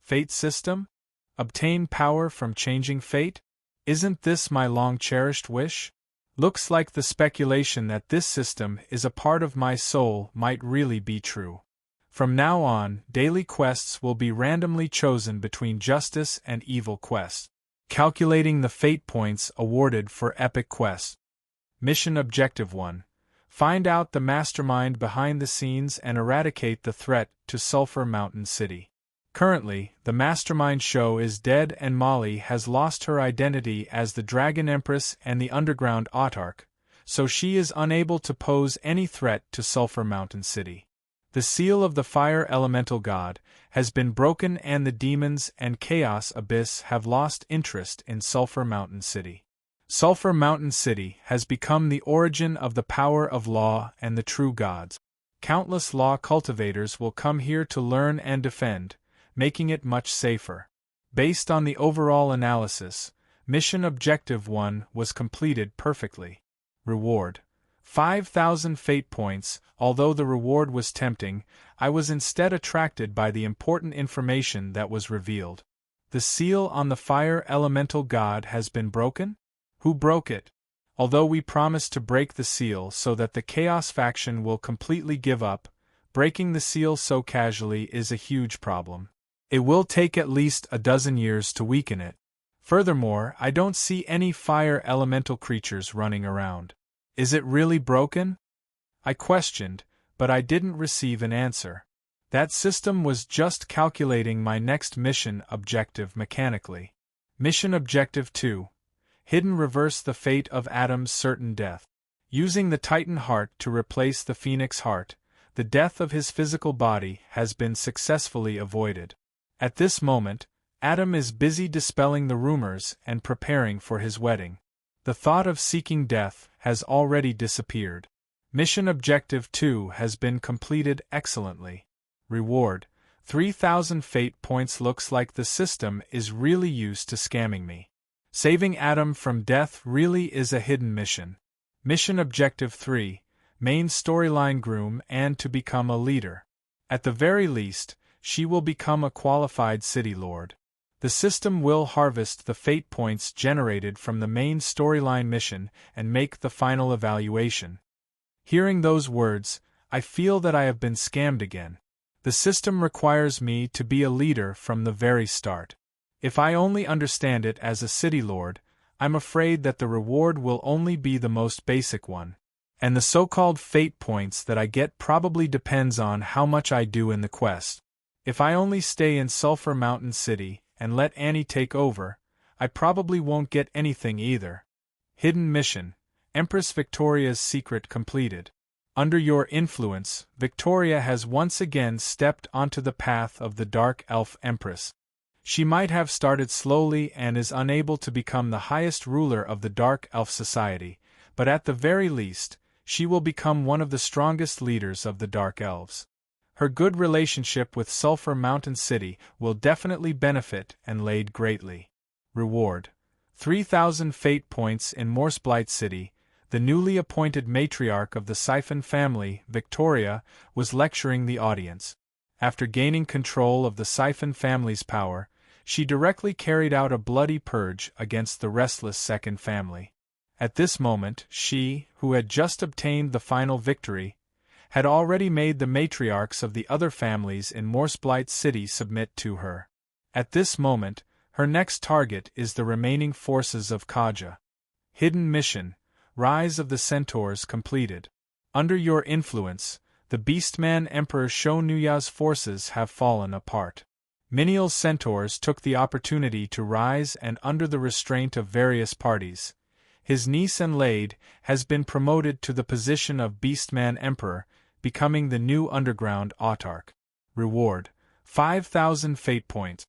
Fate System? Obtain power from changing fate? Isn't this my long-cherished wish? Looks like the speculation that this system is a part of my soul might really be true. From now on, daily quests will be randomly chosen between justice and evil quests. Calculating the fate points awarded for epic quests. Mission Objective 1. Find out the mastermind behind the scenes and eradicate the threat to Sulphur Mountain City. Currently, the mastermind show is dead and Molly has lost her identity as the Dragon Empress and the Underground Autarch, so she is unable to pose any threat to Sulphur Mountain City. The seal of the Fire Elemental God has been broken and the demons and Chaos Abyss have lost interest in Sulphur Mountain City. Sulphur Mountain City has become the origin of the power of law and the true gods. Countless law cultivators will come here to learn and defend, making it much safer. Based on the overall analysis, Mission Objective 1 was completed perfectly. Reward: 5,000 fate points. Although the reward was tempting, I was instead attracted by the important information that was revealed. The seal on the Fire Elemental God has been broken? Who broke it? Although we promised to break the seal so that the Chaos faction will completely give up, breaking the seal so casually is a huge problem. It will take at least a dozen years to weaken it. Furthermore, I don't see any fire elemental creatures running around. Is it really broken? I questioned, but I didn't receive an answer. That system was just calculating my next mission objective mechanically. Mission Objective 2. Hidden reverse the fate of Adam's certain death. Using the Titan Heart to replace the Phoenix Heart, the death of his physical body has been successfully avoided. At this moment, Adam is busy dispelling the rumors and preparing for his wedding. The thought of seeking death has already disappeared. Mission Objective 2 has been completed excellently. Reward: 3,000 fate points. Looks like the system is really used to scamming me. Saving Adam from death really is a hidden mission. Mission Objective 3, main storyline: groom and to become a leader. At the very least, she will become a qualified city lord. The system will harvest the fate points generated from the main storyline mission and make the final evaluation. Hearing those words, I feel that I have been scammed again. The system requires me to be a leader from the very start. If I only understand it as a city lord, I'm afraid that the reward will only be the most basic one. And the so-called fate points that I get probably depends on how much I do in the quest. If I only stay in Sulphur Mountain City and let Annie take over, I probably won't get anything either. Hidden Mission: Empress Victoria's secret completed. Under your influence, Victoria has once again stepped onto the path of the Dark Elf Empress. She might have started slowly and is unable to become the highest ruler of the Dark Elf Society, but at the very least, she will become one of the strongest leaders of the Dark Elves. Her good relationship with Sulphur Mountain City will definitely benefit and aid greatly. Reward: 3,000 fate points. In Morseblight City, the newly appointed matriarch of the Siphon family, Victoria, was lecturing the audience. After gaining control of the Siphon family's power, she directly carried out a bloody purge against the restless Second family. At this moment, she, who had just obtained the final victory, had already made the matriarchs of the other families in Morseblight City submit to her. At this moment, her next target is the remaining forces of Kaja. Hidden mission, Rise of the Centaurs completed. Under your influence, the Beastman Emperor Shonuya's forces have fallen apart. Menial's centaurs took the opportunity to rise, and under the restraint of various parties, his niece Enlade has been promoted to the position of Beastman Emperor, becoming the new underground autarch. Reward: 5,000 fate points.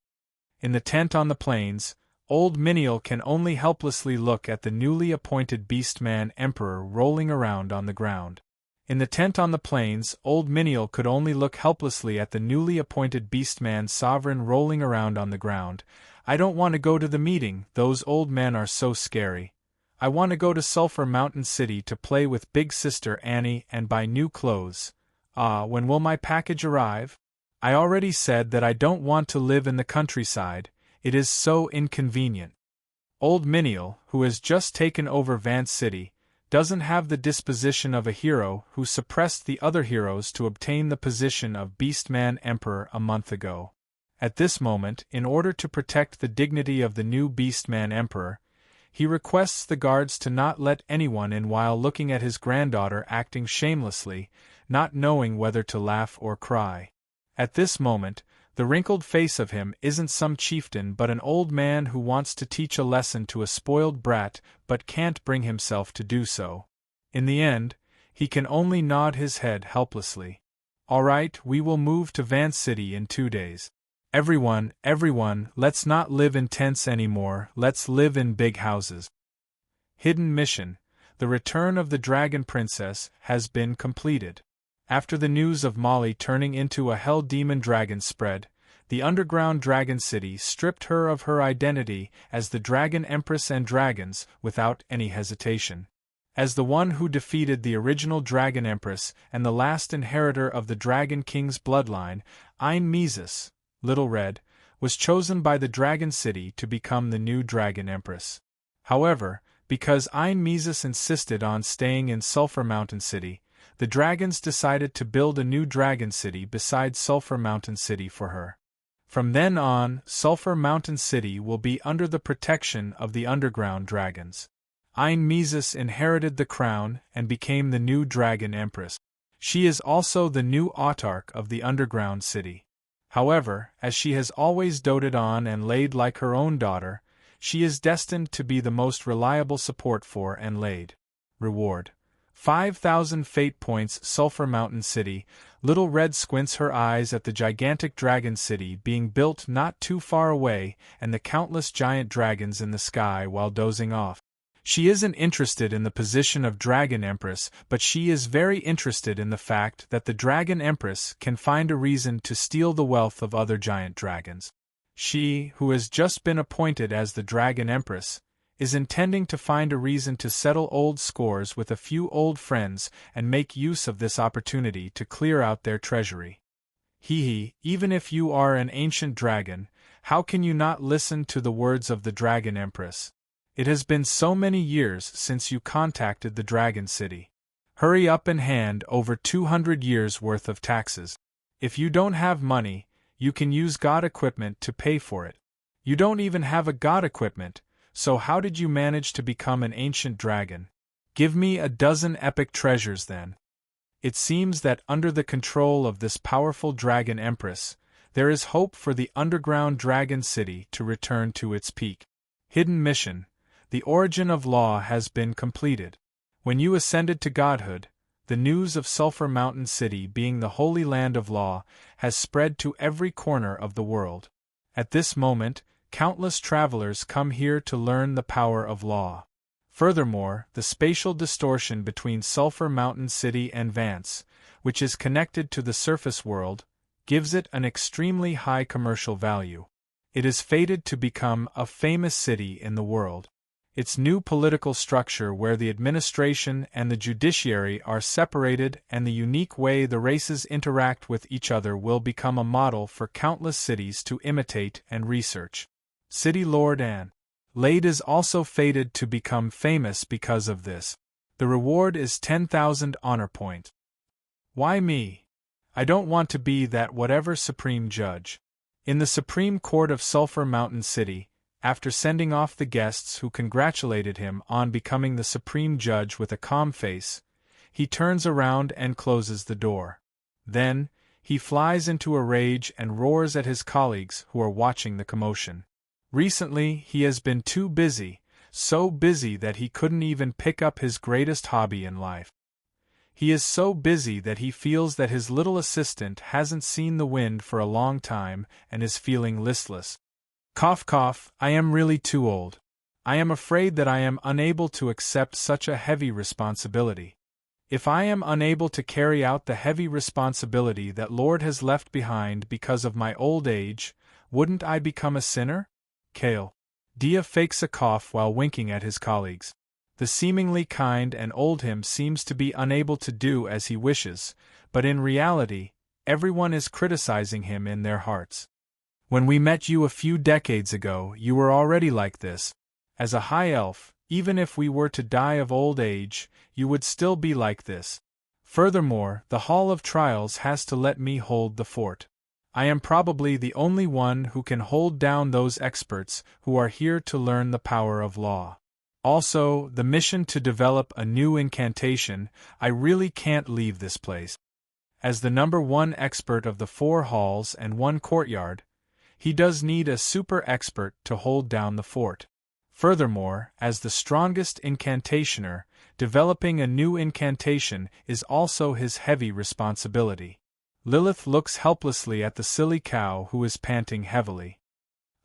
In the tent on the plains, old Menial can only helplessly look at the newly appointed Beastman Emperor rolling around on the ground. In the tent on the plains, old Menial could only look helplessly at the newly appointed Beastman Sovereign rolling around on the ground. I don't want to go to the meeting, those old men are so scary. I want to go to Sulphur Mountain City to play with Big Sister Annie and buy new clothes. When will my package arrive? I already said that I don't want to live in the countryside, it is so inconvenient. Old Menial, who has just taken over Vance City, doesn't have the disposition of a hero who suppressed the other heroes to obtain the position of Beastman Emperor a month ago. At this moment, in order to protect the dignity of the new Beastman Emperor, he requests the guards to not let anyone in while looking at his granddaughter acting shamelessly, not knowing whether to laugh or cry. At this moment, the wrinkled face of him isn't some chieftain but an old man who wants to teach a lesson to a spoiled brat but can't bring himself to do so. In the end, he can only nod his head helplessly. All right, we will move to Vance City in 2 days. Everyone, let's not live in tents anymore, let's live in big houses. Hidden mission, The Return of the Dragon Princess, has been completed. After the news of Molly turning into a hell demon dragon spread, the underground dragon city stripped her of her identity as the Dragon Empress and dragons without any hesitation. As the one who defeated the original Dragon Empress and the last inheritor of the Dragon King's bloodline, Ein Mises, Little Red, was chosen by the Dragon City to become the new Dragon Empress. However, because Ein Mises insisted on staying in Sulphur Mountain City, the dragons decided to build a new dragon city beside Sulphur Mountain City for her. From then on, Sulphur Mountain City will be under the protection of the underground dragons. Ein Mises inherited the crown and became the new Dragon Empress. She is also the new autarch of the underground city. However, as she has always doted on Enlade like her own daughter, she is destined to be the most reliable support for Enlade. Reward: 5,000 fate points. Sulphur Mountain City. Little Red squints her eyes at the gigantic dragon city being built not too far away and the countless giant dragons in the sky while dozing off. She isn't interested in the position of Dragon Empress, but she is very interested in the fact that the Dragon Empress can find a reason to steal the wealth of other giant dragons. She, who has just been appointed as the Dragon Empress, is intending to find a reason to settle old scores with a few old friends and make use of this opportunity to clear out their treasury. Even if you are an ancient dragon, how can you not listen to the words of the Dragon Empress? It has been so many years since you contacted the Dragon City. Hurry up and hand over 200 years' worth of taxes. If you don't have money, you can use god equipment to pay for it. You don't even have a god equipment, so how did you manage to become an ancient dragon? Give me a dozen epic treasures then. It seems that under the control of this powerful Dragon Empress, there is hope for the underground dragon city to return to its peak. Hidden mission: The Origin of Law has been completed. When you ascended to godhood, the news of Sulphur Mountain City being the holy land of law has spread to every corner of the world. At this moment, countless travelers come here to learn the power of law. Furthermore, the spatial distortion between Sulphur Mountain City and Vance, which is connected to the surface world, gives it an extremely high commercial value. It is fated to become a famous city in the world. Its new political structure, where the administration and the judiciary are separated, and the unique way the races interact with each other will become a model for countless cities to imitate and research. City Lord Enlade is also fated to become famous because of this. The reward is 10,000 honor points. Why me? I don't want to be that whatever supreme judge. In the Supreme Court of Sulphur Mountain City, after sending off the guests who congratulated him on becoming the Supreme Judge with a calm face, he turns around and closes the door. Then, he flies into a rage and roars at his colleagues who are watching the commotion. Recently, he has been too busy, so busy that he couldn't even pick up his greatest hobby in life. He is so busy that he feels that his little assistant hasn't seen the wind for a long time and is feeling listless. Cough cough, I am really too old. I am afraid that I am unable to accept such a heavy responsibility. If I am unable to carry out the heavy responsibility that Lord has left behind because of my old age, wouldn't I become a sinner? Kale. Dia fakes a cough while winking at his colleagues. The seemingly kind and old him seems to be unable to do as he wishes, but in reality, everyone is criticizing him in their hearts. When we met you a few decades ago, you were already like this. As a high elf, even if we were to die of old age, you would still be like this. Furthermore, the Hall of Trials has to let me hold the fort. I am probably the only one who can hold down those experts who are here to learn the power of law. Also, the mission to develop a new incantation, I really can't leave this place. As the #1 expert of the 4 halls and 1 courtyard, he does need a super expert to hold down the fort. Furthermore, as the strongest incantationer, developing a new incantation is also his heavy responsibility. Lilith looks helplessly at the silly cow who is panting heavily.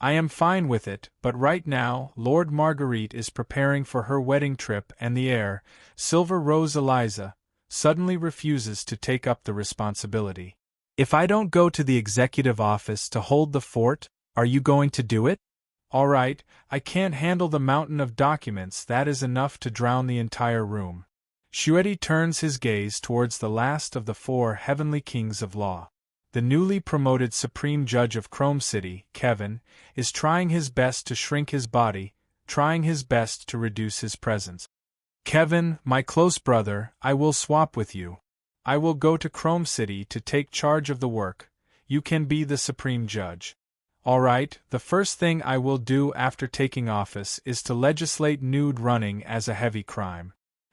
I am fine with it, but right now, Lord Marguerite is preparing for her wedding trip and the heir, Silver Rose Eliza, suddenly refuses to take up the responsibility. If I don't go to the executive office to hold the fort, are you going to do it? All right, I can't handle the mountain of documents that is enough to drown the entire room. Shueti turns his gaze towards the last of the 4 heavenly kings of law. The newly promoted Supreme Judge of Chrome City, Kevin, is trying his best to shrink his body, trying his best to reduce his presence. Kevin, my close brother, I will swap with you. I will go to Chrome City to take charge of the work. You can be the Supreme Judge. All right, the first thing I will do after taking office is to legislate nude running as a heavy crime.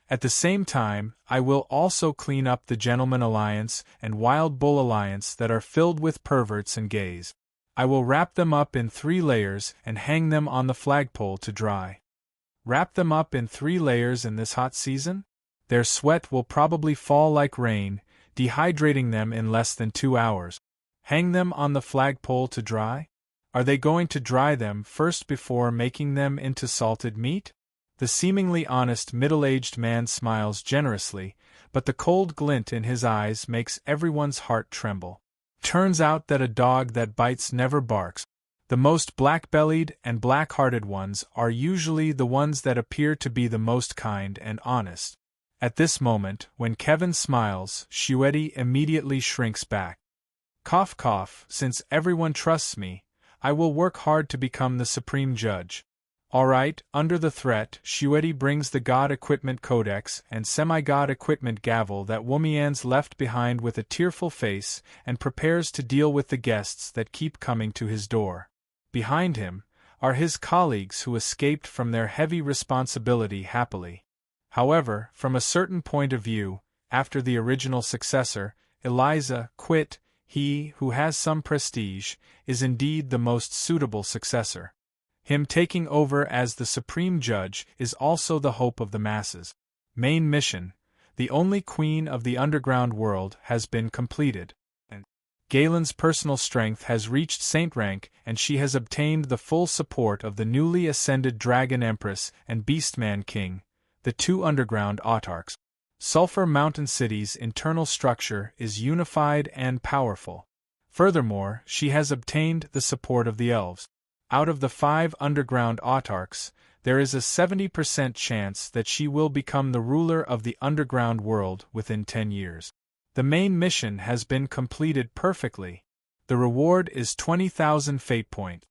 At the same time, I will also clean up the Gentleman Alliance and Wild Bull Alliance that are filled with perverts and gays. I will wrap them up in 3 layers and hang them on the flagpole to dry. Wrap them up in 3 layers in this hot season? Their sweat will probably fall like rain, dehydrating them in less than 2 hours. Hang them on the flagpole to dry? Are they going to dry them first before making them into salted meat? The seemingly honest middle-aged man smiles generously, but the cold glint in his eyes makes everyone's heart tremble. Turns out that a dog that bites never barks. The most black-bellied and black-hearted ones are usually the ones that appear to be the most kind and honest. At this moment, when Kevin smiles, Shueti immediately shrinks back. Cough cough, since everyone trusts me, I will work hard to become the Supreme Judge. All right, under the threat, Shueti brings the God Equipment Codex and Semi-God Equipment Gavel that Womian's left behind with a tearful face and prepares to deal with the guests that keep coming to his door. Behind him are his colleagues who escaped from their heavy responsibility happily. However, from a certain point of view, after the original successor, Eliza, quit, he, who has some prestige, is indeed the most suitable successor. Him taking over as the Supreme Judge is also the hope of the masses. Main mission: the only queen of the underground world has been completed. Galen's personal strength has reached Saint rank and she has obtained the full support of the newly ascended Dragon Empress and Beastman King, the 2 underground autarchs. Sulphur Mountain City's internal structure is unified and powerful. Furthermore, she has obtained the support of the elves. Out of the 5 underground autarchs, there is a 70% chance that she will become the ruler of the underground world within 10 years. The main mission has been completed perfectly. The reward is 20,000 fate points.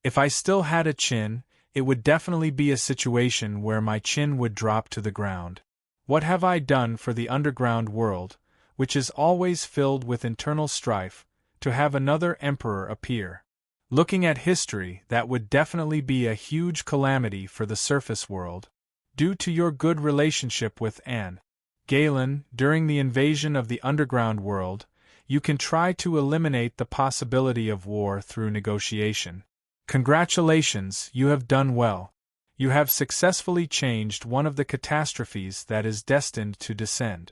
If I still had a chin, it would definitely be a situation where my chin would drop to the ground. What have I done for the underground world, which is always filled with internal strife, to have another emperor appear? Looking at history, that would definitely be a huge calamity for the surface world. Due to your good relationship with Anne Galen during the invasion of the underground world, you can try to eliminate the possibility of war through negotiation. Congratulations, you have done well. You have successfully changed one of the catastrophes that is destined to descend.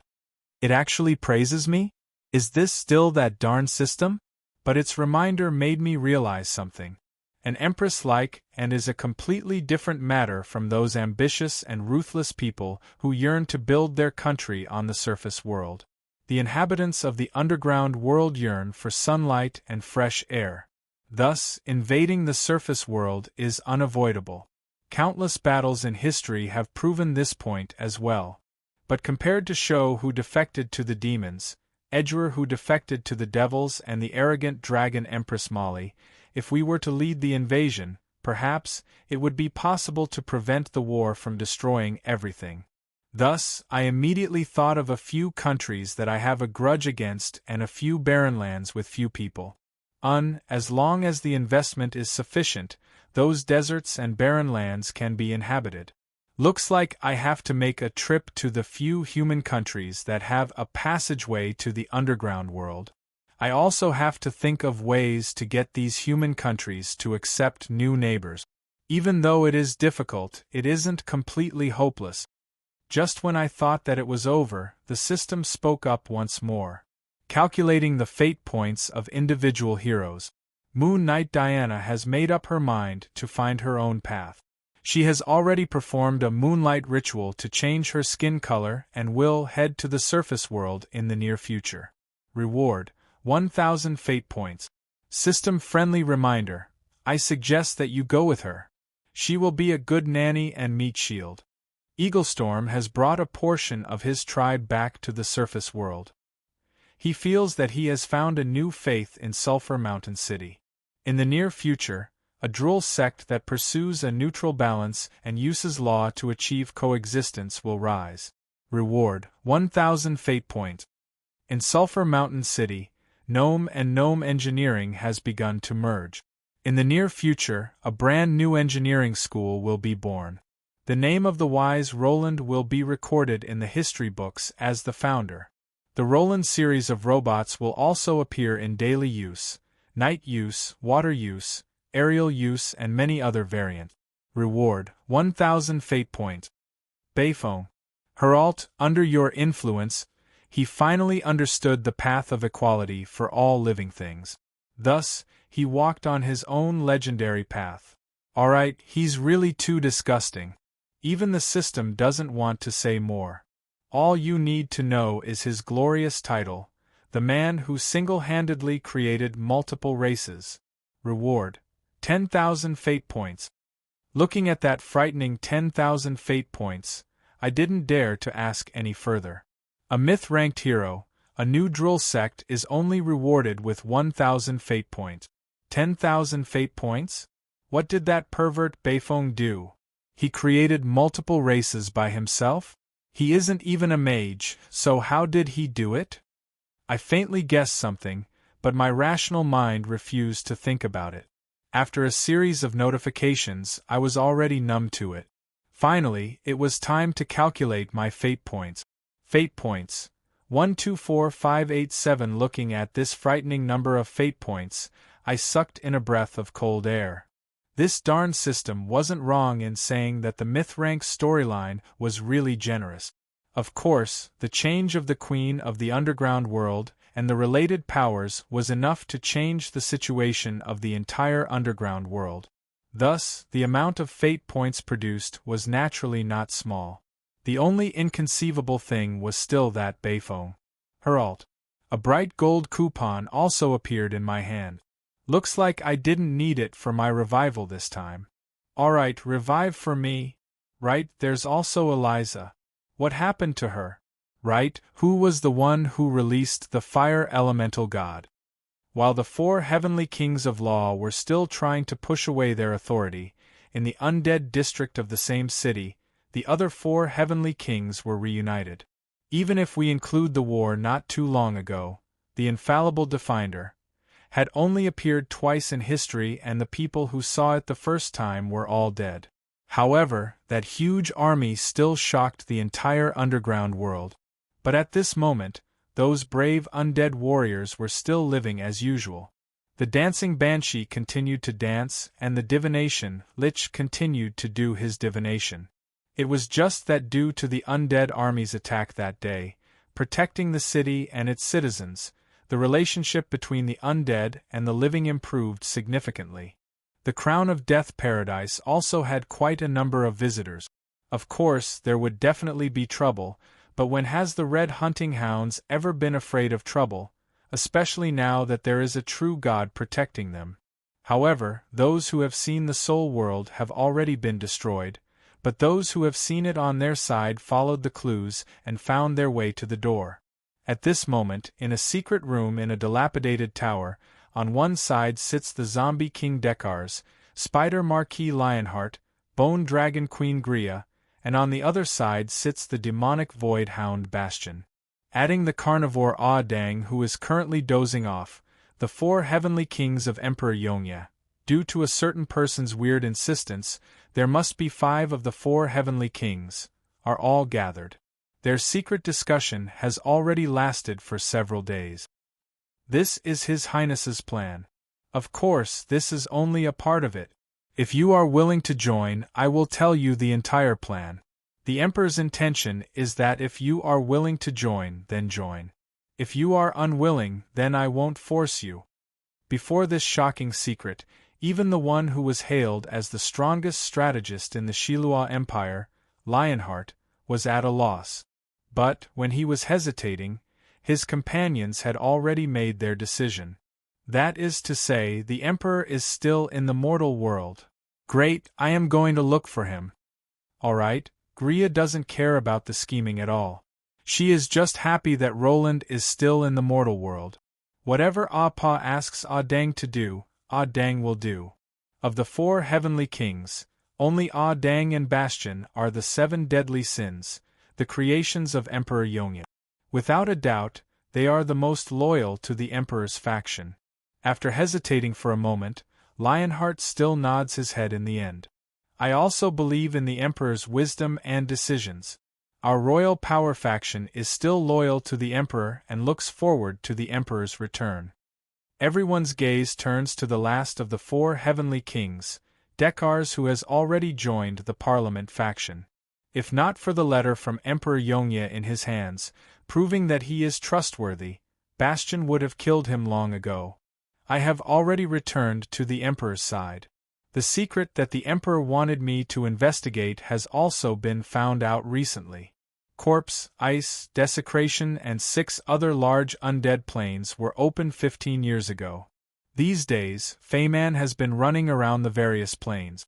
It actually praises me? Is this still that darn system? But its reminder made me realize something. An empress-like and is a completely different matter from those ambitious and ruthless people who yearn to build their country on the surface world. The inhabitants of the underground world yearn for sunlight and fresh air. Thus, invading the surface world is unavoidable. Countless battles in history have proven this point as well. But compared to Sho who defected to the demons, Edgewar who defected to the devils and the arrogant dragon Empress Molly, if we were to lead the invasion, perhaps, it would be possible to prevent the war from destroying everything. Thus, I immediately thought of a few countries that I have a grudge against and a few barren lands with few people. As long as the investment is sufficient, those deserts and barren lands can be inhabited. Looks like I have to make a trip to the few human countries that have a passageway to the underground world. I also have to think of ways to get these human countries to accept new neighbors. Even though it is difficult, it isn't completely hopeless. Just when I thought that it was over, the system spoke up once more. Calculating the fate points of individual heroes. Moon Knight Diana has made up her mind to find her own path. She has already performed a moonlight ritual to change her skin color and will head to the surface world in the near future. Reward: 1,000 fate points. System-friendly reminder: I suggest that you go with her. She will be a good nanny and meat shield. Eaglestorm has brought a portion of his tribe back to the surface world. He feels that he has found a new faith in Sulphur Mountain City. In the near future, a droll sect that pursues a neutral balance and uses law to achieve coexistence will rise. Reward: 1,000 fate points. In Sulphur Mountain City, Gnome and Gnome engineering has begun to merge. In the near future, a brand new engineering school will be born. The name of the wise Roland will be recorded in the history books as the founder. The Roland series of robots will also appear in daily use, night use, water use, aerial use and many other variants. Reward: 1,000 fate points. Beifong. Herald, under your influence, he finally understood the path of equality for all living things. Thus, he walked on his own legendary path. Alright, he's really too disgusting. Even the system doesn't want to say more. All you need to know is his glorious title, the man who single-handedly created multiple races. Reward: 10,000 fate points. Looking at that frightening 10,000 fate points, I didn't dare to ask any further. A myth-ranked hero, a new drill sect is only rewarded with 1,000 fate points. 10,000 fate points? What did that pervert Beifong do? He created multiple races by himself? He isn't even a mage, so how did he do it? I faintly guessed something, but my rational mind refused to think about it. After a series of notifications, I was already numb to it. Finally, it was time to calculate my fate points. Fate points: 124587. Looking at this frightening number of fate points, I sucked in a breath of cold air. This darn system wasn't wrong in saying that the myth-rank storyline was really generous. Of course, the change of the Queen of the Underground World and the related powers was enough to change the situation of the entire underground world. Thus, the amount of fate points produced was naturally not small. The only inconceivable thing was still that Beifong. Herald. A bright gold coupon also appeared in my hand. Looks like I didn't need it for my revival this time. Alright, revive for me. Right, there's also Eliza. What happened to her? Right, who was the one who released the fire elemental god? While the 4 heavenly kings of law were still trying to push away their authority, in the undead district of the same city, the other 4 heavenly kings were reunited. Even if we include the war not too long ago, the infallible Defender, had only appeared twice in history, and the people who saw it the first time were all dead. However, that huge army still shocked the entire underground world. But at this moment, those brave undead warriors were still living as usual. The dancing banshee continued to dance, and the divination Lich continued to do his divination. It was just that due to the undead army's attack that day, protecting the city and its citizens, the relationship between the undead and the living improved significantly. The Crown of Death Paradise also had quite a number of visitors. Of course, there would definitely be trouble, but when has the Red Hunting Hounds ever been afraid of trouble, especially now that there is a true god protecting them? However, those who have seen the soul world have already been destroyed, but those who have seen it on their side followed the clues and found their way to the door. At this moment, in a secret room in a dilapidated tower, on one side sits the zombie King Dekars, Spider Marquis Lionheart, Bone Dragon Queen Gria, and on the other side sits the demonic Void Hound Bastion. Adding the carnivore Dang, who is currently dozing off, the 4 heavenly kings of Emperor Yongya. Due to a certain person's weird insistence, there must be 5 of the 4 heavenly kings, are all gathered. Their secret discussion has already lasted for several days. This is His Highness's plan. Of course, this is only a part of it. If you are willing to join, I will tell you the entire plan. The Emperor's intention is that if you are willing to join, then join. If you are unwilling, then I won't force you. Before this shocking secret, even the one who was hailed as the strongest strategist in the Shilua Empire, Lionheart, was at a loss. But, when he was hesitating, his companions had already made their decision. That is to say, the Emperor is still in the mortal world. Great, I am going to look for him. Alright, Gria doesn't care about the scheming at all. She is just happy that Roland is still in the mortal world. Whatever Pa asks Dang to do, Dang will do. Of the 4 heavenly kings, only Dang and Bastion are the 7 deadly sins, the creations of Emperor Yongya. Without a doubt, they are the most loyal to the Emperor's faction. After hesitating for a moment, Lionheart still nods his head in the end. I also believe in the Emperor's wisdom and decisions. Our royal power faction is still loyal to the Emperor and looks forward to the Emperor's return. Everyone's gaze turns to the last of the 4 heavenly kings, Dekars, who has already joined the Parliament faction. If not for the letter from Emperor Yongya in his hands, proving that he is trustworthy, Bastion would have killed him long ago. I have already returned to the Emperor's side. The secret that the Emperor wanted me to investigate has also been found out recently. Corpse, ice, desecration, and 6 other large undead planes were opened 15 years ago. These days, Feyman has been running around the various planes.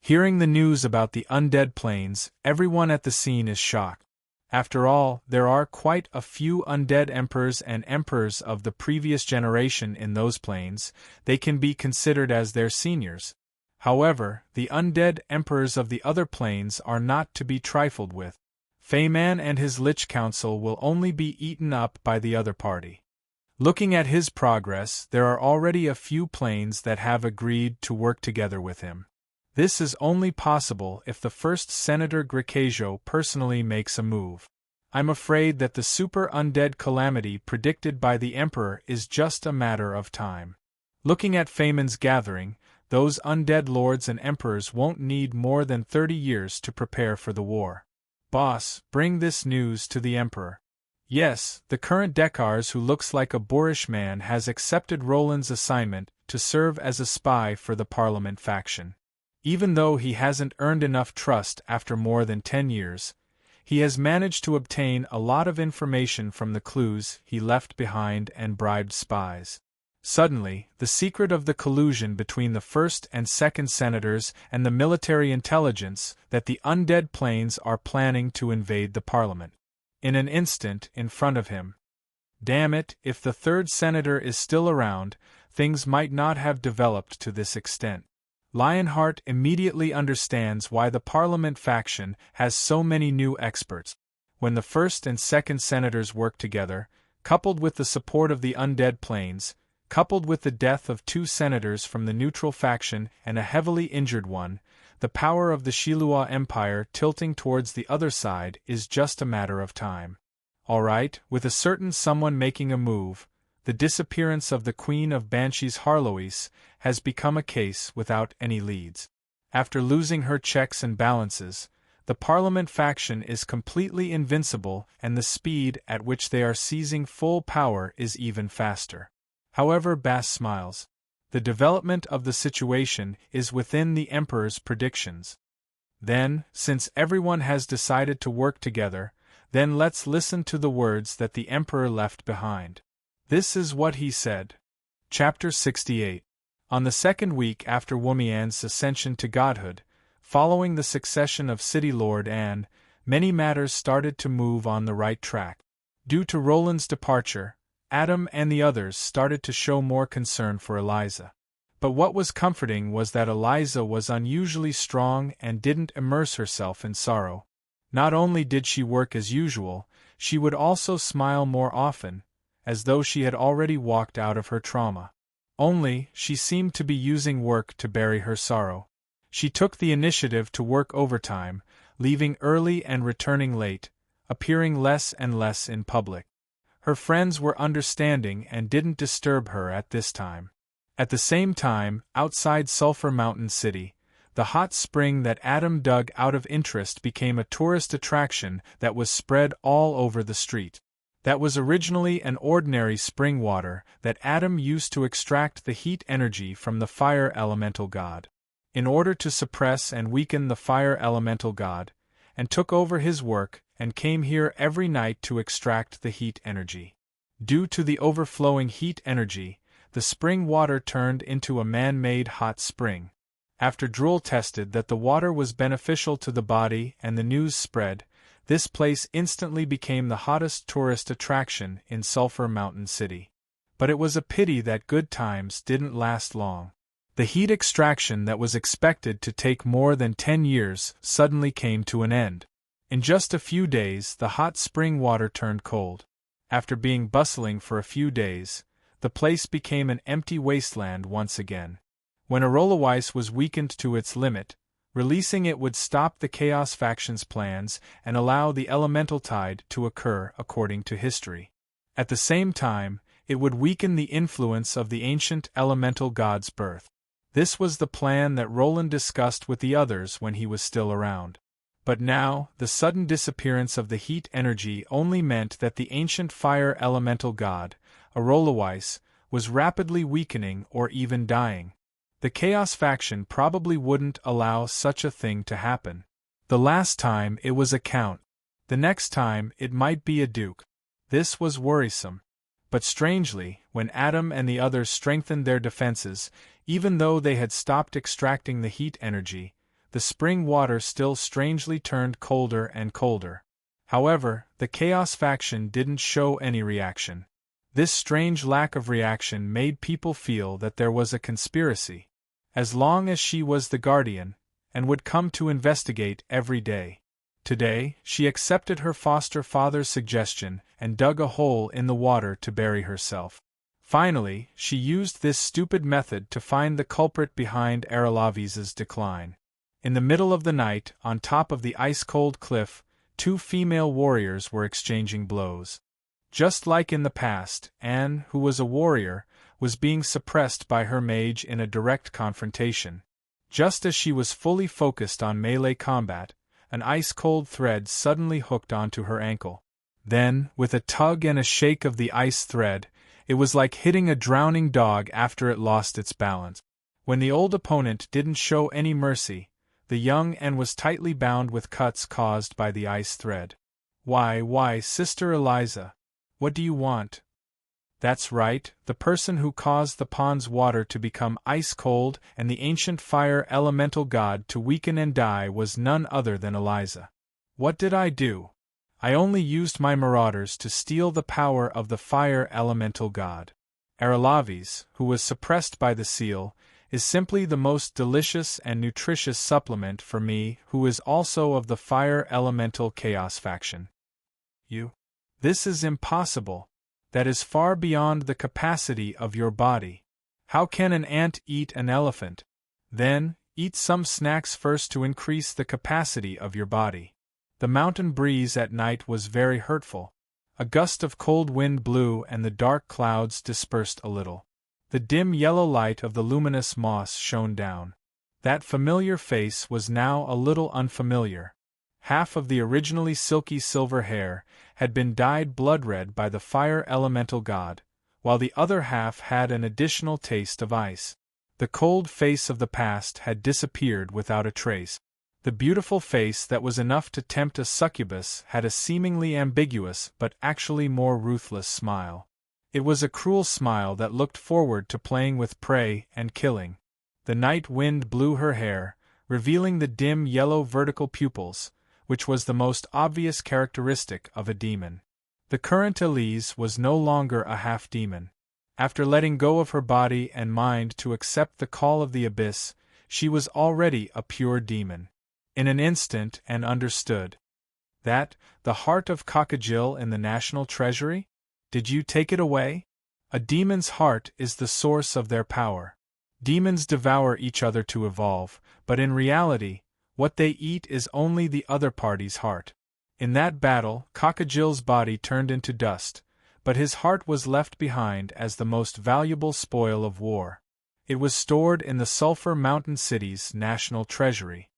Hearing the news about the undead planes, everyone at the scene is shocked. After all, there are quite a few undead emperors and emperors of the previous generation in those planes. They can be considered as their seniors. However, the undead emperors of the other planes are not to be trifled with. Feyman and his Lich Council will only be eaten up by the other party. Looking at his progress, there are already a few planes that have agreed to work together with him. This is only possible if the first Senator Grikajo personally makes a move. I'm afraid that the super undead calamity predicted by the Emperor is just a matter of time. Looking at Feyman's gathering, those undead lords and emperors won't need more than 30 years to prepare for the war. Boss, bring this news to the Emperor. Yes, the current Dekars, who looks like a boorish man, has accepted Roland's assignment to serve as a spy for the Parliament faction. Even though he hasn't earned enough trust after more than 10 years, he has managed to obtain a lot of information from the clues he left behind and bribed spies. Suddenly, the secret of the collusion between the first and second senators and the military intelligence that the undead planes are planning to invade the Parliament. In an instant, in front of him. Damn it, if the third senator is still around, things might not have developed to this extent. Lionheart immediately understands why the Parliament faction has so many new experts. When the first and second senators work together, coupled with the support of the undead planes, coupled with the death of 2 senators from the neutral faction and a heavily injured one, the power of the Shilua Empire tilting towards the other side is just a matter of time. Alright, with a certain someone making a move, the disappearance of the Queen of Banshees Harlois has become a case without any leads. After losing her checks and balances, the Parliament faction is completely invincible and the speed at which they are seizing full power is even faster. However, Bass smiles. The development of the situation is within the Emperor's predictions. Then, since everyone has decided to work together, then let's listen to the words that the Emperor left behind. This is what he said. Chapter 68. On the 2nd week after Wumian's ascension to godhood, following the succession of City Lord An, many matters started to move on the right track. Due to Roland's departure, Adam and the others started to show more concern for Eliza. But what was comforting was that Eliza was unusually strong and didn't immerse herself in sorrow. Not only did she work as usual, she would also smile more often, as though she had already walked out of her trauma. Only, she seemed to be using work to bury her sorrow. She took the initiative to work overtime, leaving early and returning late, appearing less and less in public. Her friends were understanding and didn't disturb her at this time. At the same time, outside Sulphur Mountain City, the hot spring that Adam dug out of interest became a tourist attraction that was spread all over the street. That was originally an ordinary spring water that Adam used to extract the heat energy from the fire elemental god. In order to suppress and weaken the fire elemental god, and took over his work and came here every night to extract the heat energy. Due to the overflowing heat energy, the spring water turned into a man-made hot spring. After Drool tested that the water was beneficial to the body and the news spread, this place instantly became the hottest tourist attraction in Sulphur Mountain City. But it was a pity that good times didn't last long. The heat extraction that was expected to take more than 10 years suddenly came to an end. In just a few days, the hot spring water turned cold. After being bustling for a few days, the place became an empty wasteland once again. When Arolawise was weakened to its limit, releasing it would stop the Chaos faction's plans and allow the elemental tide to occur according to history. At the same time, it would weaken the influence of the ancient elemental god's birth. This was the plan that Roland discussed with the others when he was still around. But now, the sudden disappearance of the heat energy only meant that the ancient fire elemental god, Arolawise, was rapidly weakening or even dying. The Chaos faction probably wouldn't allow such a thing to happen. The last time it was a count. The next time it might be a duke. This was worrisome. But strangely, when Adam and the others strengthened their defenses, even though they had stopped extracting the heat energy, the spring water still strangely turned colder and colder. However, the Chaos faction didn't show any reaction. This strange lack of reaction made people feel that there was a conspiracy. As long as she was the guardian, and would come to investigate every day. Today, she accepted her foster father's suggestion and dug a hole in the water to bury herself. Finally, she used this stupid method to find the culprit behind Aralavis's decline. In the middle of the night, on top of the ice-cold cliff, 2 female warriors were exchanging blows. Just like in the past, Anne, who was a warrior, was being suppressed by her mage in a direct confrontation. Just as she was fully focused on melee combat, an ice-cold thread suddenly hooked onto her ankle. Then, with a tug and a shake of the ice thread, it was like hitting a drowning dog after it lost its balance. When the old opponent didn't show any mercy, the young Anne was tightly bound with cuts caused by the ice thread. Why, Sister Eliza? What do you want? That's right, the person who caused the pond's water to become ice-cold and the ancient fire elemental god to weaken and die was none other than Eliza. What did I do? I only used my marauders to steal the power of the fire elemental god. Aralavis, who was suppressed by the seal, is simply the most delicious and nutritious supplement for me who is also of the fire elemental chaos faction. You? This is impossible. That is far beyond the capacity of your body. How can an ant eat an elephant? Then, eat some snacks first to increase the capacity of your body. The mountain breeze at night was very hurtful. A gust of cold wind blew and the dark clouds dispersed a little. The dim yellow light of the luminous moss shone down. That familiar face was now a little unfamiliar. Half of the originally silky silver hair had been dyed blood-red by the fire elemental god, while the other half had an additional taste of ice. The cold face of the past had disappeared without a trace. The beautiful face that was enough to tempt a succubus had a seemingly ambiguous but actually more ruthless smile. It was a cruel smile that looked forward to playing with prey and killing. The night wind blew her hair, revealing the dim yellow vertical pupils, which was the most obvious characteristic of a demon. The current Elise was no longer a half-demon. After letting go of her body and mind to accept the call of the abyss, she was already a pure demon. In an instant and understood. That, the heart of Cockagil in the National Treasury? Did you take it away? A demon's heart is the source of their power. Demons devour each other to evolve, but in reality, what they eat is only the other party's heart. In that battle, Cockagil's body turned into dust, but his heart was left behind as the most valuable spoil of war. It was stored in the Sulphur Mountain City's National Treasury.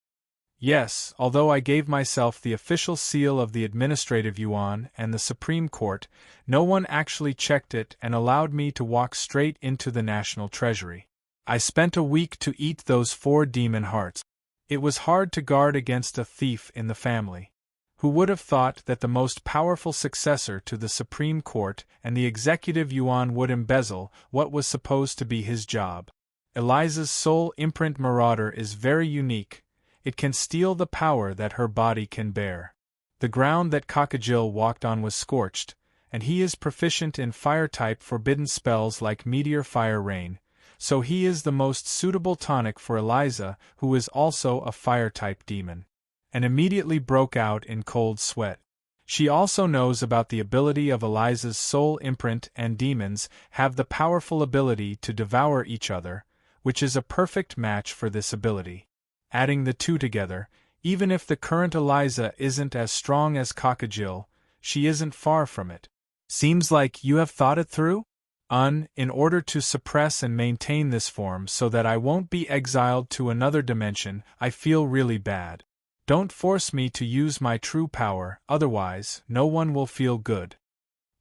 Yes, although I gave myself the official seal of the Administrative Yuan and the Supreme Court, no one actually checked it and allowed me to walk straight into the National Treasury. I spent a week to eat those 4 demon hearts. It was hard to guard against a thief in the family. Who would have thought that the most powerful successor to the Supreme Court and the Executive Yuan would embezzle what was supposed to be his job? Eliza's soul imprint marauder is very unique. It can steal the power that her body can bear. The ground that Cockagil walked on was scorched, and he is proficient in fire-type forbidden spells like meteor fire rain, so he is the most suitable tonic for Eliza, who is also a fire-type demon. And immediately broke out in cold sweat. She also knows about the ability of Eliza's soul imprint, and demons have the powerful ability to devour each other, which is a perfect match for this ability. Adding the two together, even if the current Eliza isn't as strong as Cockagil, she isn't far from it. Seems like you have thought it through? In order to suppress and maintain this form so that I won't be exiled to another dimension, I feel really bad. Don't force me to use my true power, otherwise, no one will feel good.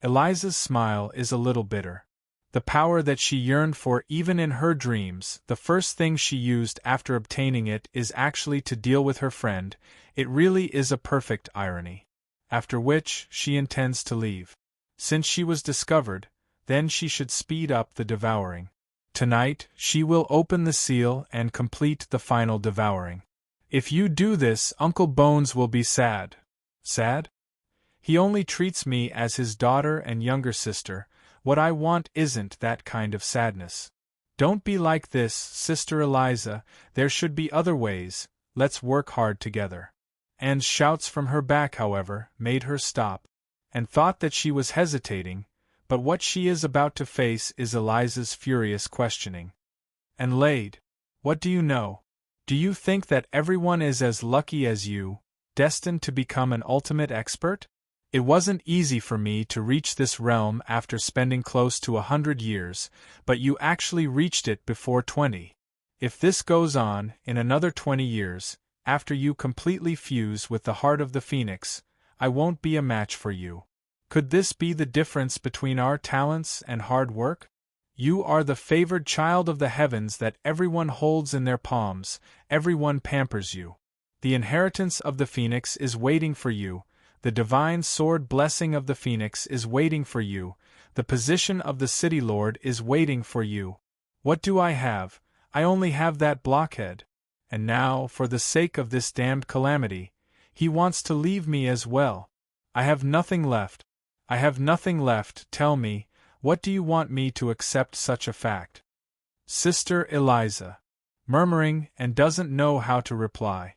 Eliza's smile is a little bitter. The power that she yearned for even in her dreams, the first thing she used after obtaining it is actually to deal with her friend. It really is a perfect irony. After which, she intends to leave. Since she was discovered, then she should speed up the devouring. Tonight, she will open the seal and complete the final devouring. If you do this, Uncle Bones will be sad. Sad? He only treats me as his daughter and younger sister. What I want isn't that kind of sadness. Don't be like this, Sister Eliza, there should be other ways, let's work hard together. And shouts from her back, however, made her stop, and thought that she was hesitating, but what she is about to face is Eliza's furious questioning. And Lade, what do you know? Do you think that everyone is as lucky as you, destined to become an ultimate expert? It wasn't easy for me to reach this realm after spending close to 100 years, but you actually reached it before 20. If this goes on, in another 20 years, after you completely fuse with the heart of the phoenix, I won't be a match for you. Could this be the difference between our talents and hard work? You are the favored child of the heavens that everyone holds in their palms, everyone pampers you. The inheritance of the phoenix is waiting for you. The divine sword blessing of the phoenix is waiting for you, the position of the city lord is waiting for you. What do I have? I only have that blockhead. And now, for the sake of this damned calamity, he wants to leave me as well. I have nothing left. I have nothing left, tell me, what do you want me to accept such a fact? Sister Eliza. Murmuring, and doesn't know how to reply.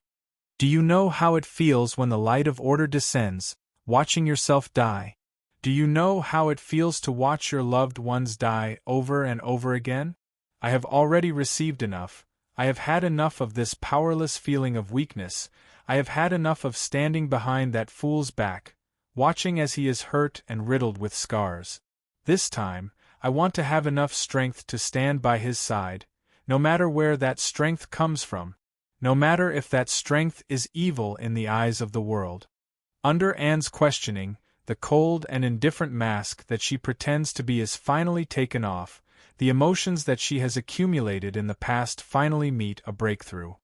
Do you know how it feels when the light of order descends, watching yourself die? Do you know how it feels to watch your loved ones die over and over again? I have already received enough. I have had enough of this powerless feeling of weakness. I have had enough of standing behind that fool's back, watching as he is hurt and riddled with scars. This time, I want to have enough strength to stand by his side, no matter where that strength comes from, no matter if that strength is evil in the eyes of the world. Under Anne's questioning, the cold and indifferent mask that she pretends to be is finally taken off. The emotions that she has accumulated in the past finally meet a breakthrough.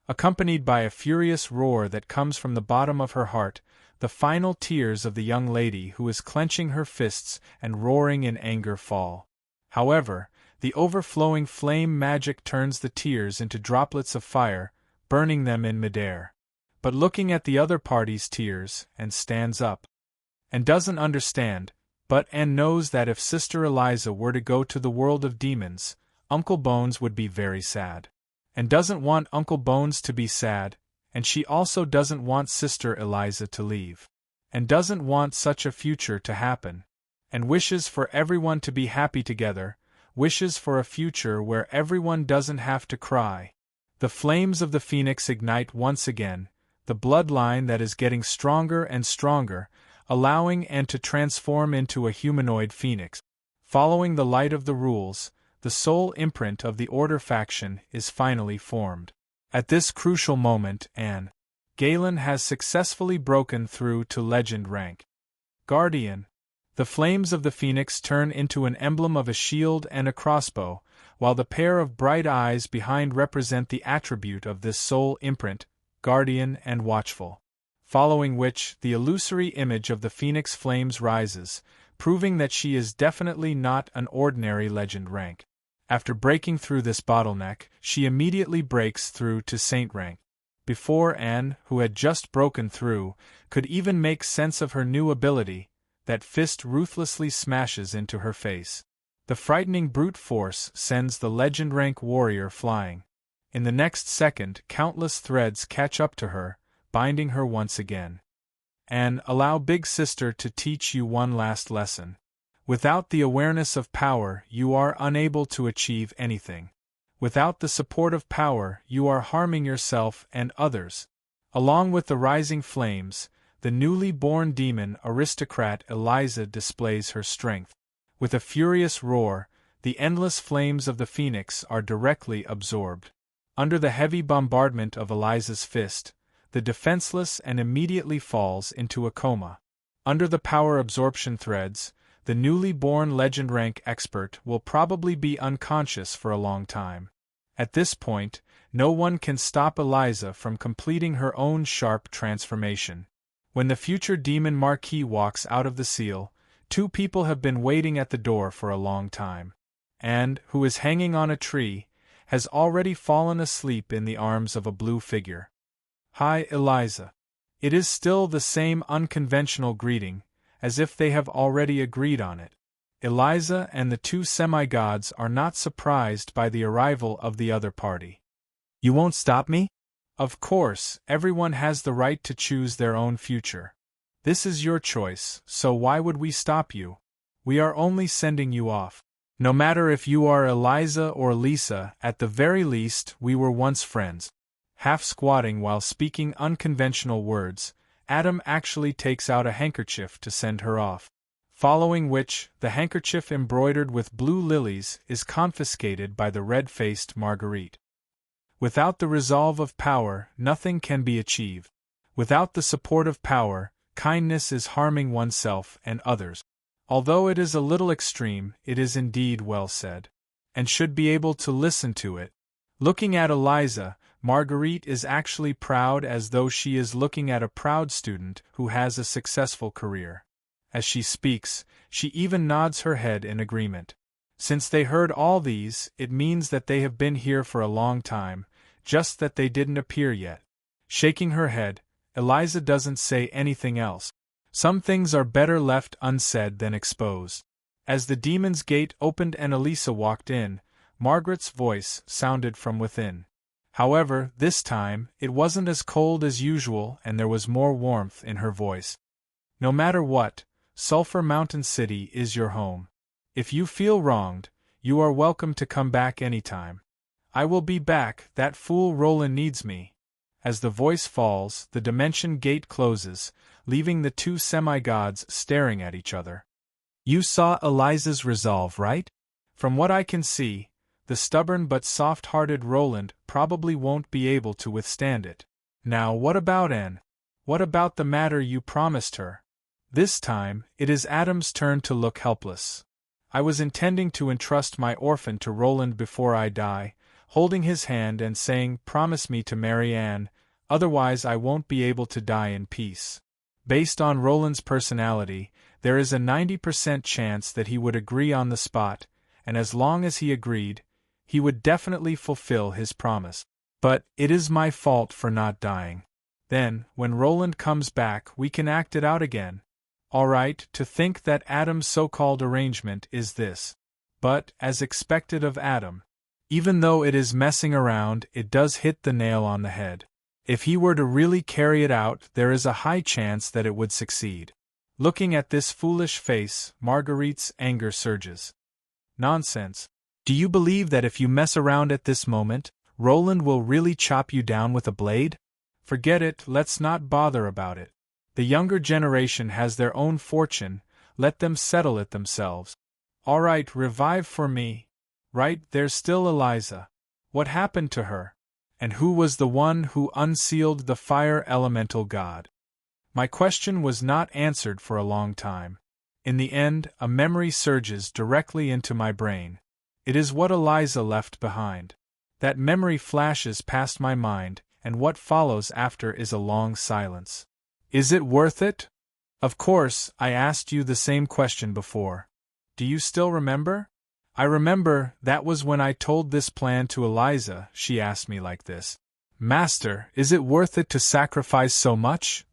Accompanied by a furious roar that comes from the bottom of her heart, the final tears of the young lady who is clenching her fists and roaring in anger fall. However, the overflowing flame magic turns the tears into droplets of fire, burning them in midair. But looking at the other party's tears, and stands up. And doesn't understand, but Anne knows that if Sister Eliza were to go to the world of demons, Uncle Bones would be very sad. And doesn't want Uncle Bones to be sad, and she also doesn't want Sister Eliza to leave. And doesn't want such a future to happen. And wishes for everyone to be happy together, wishes for a future where everyone doesn't have to cry. The flames of the phoenix ignite once again, the bloodline that is getting stronger and stronger, allowing Anne to transform into a humanoid phoenix. Following the light of the rules, the sole imprint of the Order faction is finally formed. At this crucial moment, Anne Galen has successfully broken through to legend rank. Guardian. The flames of the phoenix turn into an emblem of a shield and a crossbow, while the pair of bright eyes behind represent the attribute of this sole imprint, guardian and watchful. Following which, the illusory image of the phoenix flames rises, proving that she is definitely not an ordinary legend rank. After breaking through this bottleneck, she immediately breaks through to saint rank. Before Anne, who had just broken through, could even make sense of her new ability, that fist ruthlessly smashes into her face. The frightening brute force sends the legend rank warrior flying. In the next second, countless threads catch up to her, binding her once again. And allow Big Sister to teach you one last lesson. Without the awareness of power, you are unable to achieve anything. Without the support of power, you are harming yourself and others. Along with the rising flames, the newly born demon aristocrat Eliza displays her strength. With a furious roar, the endless flames of the phoenix are directly absorbed. Under the heavy bombardment of Eliza's fist, the defenseless and immediately falls into a coma. Under the power absorption threads, the newly born legend rank expert will probably be unconscious for a long time. At this point, no one can stop Eliza from completing her own sharp transformation. When the future demon Marquis walks out of the seal, two people have been waiting at the door for a long time. And, who is hanging on a tree, has already fallen asleep in the arms of a blue figure. Hi, Eliza. It is still the same unconventional greeting, as if they have already agreed on it. Eliza and the two semi-gods are not surprised by the arrival of the other party. You won't stop me? Of course, everyone has the right to choose their own future. This is your choice, so why would we stop you? We are only sending you off. No matter if you are Eliza or Lisa, at the very least, we were once friends. Half squatting while speaking unconventional words, Adam actually takes out a handkerchief to send her off. Following which, the handkerchief embroidered with blue lilies is confiscated by the red-faced Marguerite. Without the resolve of power, nothing can be achieved. Without the support of power, kindness is harming oneself and others. Although it is a little extreme, it is indeed well said. And should be able to listen to it. Looking at Eliza, Marguerite is actually proud, as though she is looking at a proud student who has a successful career. As she speaks, she even nods her head in agreement. Since they heard all these, it means that they have been here for a long time, just that they didn't appear yet. Shaking her head, Eliza doesn't say anything else. Some things are better left unsaid than exposed. As the demon's gate opened and Elisa walked in, Margaret's voice sounded from within. However, this time, it wasn't as cold as usual and there was more warmth in her voice. No matter what, Sulphur Mountain City is your home. If you feel wronged, you are welcome to come back anytime. I will be back, that fool Roland needs me. As the voice falls, the dimension gate closes, leaving the two semi-gods staring at each other. You saw Eliza's resolve, right? From what I can see, the stubborn but soft-hearted Roland probably won't be able to withstand it. Now what about Anne? What about the matter you promised her? This time, it is Adam's turn to look helpless. I was intending to entrust my orphan to Roland before I die, holding his hand and saying, "Promise me to marry Anne, otherwise I won't be able to die in peace." Based on Roland's personality, there is a 90% chance that he would agree on the spot, and as long as he agreed, he would definitely fulfill his promise. But it is my fault for not dying. Then, when Roland comes back, we can act it out again. Alright, to think that Adam's so-called arrangement is this. But, as expected of Adam, even though it is messing around, it does hit the nail on the head. If he were to really carry it out, there is a high chance that it would succeed. Looking at this foolish face, Marguerite's anger surges. Nonsense. Do you believe that if you mess around at this moment, Roland will really chop you down with a blade? Forget it, let's not bother about it. The younger generation has their own fortune, let them settle it themselves. Alright, revive for me. Right, there's still Eliza. What happened to her? And who was the one who unsealed the fire elemental god? My question was not answered for a long time. In the end, a memory surges directly into my brain. It is what Eliza left behind. That memory flashes past my mind, and what follows after is a long silence. Is it worth it? Of course, I asked you the same question before. Do you still remember? I remember, that was when I told this plan to Eliza. She asked me like this. Master, is it worth it to sacrifice so much?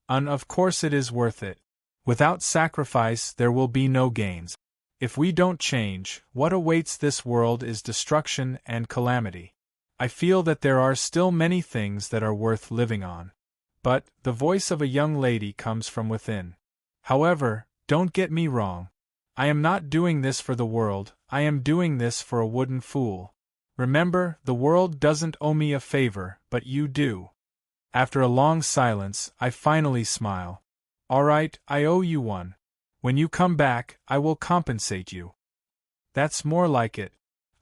Of course it is worth it. Without sacrifice there will be no gains. If we don't change, what awaits this world is destruction and calamity. I feel that there are still many things that are worth living on. But, the voice of a young lady comes from within. However, don't get me wrong. I am not doing this for the world, I am doing this for a wooden fool. Remember, the world doesn't owe me a favor, but you do. After a long silence, I finally smile. Alright, I owe you one. When you come back, I will compensate you. That's more like it.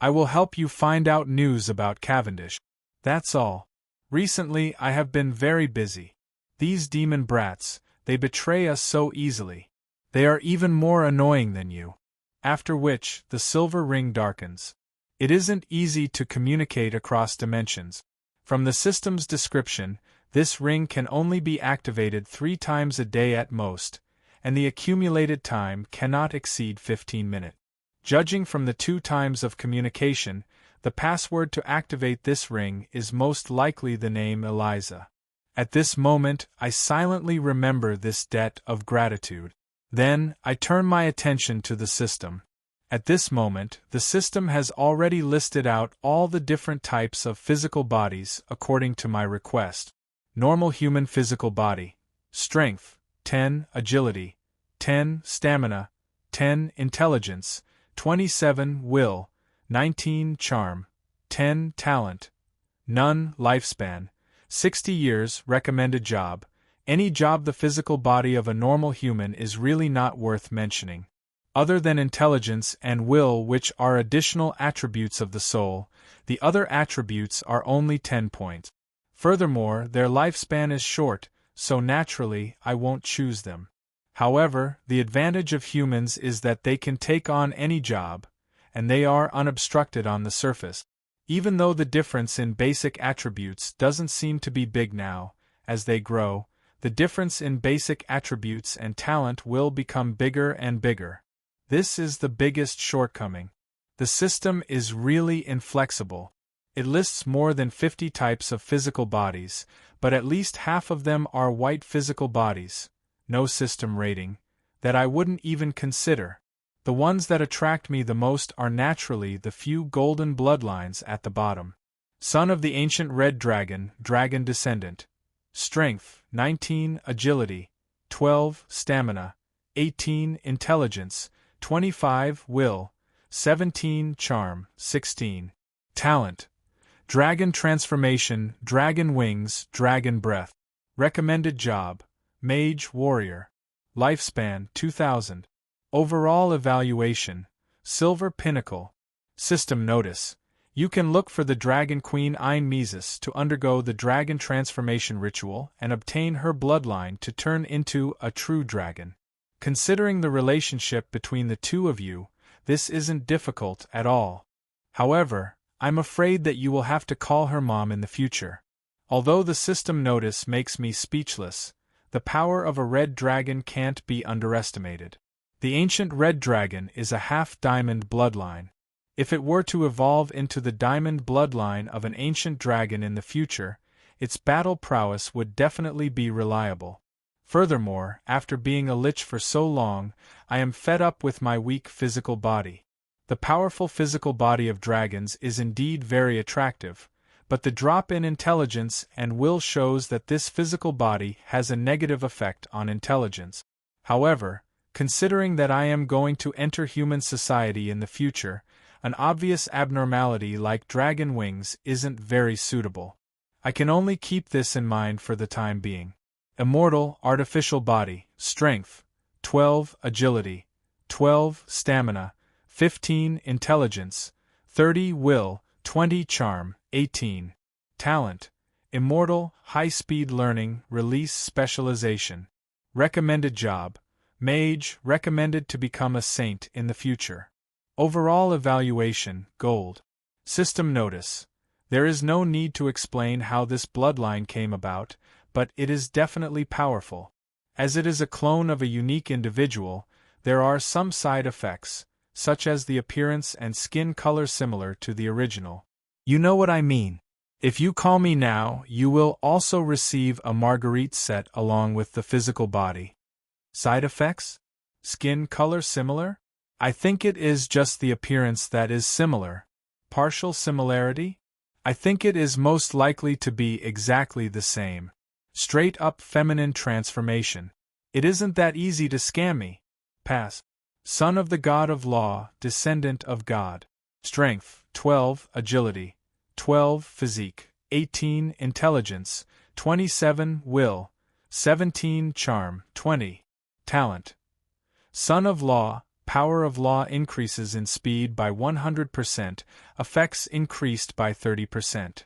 I will help you find out news about Cavendish. That's all. Recently, I have been very busy. These demon brats, they betray us so easily. They are even more annoying than you. After which, the silver ring darkens. It isn't easy to communicate across dimensions. From the system's description, this ring can only be activated 3 times a day at most, and the accumulated time cannot exceed 15 minutes. Judging from the 2 times of communication, the password to activate this ring is most likely the name Eliza. At this moment, I silently remember this debt of gratitude. Then, I turn my attention to the system. At this moment, the system has already listed out all the different types of physical bodies according to my request. Normal human physical body. Strength, 10, agility, 10, stamina, 10, intelligence, 27, will, 19, charm, 10, talent, none, lifespan, 60 years, recommended job. Any job the physical body of a normal human is really not worth mentioning. Other than intelligence and will, which are additional attributes of the soul, the other attributes are only 10 points. Furthermore, their lifespan is short, so naturally, I won't choose them. However, the advantage of humans is that they can take on any job, and they are unobstructed on the surface. Even though the difference in basic attributes doesn't seem to be big now, as they grow, the difference in basic attributes and talent will become bigger and bigger. This is the biggest shortcoming. The system is really inflexible. It lists more than 50 types of physical bodies, but at least half of them are white physical bodies, no system rating, that I wouldn't even consider. The ones that attract me the most are naturally the few golden bloodlines at the bottom. Son of the ancient red dragon, dragon descendant. Strength, 19, agility, 12, stamina, 18 intelligence, 25 will, 17 charm, 16 talent. Dragon transformation, dragon wings, dragon breath. Recommended job, mage warrior. Lifespan 2000. Overall evaluation, silver pinnacle. System notice. You can look for the Dragon Queen Ein Mises to undergo the dragon transformation ritual and obtain her bloodline to turn into a true dragon. Considering the relationship between the two of you, this isn't difficult at all. However, I'm afraid that you will have to call her mom in the future. Although the system notice makes me speechless, the power of a red dragon can't be underestimated. The ancient red dragon is a half-diamond bloodline. If it were to evolve into the diamond bloodline of an ancient dragon in the future, its battle prowess would definitely be reliable. Furthermore, after being a lich for so long, I am fed up with my weak physical body. The powerful physical body of dragons is indeed very attractive, but the drop in intelligence and will shows that this physical body has a negative effect on intelligence. However, considering that I am going to enter human society in the future, an obvious abnormality like dragon wings isn't very suitable. I can only keep this in mind for the time being. Immortal, artificial body, strength, 12 agility, 12 stamina, 15 intelligence, 30 will, 20 charm, 18 talent. Immortal, high-speed learning, release specialization. Recommended job, mage, recommended to become a saint in the future. Overall evaluation, gold. System notice. There is no need to explain how this bloodline came about, but it is definitely powerful. As it is a clone of a unique individual, there are some side effects, such as the appearance and skin color similar to the original. You know what I mean. If you call me now, you will also receive a Marguerite set along with the physical body. Side effects? Skin color similar? I think it is just the appearance that is similar. Partial similarity? I think it is most likely to be exactly the same. Straight up feminine transformation. It isn't that easy to scam me. Pass. Son of the God of Law, descendant of God. Strength, 12 agility, 12 physique, 18 intelligence, 27 will, 17 charm, 20 talent. Son of Law, power of law increases in speed by 100%, effects increased by 30%.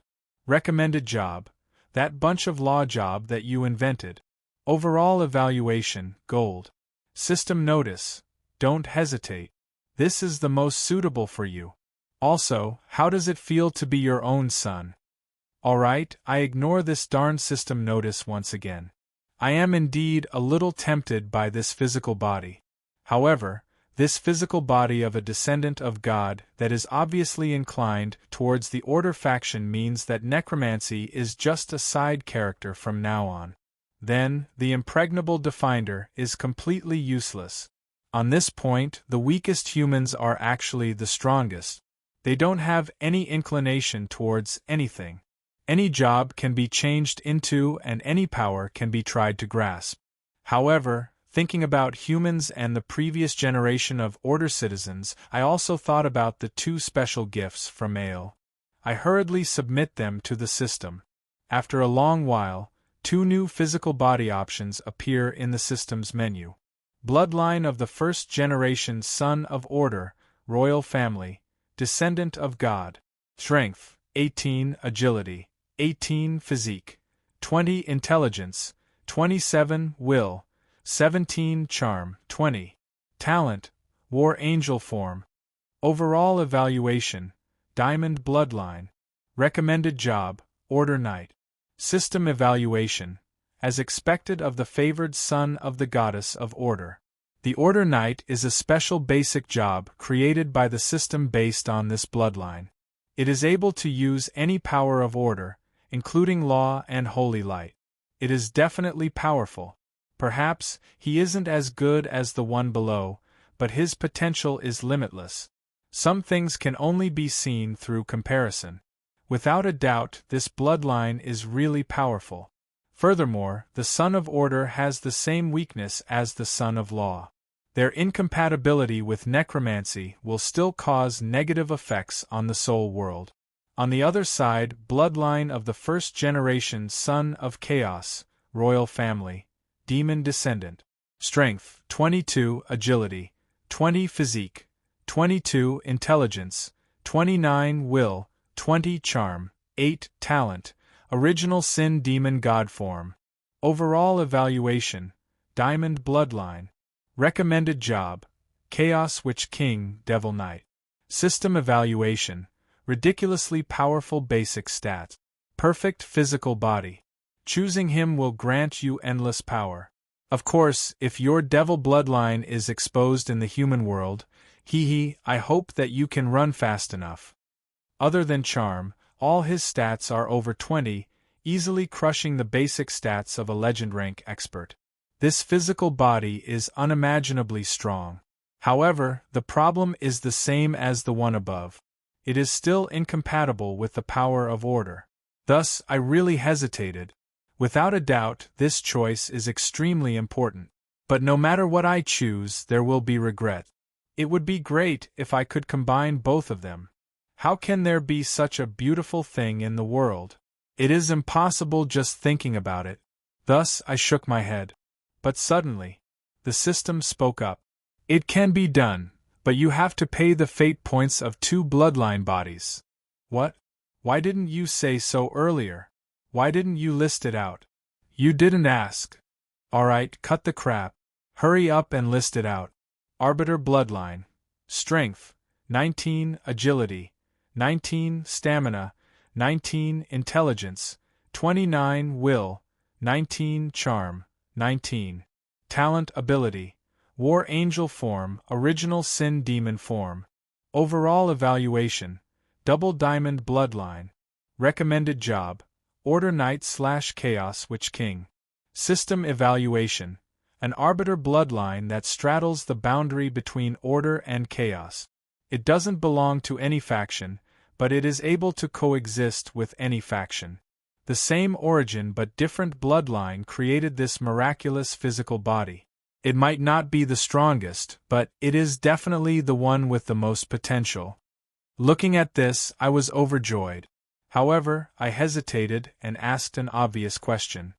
Recommended job, that bunch of law job that you invented. Overall evaluation, gold. System notice, don't hesitate. This is the most suitable for you. Also, how does it feel to be your own son? Alright, I ignore this darn system notice once again. I am indeed a little tempted by this physical body. However, this physical body of a descendant of God that is obviously inclined towards the Order faction means that necromancy is just a side character from now on. Then, the impregnable Definder is completely useless. On this point, the weakest humans are actually the strongest. They don't have any inclination towards anything. Any job can be changed into and any power can be tried to grasp. However, thinking about humans and the previous generation of Order citizens, I also thought about the two special gifts from Ale. I hurriedly submit them to the system. After a long while, two new physical body options appear in the system's menu. Bloodline of the first generation Son of Order, Royal Family, Descendant of God. Strength, 18 agility, 18 physique, 20 intelligence, 27 will, 17 charm, 20 talent, War Angel form. Overall evaluation, Diamond Bloodline. Recommended job, Order Knight. System evaluation, as expected of the favored son of the Goddess of Order. The Order Knight is a special basic job created by the system based on this bloodline. It is able to use any power of order, including law and holy light. It is definitely powerful. Perhaps he isn't as good as the one below, but his potential is limitless. Some things can only be seen through comparison. Without a doubt, this bloodline is really powerful. Furthermore, the Son of Order has the same weakness as the Son of Law. Their incompatibility with necromancy will still cause negative effects on the soul world. On the other side, bloodline of the first-generation son of chaos, royal family, demon descendant. Strength, 22, agility, 20 physique, 22 intelligence, 29 will, 20 charm, 8 talent, original sin demon god form. Overall evaluation, diamond bloodline. Recommended job, Chaos Witch King Devil Knight. System evaluation, ridiculously powerful basic stats. Perfect physical body. Choosing him will grant you endless power. Of course, if your devil bloodline is exposed in the human world, I hope that you can run fast enough. Other than charm, all his stats are over 20, easily crushing the basic stats of a legend rank expert. This physical body is unimaginably strong. However, the problem is the same as the one above. It is still incompatible with the power of order. Thus, I really hesitated. Without a doubt, this choice is extremely important. But no matter what I choose, there will be regret. It would be great if I could combine both of them. How can there be such a beautiful thing in the world? It is impossible just thinking about it. Thus, I shook my head. But suddenly, the system spoke up. It can be done, but you have to pay the fate points of 2 bloodline bodies. What? Why didn't you say so earlier? Why didn't you list it out? You didn't ask. Alright, cut the crap. Hurry up and list it out. Arbiter bloodline. Strength, 19 agility, 19 stamina, 19 intelligence, 29 will, 19 charm, 19 talent ability, war angel form, original sin demon form. Overall evaluation, double diamond bloodline. Recommended job, Order Knight/Chaos Witch King. System evaluation, an arbiter bloodline that straddles the boundary between order and chaos. It doesn't belong to any faction, but it is able to coexist with any faction. The same origin but different bloodline created this miraculous physical body. It might not be the strongest, but it is definitely the one with the most potential. Looking at this, I was overjoyed. However, I hesitated and asked an obvious question.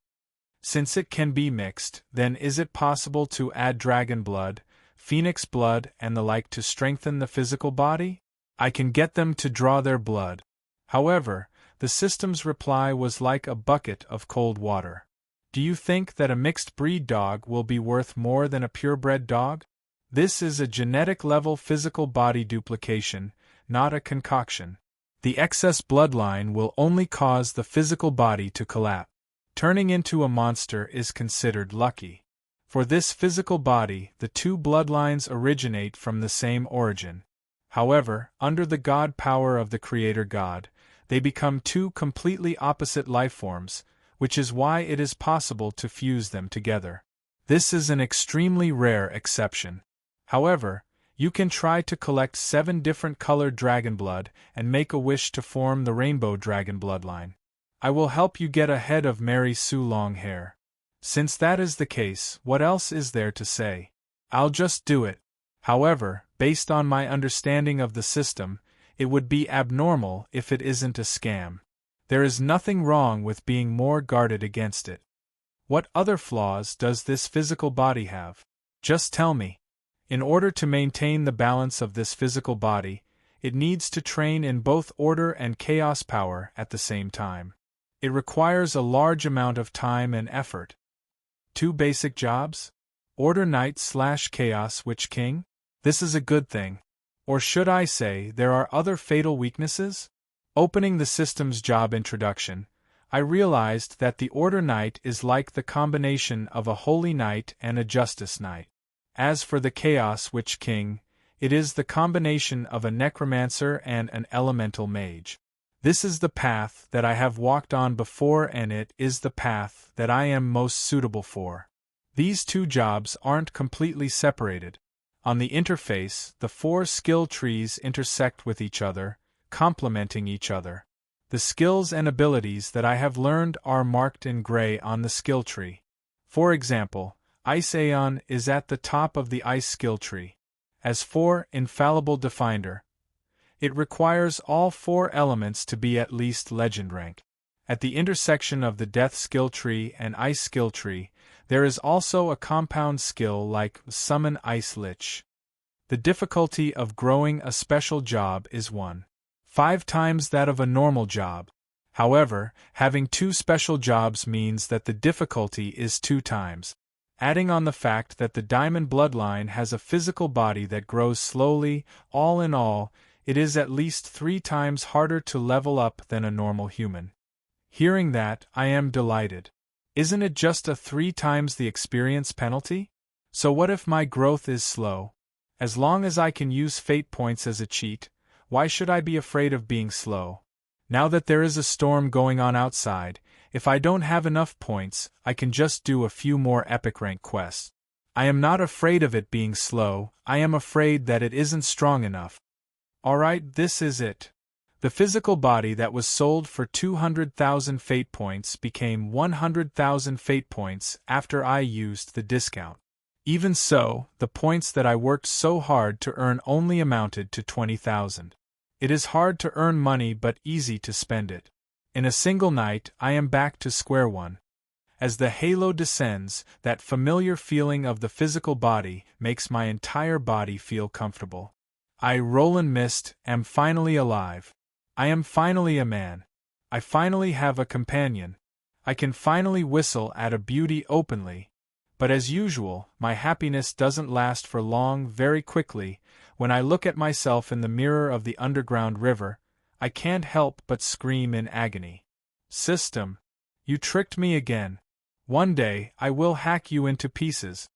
Since it can be mixed, then is it possible to add dragon blood, phoenix blood and the like to strengthen the physical body? I can get them to draw their blood. However, the system's reply was like a bucket of cold water. Do you think that a mixed breed dog will be worth more than a purebred dog? This is a genetic level physical body duplication, not a concoction. The excess bloodline will only cause the physical body to collapse. Turning into a monster is considered lucky. For this physical body, the 2 bloodlines originate from the same origin. However, under the god power of the creator god, they become 2 completely opposite lifeforms, which is why it is possible to fuse them together. This is an extremely rare exception. However, you can try to collect 7 different colored dragon blood and make a wish to form the rainbow dragon bloodline. I will help you get ahead of Mary Sue Longhair. Since that is the case, what else is there to say? I'll just do it. However, based on my understanding of the system, it would be abnormal if it isn't a scam. There is nothing wrong with being more guarded against it. What other flaws does this physical body have? Just tell me. In order to maintain the balance of this physical body, it needs to train in both order and chaos power at the same time. It requires a large amount of time and effort. 2 basic jobs? Order Knight/Chaos Witch King? This is a good thing. Or should I say, there are other fatal weaknesses? Opening the system's job introduction, I realized that the Order Knight is like the combination of a Holy Knight and a Justice Knight. As for the Chaos Witch King, it is the combination of a Necromancer and an Elemental Mage. This is the path that I have walked on before and it is the path that I am most suitable for. These 2 jobs aren't completely separated. On the interface, the 4 skill trees intersect with each other, complementing each other. The skills and abilities that I have learned are marked in gray on the skill tree. For example, Ice Aeon is at the top of the ice skill tree. As for infallible Definder, it requires all 4 elements to be at least legend rank. At the intersection of the Death skill tree and Ice skill tree, there is also a compound skill like Summon Ice Lich. The difficulty of growing a special job is 1.5 times that of a normal job. However, having 2 special jobs means that the difficulty is 2 times. Adding on the fact that the Diamond bloodline has a physical body that grows slowly, all in all, it is at least 3 times harder to level up than a normal human. Hearing that, I am delighted. Isn't it just a 3 times the experience penalty? So what if my growth is slow? As long as I can use fate points as a cheat, why should I be afraid of being slow? Now that there is a storm going on outside, if I don't have enough points, I can just do a few more epic rank quests. I am not afraid of it being slow, I am afraid that it isn't strong enough. Alright, this is it. The physical body that was sold for 200,000 fate points became 100,000 fate points after I used the discount. Even so, the points that I worked so hard to earn only amounted to 20,000. It is hard to earn money but easy to spend it. In a single night, I am back to square one. As the halo descends, that familiar feeling of the physical body makes my entire body feel comfortable. I, Roland Mist, am finally alive. I am finally a man. I finally have a companion. I can finally whistle at a beauty openly. But as usual, my happiness doesn't last for long. Very quickly, when I look at myself in the mirror of the underground river, I can't help but scream in agony. System, you tricked me again. One day, I will hack you into pieces.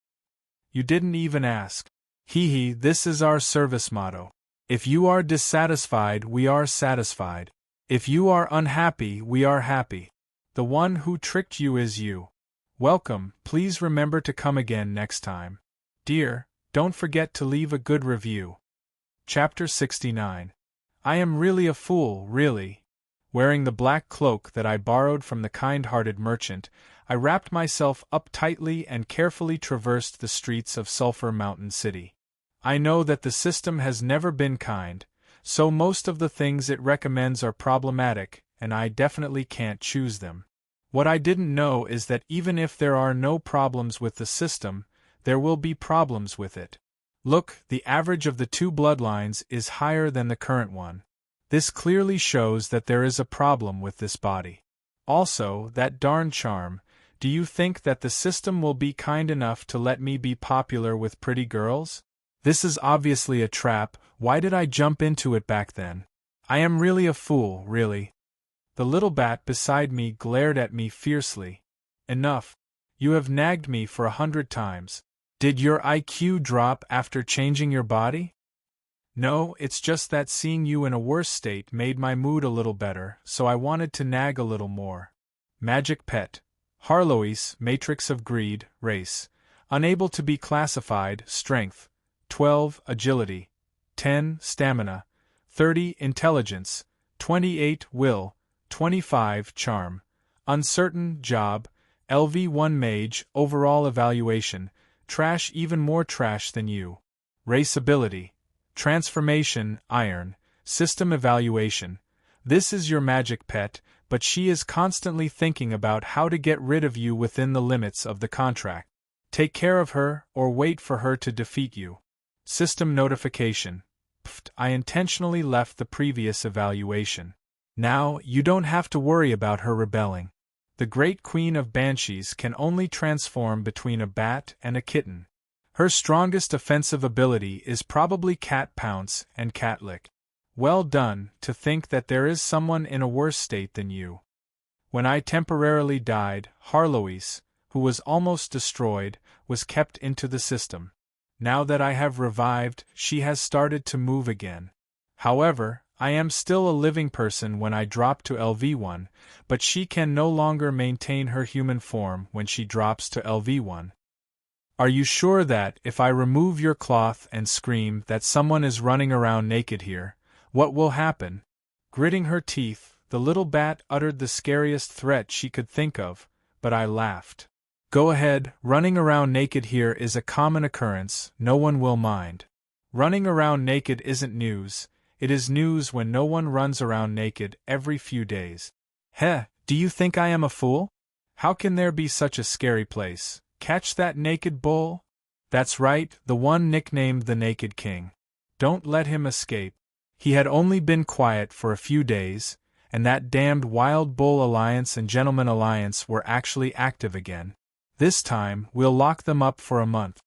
You didn't even ask. Hee, this is our service motto. If you are dissatisfied, we are satisfied. If you are unhappy, we are happy. The one who tricked you is you. Welcome, please remember to come again next time. Dear, don't forget to leave a good review. Chapter 69. I am really a fool, really. Wearing the black cloak that I borrowed from the kind-hearted merchant, I wrapped myself up tightly and carefully traversed the streets of Sulphur Mountain City. I know that the system has never been kind, so most of the things it recommends are problematic, and I definitely can't choose them. What I didn't know is that even if there are no problems with the system, there will be problems with it. Look, the average of the 2 bloodlines is higher than the current one. This clearly shows that there is a problem with this body. Also, that darn charm, do you think that the system will be kind enough to let me be popular with pretty girls? This is obviously a trap. Why did I jump into it back then? I am really a fool, really. The little bat beside me glared at me fiercely. Enough. You have nagged me for 100 times. Did your IQ drop after changing your body? No, it's just that seeing you in a worse state made my mood a little better, so I wanted to nag a little more. Magic pet. Harlois, Matrix of Greed, race. Unable to be classified, strength. 12, agility. 10, stamina. 30, intelligence. 28, will. 25, charm. Uncertain, job. LV1 mage, overall evaluation. Trash, even more trash than you. Race ability. Transformation, iron. System evaluation. This is your magic pet, but she is constantly thinking about how to get rid of you within the limits of the contract. Take care of her, or wait for her to defeat you. System notification. Pfft, I intentionally left the previous evaluation. Now, you don't have to worry about her rebelling. The Great Queen of Banshees can only transform between a bat and a kitten. Her strongest offensive ability is probably Cat Pounce and Cat Lick. Well done, to think that there is someone in a worse state than you. When I temporarily died, Harlois, who was almost destroyed, was kept into the system. Now that I have revived, she has started to move again. However, I am still a living person when I drop to LV1, but she can no longer maintain her human form when she drops to LV1. Are you sure that, if I remove your cloth and scream that someone is running around naked here, what will happen? Gritting her teeth, the little bat uttered the scariest threat she could think of, but I laughed. Go ahead, running around naked here is a common occurrence, no one will mind. Running around naked isn't news, it is news when no one runs around naked every few days. Heh, do you think I am a fool? How can there be such a scary place? Catch that naked bull? That's right, the one nicknamed the Naked King. Don't let him escape. He had only been quiet for a few days, and that damned Wild Bull Alliance and Gentleman Alliance were actually active again. This time, we'll lock them up for a month.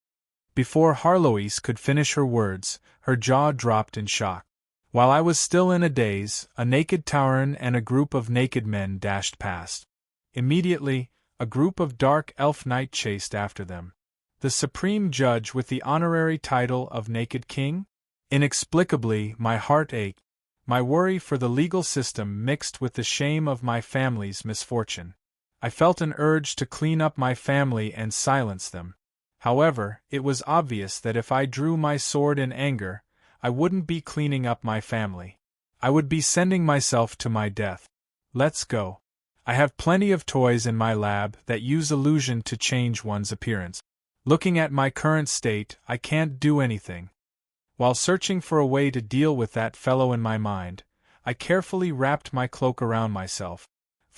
Before Harloise could finish her words, her jaw dropped in shock. While I was still in a daze, a naked Tauren and a group of naked men dashed past. Immediately, a group of dark elf knight chased after them. The supreme judge with the honorary title of Naked King? Inexplicably, my heart ached. My worry for the legal system mixed with the shame of my family's misfortune. I felt an urge to clean up my family and silence them. However, it was obvious that if I drew my sword in anger, I wouldn't be cleaning up my family. I would be sending myself to my death. Let's go. I have plenty of toys in my lab that use illusion to change one's appearance. Looking at my current state, I can't do anything. While searching for a way to deal with that fellow in my mind, I carefully wrapped my cloak around myself.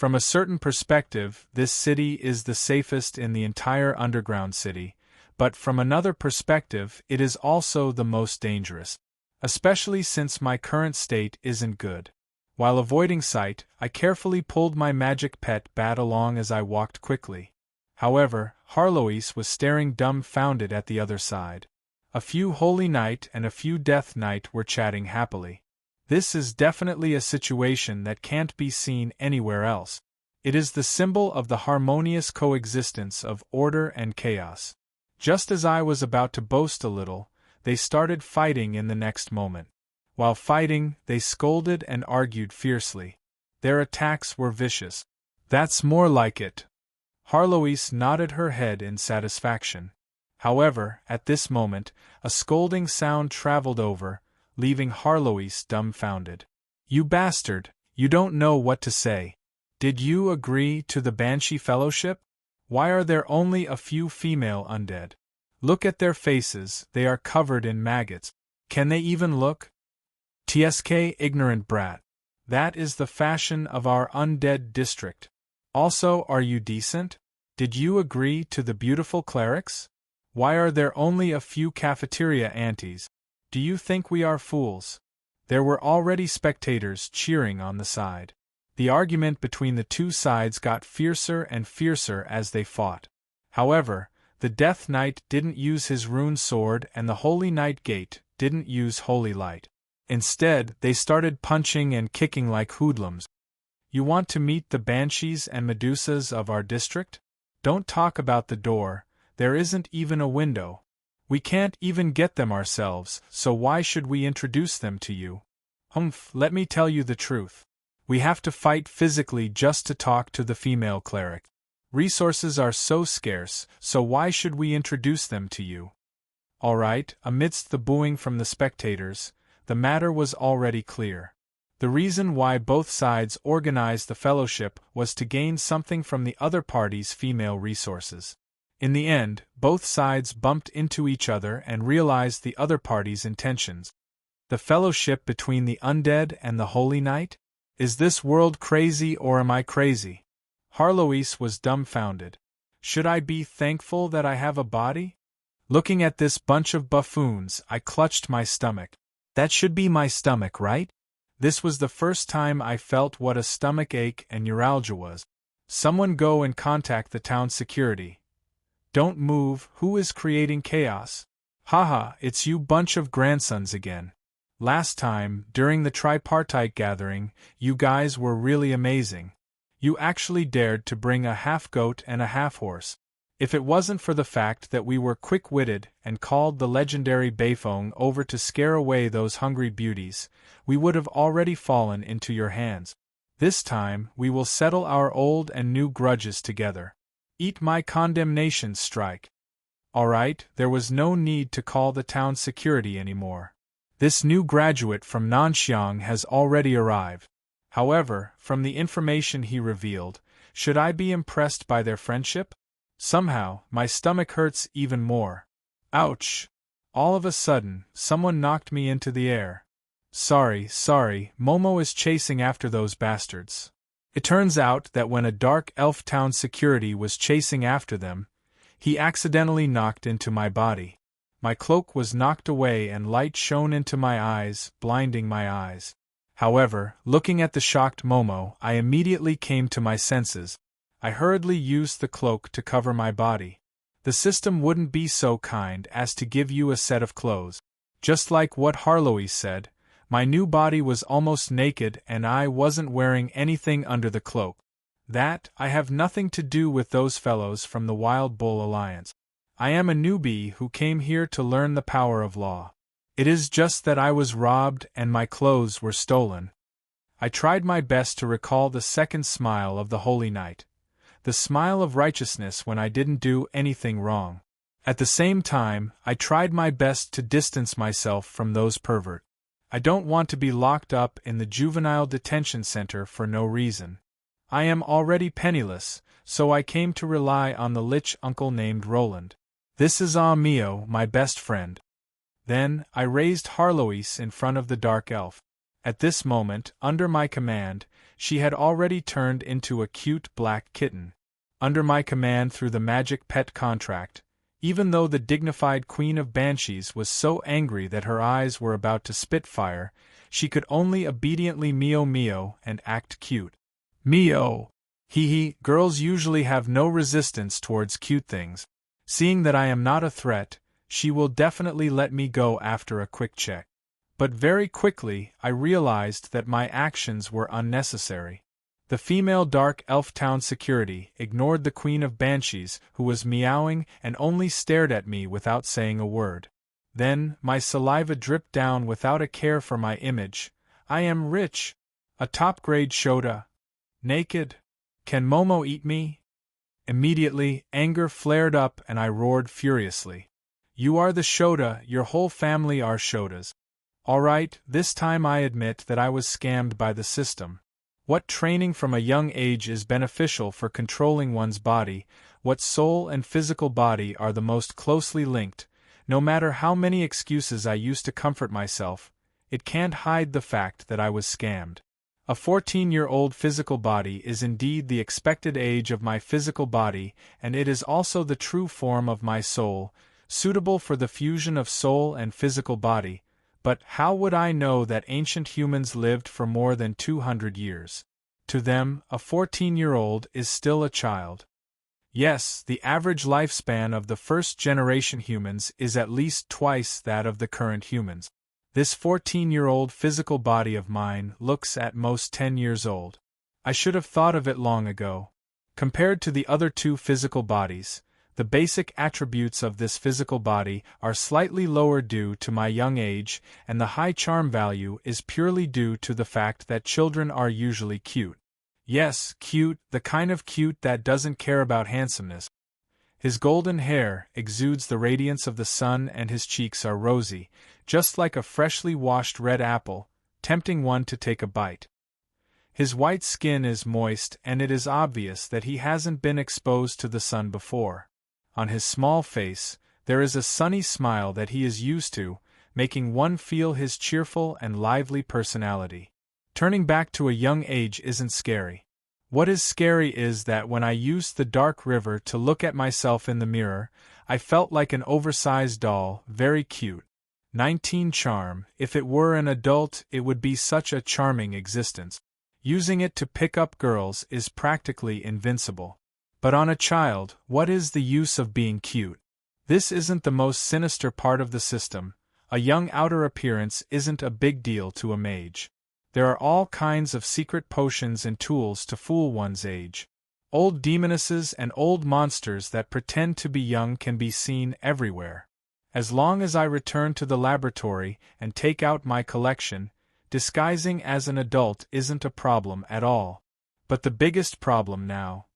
From a certain perspective, this city is the safest in the entire underground city, but from another perspective, it is also the most dangerous. Especially since my current state isn't good. While avoiding sight, I carefully pulled my magic pet bat along as I walked quickly. However, Harloise was staring dumbfounded at the other side. A few Holy Knight and a few Death Knight were chatting happily. This is definitely a situation that can't be seen anywhere else. It is the symbol of the harmonious coexistence of order and chaos. Just as I was about to boast a little, they started fighting in the next moment. While fighting, they scolded and argued fiercely. Their attacks were vicious. That's more like it. Harloise nodded her head in satisfaction. However, at this moment, a scolding sound traveled over, leaving Harloise dumbfounded. You bastard, you don't know what to say. Did you agree to the Banshee Fellowship? Why are there only a few female undead? Look at their faces, they are covered in maggots. Can they even look? TSK, ignorant brat. That is the fashion of our undead district. Also, are you decent? Did you agree to the beautiful clerics? Why are there only a few cafeteria aunties? Do you think we are fools? There were already spectators cheering on the side. The argument between the two sides got fiercer and fiercer as they fought. However, the Death Knight didn't use his rune sword and the Holy Knight Gate didn't use Holy Light. Instead, they started punching and kicking like hoodlums. You want to meet the banshees and medusas of our district? Don't talk about the door, there isn't even a window. We can't even get them ourselves, so why should we introduce them to you? Let me tell you the truth. We have to fight physically just to talk to the female cleric. Resources are so scarce, so why should we introduce them to you? Alright, amidst the booing from the spectators, the matter was already clear. The reason why both sides organized the fellowship was to gain something from the other party's female resources. In the end, both sides bumped into each other and realized the other party's intentions. The fellowship between the undead and the Holy Knight? Is this world crazy or am I crazy? Harloise was dumbfounded. Should I be thankful that I have a body? Looking at this bunch of buffoons, I clutched my stomach. That should be my stomach, right? This was the first time I felt what a stomach ache and neuralgia was. Someone go and contact the town security. Don't move, who is creating chaos? Haha, it's you bunch of grandsons again. Last time, during the tripartite gathering, you guys were really amazing. You actually dared to bring a half-goat and a half-horse. If it wasn't for the fact that we were quick-witted and called the legendary Beifong over to scare away those hungry beauties, we would have already fallen into your hands. This time, we will settle our old and new grudges together. Eat my condemnation strike. Alright, there was no need to call the town security anymore. This new graduate from Nanxiang has already arrived. However, from the information he revealed, should I be impressed by their friendship? Somehow, my stomach hurts even more. Ouch! All of a sudden, someone knocked me into the air. Sorry, Momo is chasing after those bastards. It turns out that when a dark elf town security was chasing after them, he accidentally knocked into my body. My cloak was knocked away and light shone into my eyes, blinding my eyes. However, looking at the shocked Momo, I immediately came to my senses. I hurriedly used the cloak to cover my body. The system wouldn't be so kind as to give you a set of clothes. Just like what Harlowe said, my new body was almost naked and I wasn't wearing anything under the cloak. That, I have nothing to do with those fellows from the Wild Bull Alliance. I am a newbie who came here to learn the power of law. It is just that I was robbed and my clothes were stolen. I tried my best to recall the second smile of the Holy Knight. The smile of righteousness when I didn't do anything wrong. At the same time, I tried my best to distance myself from those perverts. I don't want to be locked up in the juvenile detention center for no reason. I am already penniless, so I came to rely on the Lich uncle named Roland. This is Mio, my best friend. Then, I raised Harloise in front of the dark elf. At this moment, under my command, she had already turned into a cute black kitten. Under my command through the magic pet contract, even though the dignified Queen of Banshees was so angry that her eyes were about to spit fire, she could only obediently meow and act cute. Meow! Hee, girls usually have no resistance towards cute things. Seeing that I am not a threat, she will definitely let me go after a quick check. But very quickly, I realized that my actions were unnecessary. The female dark elf town security ignored the Queen of Banshees, who was meowing and only stared at me without saying a word. Then, my saliva dripped down without a care for my image. I am rich. A top-grade Shota. Naked. Can Momo eat me? Immediately, anger flared up and I roared furiously. You are the Shota, your whole family are Shotas. Alright, this time I admit that I was scammed by the system. What training from a young age is beneficial for controlling one's body, what soul and physical body are the most closely linked, no matter how many excuses I used to comfort myself, it can't hide the fact that I was scammed. A 14-year-old physical body is indeed the expected age of my physical body, and it is also the true form of my soul, suitable for the fusion of soul and physical body. But how would I know that ancient humans lived for more than 200 years? To them, a 14-year-old is still a child. Yes, the average lifespan of the first-generation humans is at least twice that of the current humans. This 14-year-old physical body of mine looks at most 10 years old. I should have thought of it long ago. Compared to the other two physical bodies, the basic attributes of this physical body are slightly lower due to my young age, and the high charm value is purely due to the fact that children are usually cute. Yes, cute, the kind of cute that doesn't care about handsomeness. His golden hair exudes the radiance of the sun and his cheeks are rosy, just like a freshly washed red apple, tempting one to take a bite. His white skin is moist and it is obvious that he hasn't been exposed to the sun before. On his small face, there is a sunny smile that he is used to, making one feel his cheerful and lively personality. Turning back to a young age isn't scary. What is scary is that when I used the dark river to look at myself in the mirror, I felt like an oversized doll, very cute. 19 charm, if it were an adult it would be such a charming existence. Using it to pick up girls is practically invincible. But on a child, what is the use of being cute? This isn't the most sinister part of the system. A young outer appearance isn't a big deal to a mage. There are all kinds of secret potions and tools to fool one's age. Old demonesses and old monsters that pretend to be young can be seen everywhere. As long as I return to the laboratory and take out my collection, disguising as an adult isn't a problem at all. But the biggest problem now,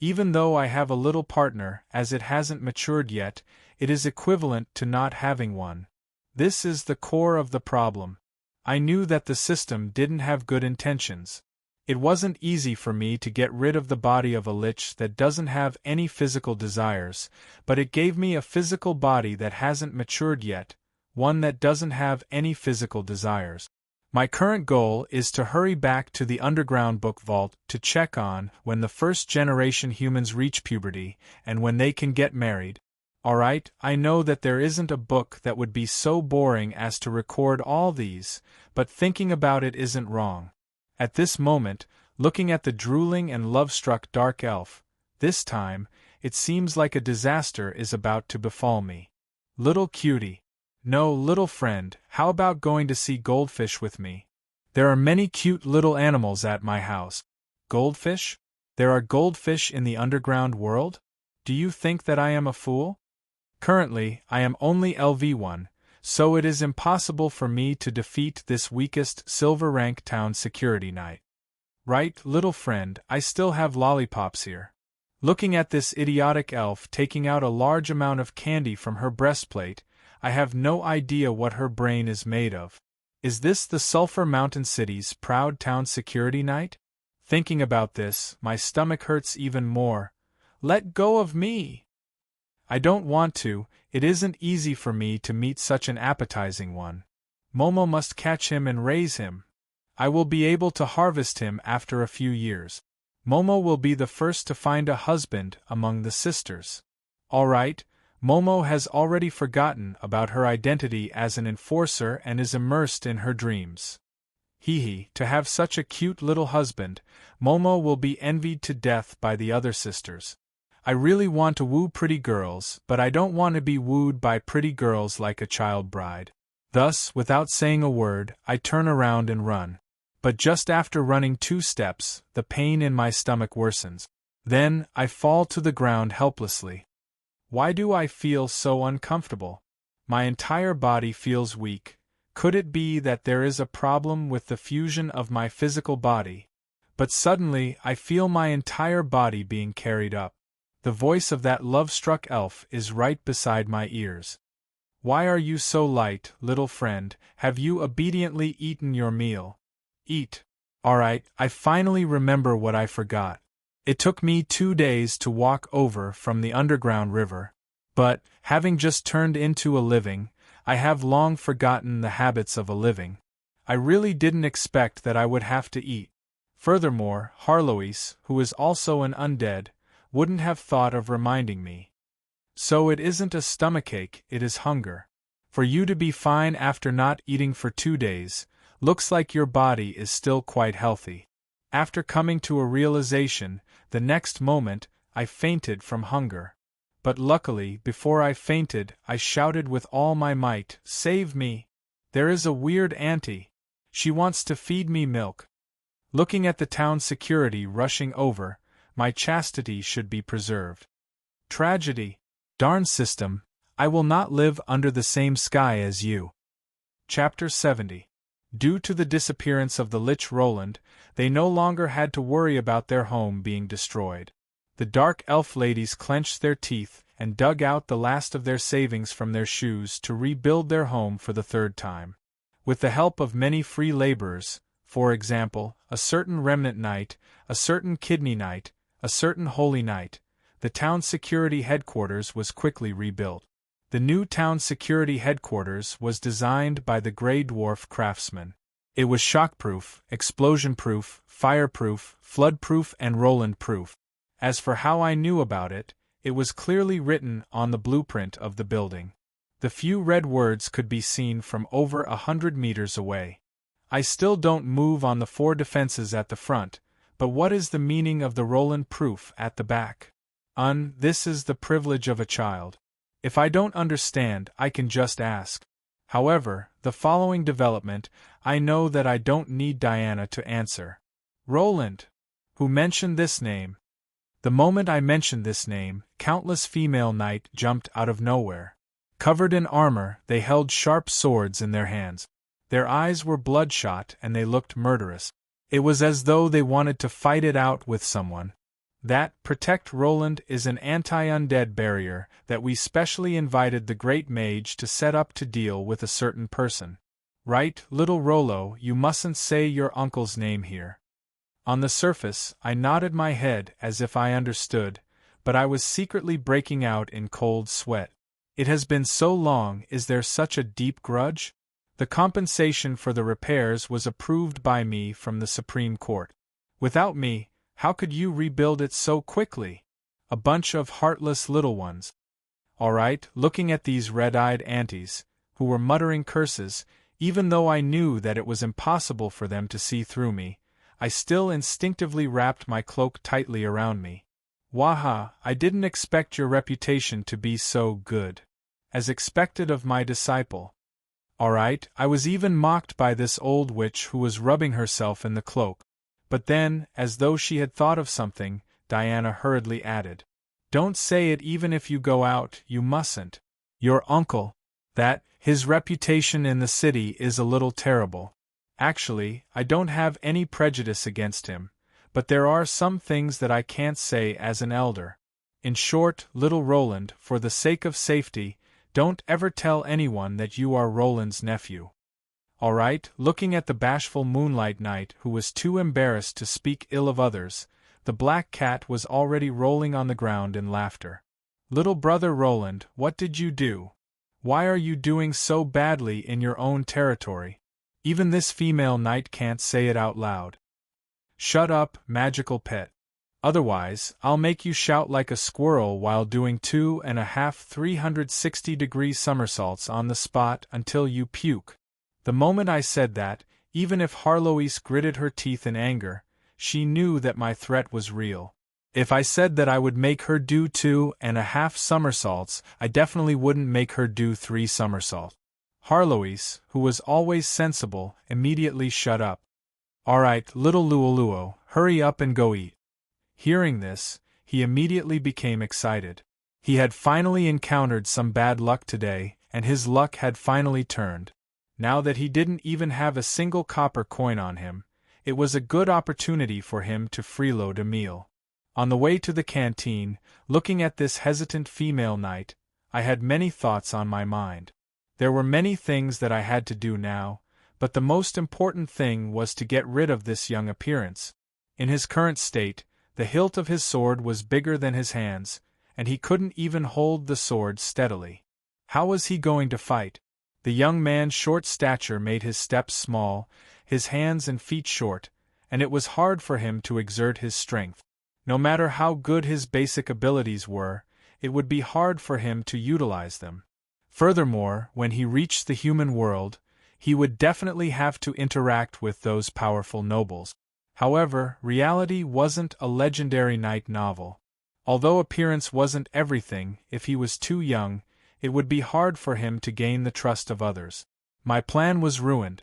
even though I have a little partner, as it hasn't matured yet, it is equivalent to not having one. This is the core of the problem. I knew that the system didn't have good intentions. It wasn't easy for me to get rid of the body of a lich that doesn't have any physical desires, but it gave me a physical body that hasn't matured yet, one that doesn't have any physical desires. My current goal is to hurry back to the underground book vault to check on when the first-generation humans reach puberty and when they can get married. Alright, I know that there isn't a book that would be so boring as to record all these, but thinking about it isn't wrong. At this moment, looking at the drooling and love-struck dark elf, this time, it seems like a disaster is about to befall me. Little cutie. No, little friend, how about going to see goldfish with me? There are many cute little animals at my house. Goldfish? There are goldfish in the underground world? Do you think that I am a fool? Currently, I am only LV1, so it is impossible for me to defeat this weakest silver rank town security knight. Right, little friend, I still have lollipops here. Looking at this idiotic elf taking out a large amount of candy from her breastplate, I have no idea what her brain is made of. Is this the Sulphur Mountain City's proud town security knight? Thinking about this, my stomach hurts even more. Let go of me! I don't want to, it isn't easy for me to meet such an appetizing one. Momo must catch him and raise him. I will be able to harvest him after a few years. Momo will be the first to find a husband among the sisters. All right. Momo has already forgotten about her identity as an enforcer and is immersed in her dreams. Hee, to have such a cute little husband, Momo will be envied to death by the other sisters. I really want to woo pretty girls, but I don't want to be wooed by pretty girls like a child bride. Thus, without saying a word, I turn around and run. But just after running 2 steps, the pain in my stomach worsens. Then, I fall to the ground helplessly. Why do I feel so uncomfortable? My entire body feels weak. Could it be that there is a problem with the fusion of my physical body? But suddenly, I feel my entire body being carried up. The voice of that love-struck elf is right beside my ears. Why are you so light, little friend? Have you obediently eaten your meal? Eat. Alright, I finally remember what I forgot. It took me 2 days to walk over from the underground river. But, having just turned into a living, I have long forgotten the habits of a living. I really didn't expect that I would have to eat. Furthermore, Harlois, who is also an undead, wouldn't have thought of reminding me. So it isn't a stomachache, it is hunger. For you to be fine after not eating for 2 days, looks like your body is still quite healthy. After coming to a realization, the next moment, I fainted from hunger. But luckily, before I fainted, I shouted with all my might, "Save me! There is a weird auntie. She wants to feed me milk." Looking at the town security rushing over, my chastity should be preserved. Tragedy! Darn system, I will not live under the same sky as you. Chapter 70. Due to the disappearance of the Lich Roland, they no longer had to worry about their home being destroyed. The dark elf ladies clenched their teeth and dug out the last of their savings from their shoes to rebuild their home for the 3rd time. With the help of many free laborers, for example, a certain remnant knight, a certain kidney knight, a certain holy knight, the town security headquarters was quickly rebuilt. The new town security headquarters was designed by the Grey Dwarf craftsman. It was shockproof, explosion-proof, fireproof, flood-proof and Roland-proof. As for how I knew about it, it was clearly written on the blueprint of the building. The few red words could be seen from over 100 meters away. I still don't move on the 4 defenses at the front, but what is the meaning of the Roland-proof at the back? This is the privilege of a child. If I don't understand, I can just ask. However, the following development, I know that I don't need Diana to answer. Roland! Who mentioned this name? The moment I mentioned this name, countless female knights jumped out of nowhere. Covered in armor, they held sharp swords in their hands. Their eyes were bloodshot and they looked murderous. It was as though they wanted to fight it out with someone. That Protect Roland is an anti-undead barrier that we specially invited the Great Mage to set up to deal with a certain person. Right, little Rollo, you mustn't say your uncle's name here. On the surface, I nodded my head as if I understood, but I was secretly breaking out in cold sweat. It has been so long, is there such a deep grudge? The compensation for the repairs was approved by me from the Supreme Court. Without me, how could you rebuild it so quickly? A bunch of heartless little ones. All right, looking at these red-eyed aunties, who were muttering curses, even though I knew that it was impossible for them to see through me, I still instinctively wrapped my cloak tightly around me. Waha, I didn't expect your reputation to be so good. As expected of my disciple. All right, I was even mocked by this old witch who was rubbing herself in the cloak. But then, as though she had thought of something, Diana hurriedly added, "Don't say it even if you go out, you mustn't. Your uncle, his reputation in the city is a little terrible. Actually, I don't have any prejudice against him, but there are some things that I can't say as an elder. In short, little Roland, for the sake of safety, don't ever tell anyone that you are Roland's nephew. All right?" Looking at the bashful Moonlight Knight who was too embarrassed to speak ill of others, the black cat was already rolling on the ground in laughter. "Little brother Roland, what did you do? Why are you doing so badly in your own territory? Even this female knight can't say it out loud." "Shut up, magical pet. Otherwise, I'll make you shout like a squirrel while doing 2.5 360-degree somersaults on the spot until you puke." The moment I said that, even if Harloise gritted her teeth in anger, she knew that my threat was real. If I said that I would make her do 2.5 somersaults, I definitely wouldn't make her do 3 somersaults. Harloise, who was always sensible, immediately shut up. "All right, little Luoluo, hurry up and go eat." Hearing this, he immediately became excited. He had finally encountered some bad luck today, and his luck had finally turned. Now that he didn't even have a single copper coin on him, it was a good opportunity for him to freeload a meal. On the way to the canteen, looking at this hesitant female knight, I had many thoughts on my mind. There were many things that I had to do now, but the most important thing was to get rid of this young appearance. In his current state, the hilt of his sword was bigger than his hands, and he couldn't even hold the sword steadily. How was he going to fight? The young man's short stature made his steps small, his hands and feet short, and it was hard for him to exert his strength. No matter how good his basic abilities were, it would be hard for him to utilize them. Furthermore, when he reached the human world, he would definitely have to interact with those powerful nobles. However, reality wasn't a legendary knight novel. Although appearance wasn't everything, if he was too young, it would be hard for him to gain the trust of others. My plan was ruined.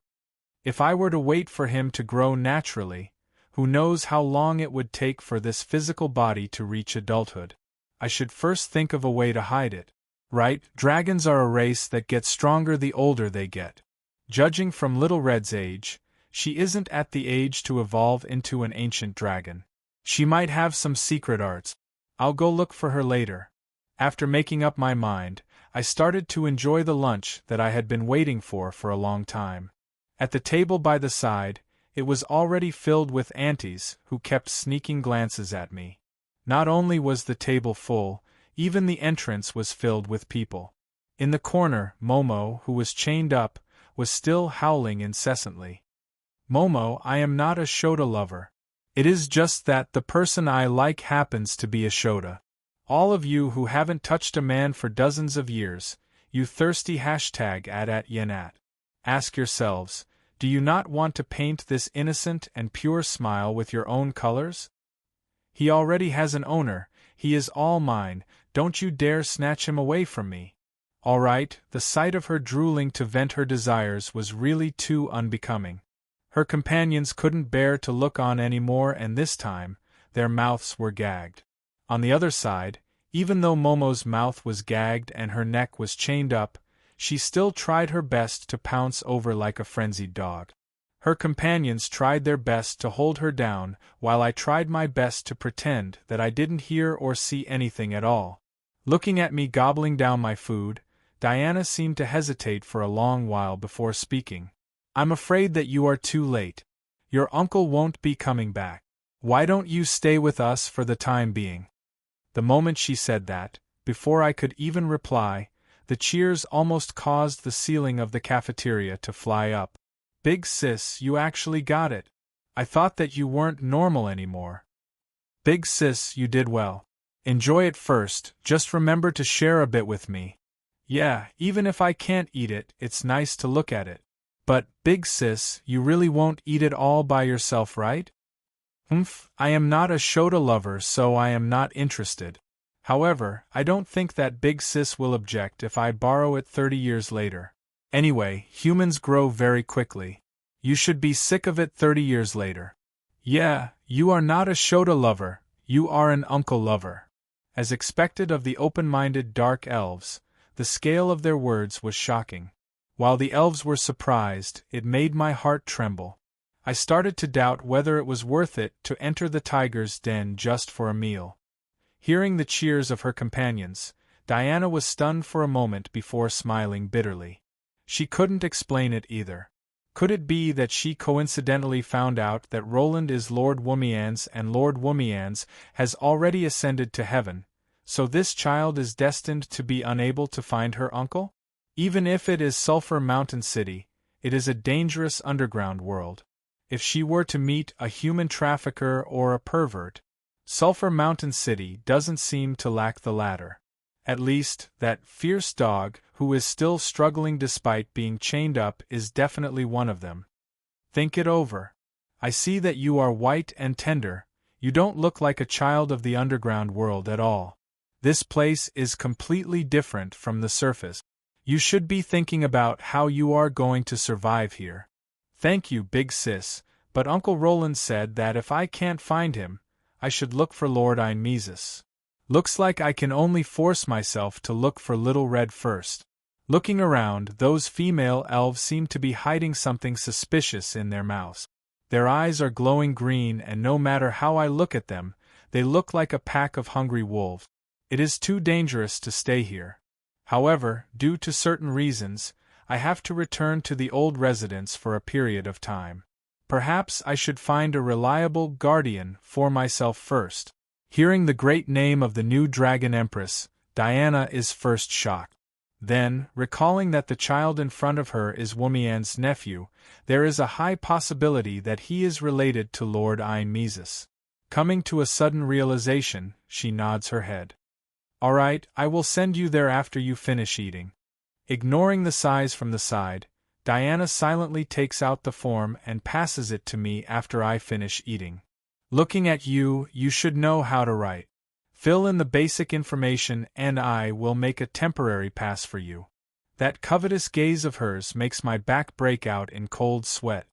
If I were to wait for him to grow naturally, who knows how long it would take for this physical body to reach adulthood. I should first think of a way to hide it. Right, dragons are a race that gets stronger the older they get. Judging from Little Red's age, she isn't at the age to evolve into an ancient dragon. She might have some secret arts. I'll go look for her later. After making up my mind, I started to enjoy the lunch that I had been waiting for a long time. At the table by the side, it was already filled with aunties who kept sneaking glances at me. Not only was the table full, even the entrance was filled with people. In the corner, Momo, who was chained up, was still howling incessantly. "Momo, I am not a Shota lover. It is just that the person I like happens to be a Shota. All of you who haven't touched a man for dozens of years, you thirsty #@Yanat. Ask yourselves, do you not want to paint this innocent and pure smile with your own colors? He already has an owner, he is all mine, don't you dare snatch him away from me." All right, the sight of her drooling to vent her desires was really too unbecoming. Her companions couldn't bear to look on any more, and this time, their mouths were gagged. On the other side, even though Momo's mouth was gagged and her neck was chained up, she still tried her best to pounce over like a frenzied dog. Her companions tried their best to hold her down, while I tried my best to pretend that I didn't hear or see anything at all. Looking at me gobbling down my food, Diana seemed to hesitate for a long while before speaking. "I'm afraid that you are too late. Your uncle won't be coming back. Why don't you stay with us for the time being? The moment she said that, before I could even reply, the cheers almost caused the ceiling of the cafeteria to fly up. Big sis, you actually got it. I thought that you weren't normal anymore. Big sis, you did well. Enjoy it first, just remember to share a bit with me. Yeah, even if I can't eat it, it's nice to look at it. But, big sis, you really won't eat it all by yourself, right? I am not a Shota lover, so I am not interested. However, I don't think that big sis will object if I borrow it 30 years later. Anyway, humans grow very quickly. You should be sick of it 30 years later. Yeah, you are not a Shota lover, you are an uncle lover. As expected of the open-minded dark elves, the scale of their words was shocking. While the elves were surprised, it made my heart tremble. I started to doubt whether it was worth it to enter the tiger's den just for a meal. Hearing the cheers of her companions, Diana was stunned for a moment before smiling bitterly. She couldn't explain it either. Could it be that she coincidentally found out that Roland is Lord Womians and Lord Womians has already ascended to heaven, so this child is destined to be unable to find her uncle? Even if it is Sulphur Mountain City, it is a dangerous underground world. If she were to meet a human trafficker or a pervert, Sulphur Mountain City doesn't seem to lack the latter. At least, that fierce dog, who is still struggling despite being chained up, is definitely one of them. Think it over. I see that you are white and tender, you don't look like a child of the underground world at all. This place is completely different from the surface. You should be thinking about how you are going to survive here. Thank you, big sis, but Uncle Roland said that if I can't find him, I should look for Lord Einmesis. Looks like I can only force myself to look for Little Red first. Looking around, those female elves seem to be hiding something suspicious in their mouths. Their eyes are glowing green, and no matter how I look at them, they look like a pack of hungry wolves. It is too dangerous to stay here. However, due to certain reasons, I have to return to the old residence for a period of time. Perhaps I should find a reliable guardian for myself first. Hearing the great name of the new Dragon Empress, Diana is first shocked. Then, recalling that the child in front of her is Womian's nephew, there is a high possibility that he is related to Lord Einmesis. Coming to a sudden realization, she nods her head. All right, I will send you there after you finish eating. Ignoring the sighs from the side, Diana silently takes out the form and passes it to me after I finish eating. Looking at you, you should know how to write. Fill in the basic information and I will make a temporary pass for you. That covetous gaze of hers makes my back break out in cold sweat.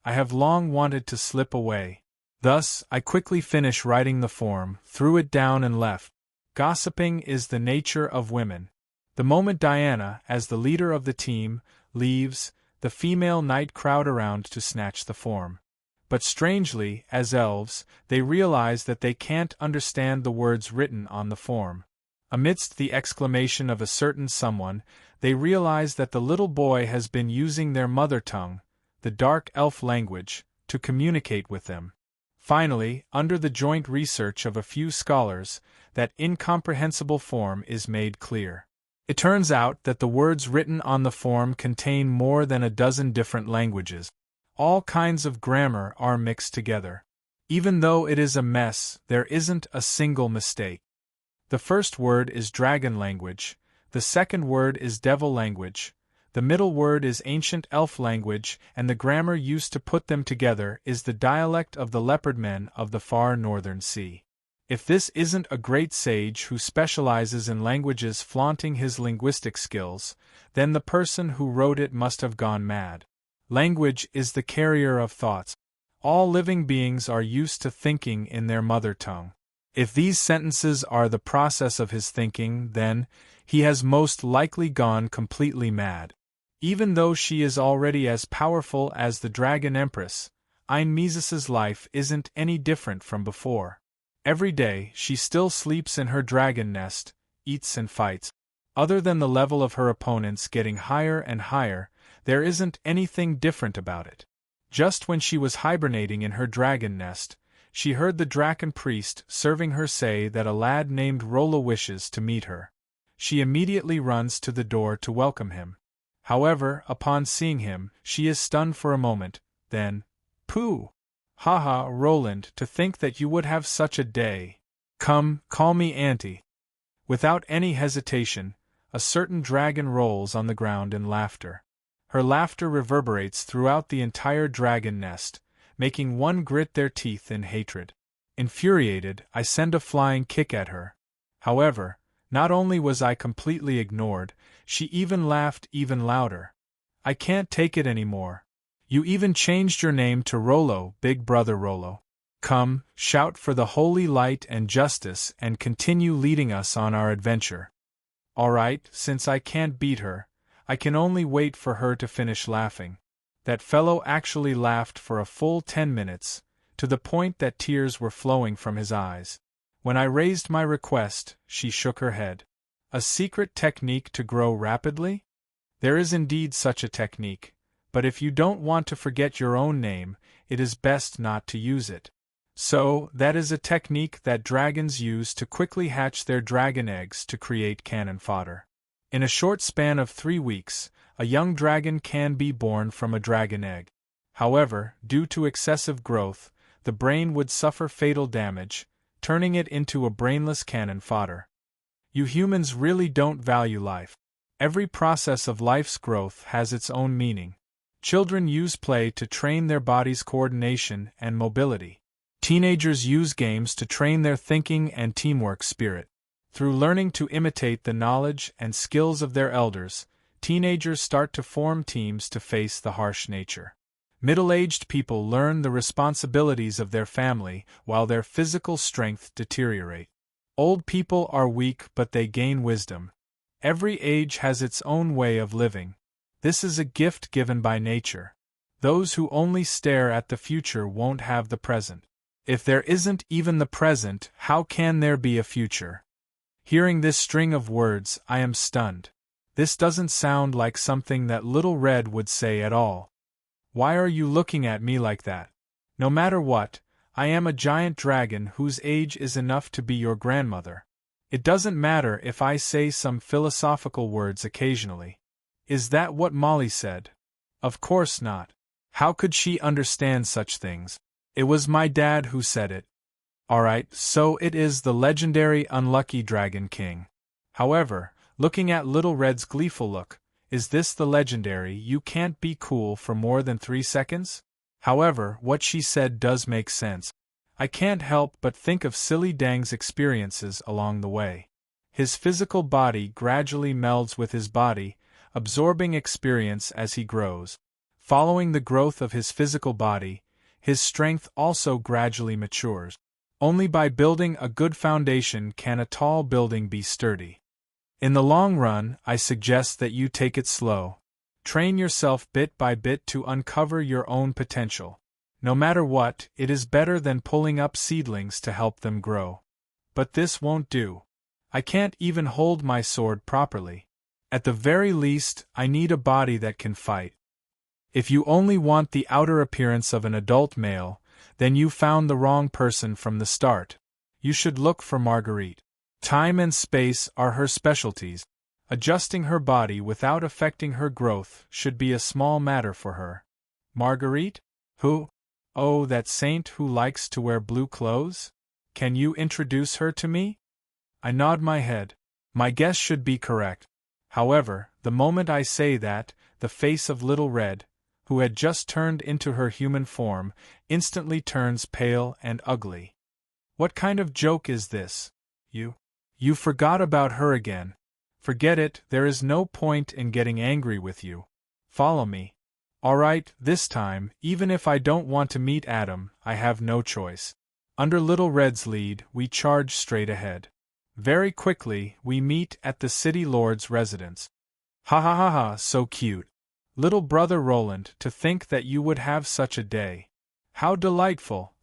I have long wanted to slip away. Thus, I quickly finish writing the form, threw it down and left. Gossiping is the nature of women. The moment Diana, as the leader of the team, leaves, the female knight crowd around to snatch the form. But strangely, as elves, they realize that they can't understand the words written on the form. Amidst the exclamation of a certain someone, they realize that the little boy has been using their mother tongue, the dark elf language, to communicate with them. Finally, under the joint research of a few scholars, that incomprehensible form is made clear. It turns out that the words written on the form contain more than a dozen different languages. All kinds of grammar are mixed together. Even though it is a mess, there isn't a single mistake. The first word is dragon language, the second word is devil language, the middle word is ancient elf language, and the grammar used to put them together is the dialect of the leopardmen of the far northern sea. If this isn't a great sage who specializes in languages flaunting his linguistic skills, then the person who wrote it must have gone mad. Language is the carrier of thoughts. All living beings are used to thinking in their mother tongue. If these sentences are the process of his thinking, then he has most likely gone completely mad. Even though she is already as powerful as the Dragon Empress, Einmesis's life isn't any different from before. Every day, she still sleeps in her dragon nest, eats and fights. Other than the level of her opponents getting higher and higher, there isn't anything different about it. Just when she was hibernating in her dragon nest, She heard the Draken priest serving her say that a lad named Rollo wishes to meet her. She immediately runs to the door to welcome him. However, upon seeing him, she is stunned for a moment, then, "Pooh! Ha, Roland, to think that you would have such a day. Come, call me auntie." Without any hesitation, a certain dragon rolls on the ground in laughter. Her laughter reverberates throughout the entire dragon nest, making one grit their teeth in hatred. Infuriated, I send a flying kick at her. However, not only was I completely ignored, she even laughed even louder. "I can't take it anymore. You even changed your name to Rollo, big brother Rollo. Come, shout for the holy light and justice and continue leading us on our adventure." Alright, since I can't beat her, I can only wait for her to finish laughing. That fellow actually laughed for a full 10 minutes, to the point that tears were flowing from his eyes. When I raised my request, she shook her head. A secret technique to grow rapidly? There is indeed such a technique, but if you don't want to forget your own name, it is best not to use it. So, that is a technique that dragons use to quickly hatch their dragon eggs to create cannon fodder. In a short span of 3 weeks, a young dragon can be born from a dragon egg. However, due to excessive growth, the brain would suffer fatal damage, turning it into a brainless cannon fodder. You humans really don't value life. Every process of life's growth has its own meaning. Children use play to train their body's coordination and mobility. Teenagers use games to train their thinking and teamwork spirit. Through learning to imitate the knowledge and skills of their elders, teenagers start to form teams to face the harsh nature. Middle-aged people learn the responsibilities of their family while their physical strength deteriorates. Old people are weak but they gain wisdom. Every age has its own way of living. This is a gift given by nature. Those who only stare at the future won't have the present. If there isn't even the present, how can there be a future? Hearing this string of words, I am stunned. This doesn't sound like something that Little Red would say at all. Why are you looking at me like that? No matter what, I am a giant dragon whose age is enough to be your grandmother. It doesn't matter if I say some philosophical words occasionally. Is that what Molly said? Of course not. How could she understand such things? It was my dad who said it. Alright, so it is the legendary unlucky Dragon King. However, looking at Little Red's gleeful look, is this the legendary "you can't be cool for more than 3 seconds"? However, what she said does make sense. I can't help but think of Silly Dang's experiences along the way. His physical body gradually melds with his body, absorbing experience as he grows. Following the growth of his physical body, his strength also gradually matures. Only by building a good foundation can a tall building be sturdy. In the long run, I suggest that you take it slow. Train yourself bit by bit to uncover your own potential. No matter what, it is better than pulling up seedlings to help them grow. But this won't do. I can't even hold my sword properly. At the very least, I need a body that can fight. If you only want the outer appearance of an adult male, then you found the wrong person from the start. You should look for Marguerite. Time and space are her specialties. Adjusting her body without affecting her growth should be a small matter for her. Marguerite? Who? Oh, that saint who likes to wear blue clothes? Can you introduce her to me? I nod my head. My guess should be correct. However, the moment I say that, the face of Little Red, who had just turned into her human form, instantly turns pale and ugly. What kind of joke is this? You forgot about her again. Forget it, there is no point in getting angry with you. Follow me. Alright, this time, even if I don't want to meet Adam, I have no choice. Under Little Red's lead, we charge straight ahead. Very quickly, we meet at the city lord's residence. Ha, so cute. Little brother Roland, to think that you would have such a day. How delightful.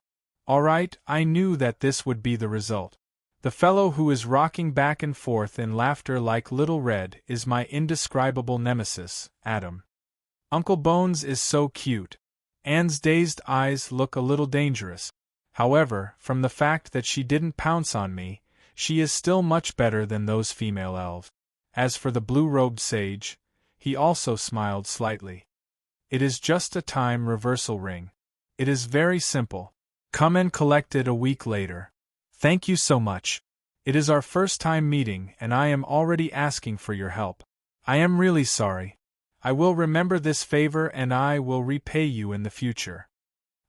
Alright, I knew that this would be the result. The fellow who is rocking back and forth in laughter like Little Red is my indescribable nemesis, Adam. Uncle Bones is so cute. Anne's dazed eyes look a little dangerous. However, from the fact that she didn't pounce on me, she is still much better than those female elves. As for the blue-robed sage, he also smiled slightly. It is just a time reversal ring. It is very simple. Come and collect it a week later. Thank you so much. It is our first time meeting and I am already asking for your help. I am really sorry. I will remember this favor and I will repay you in the future.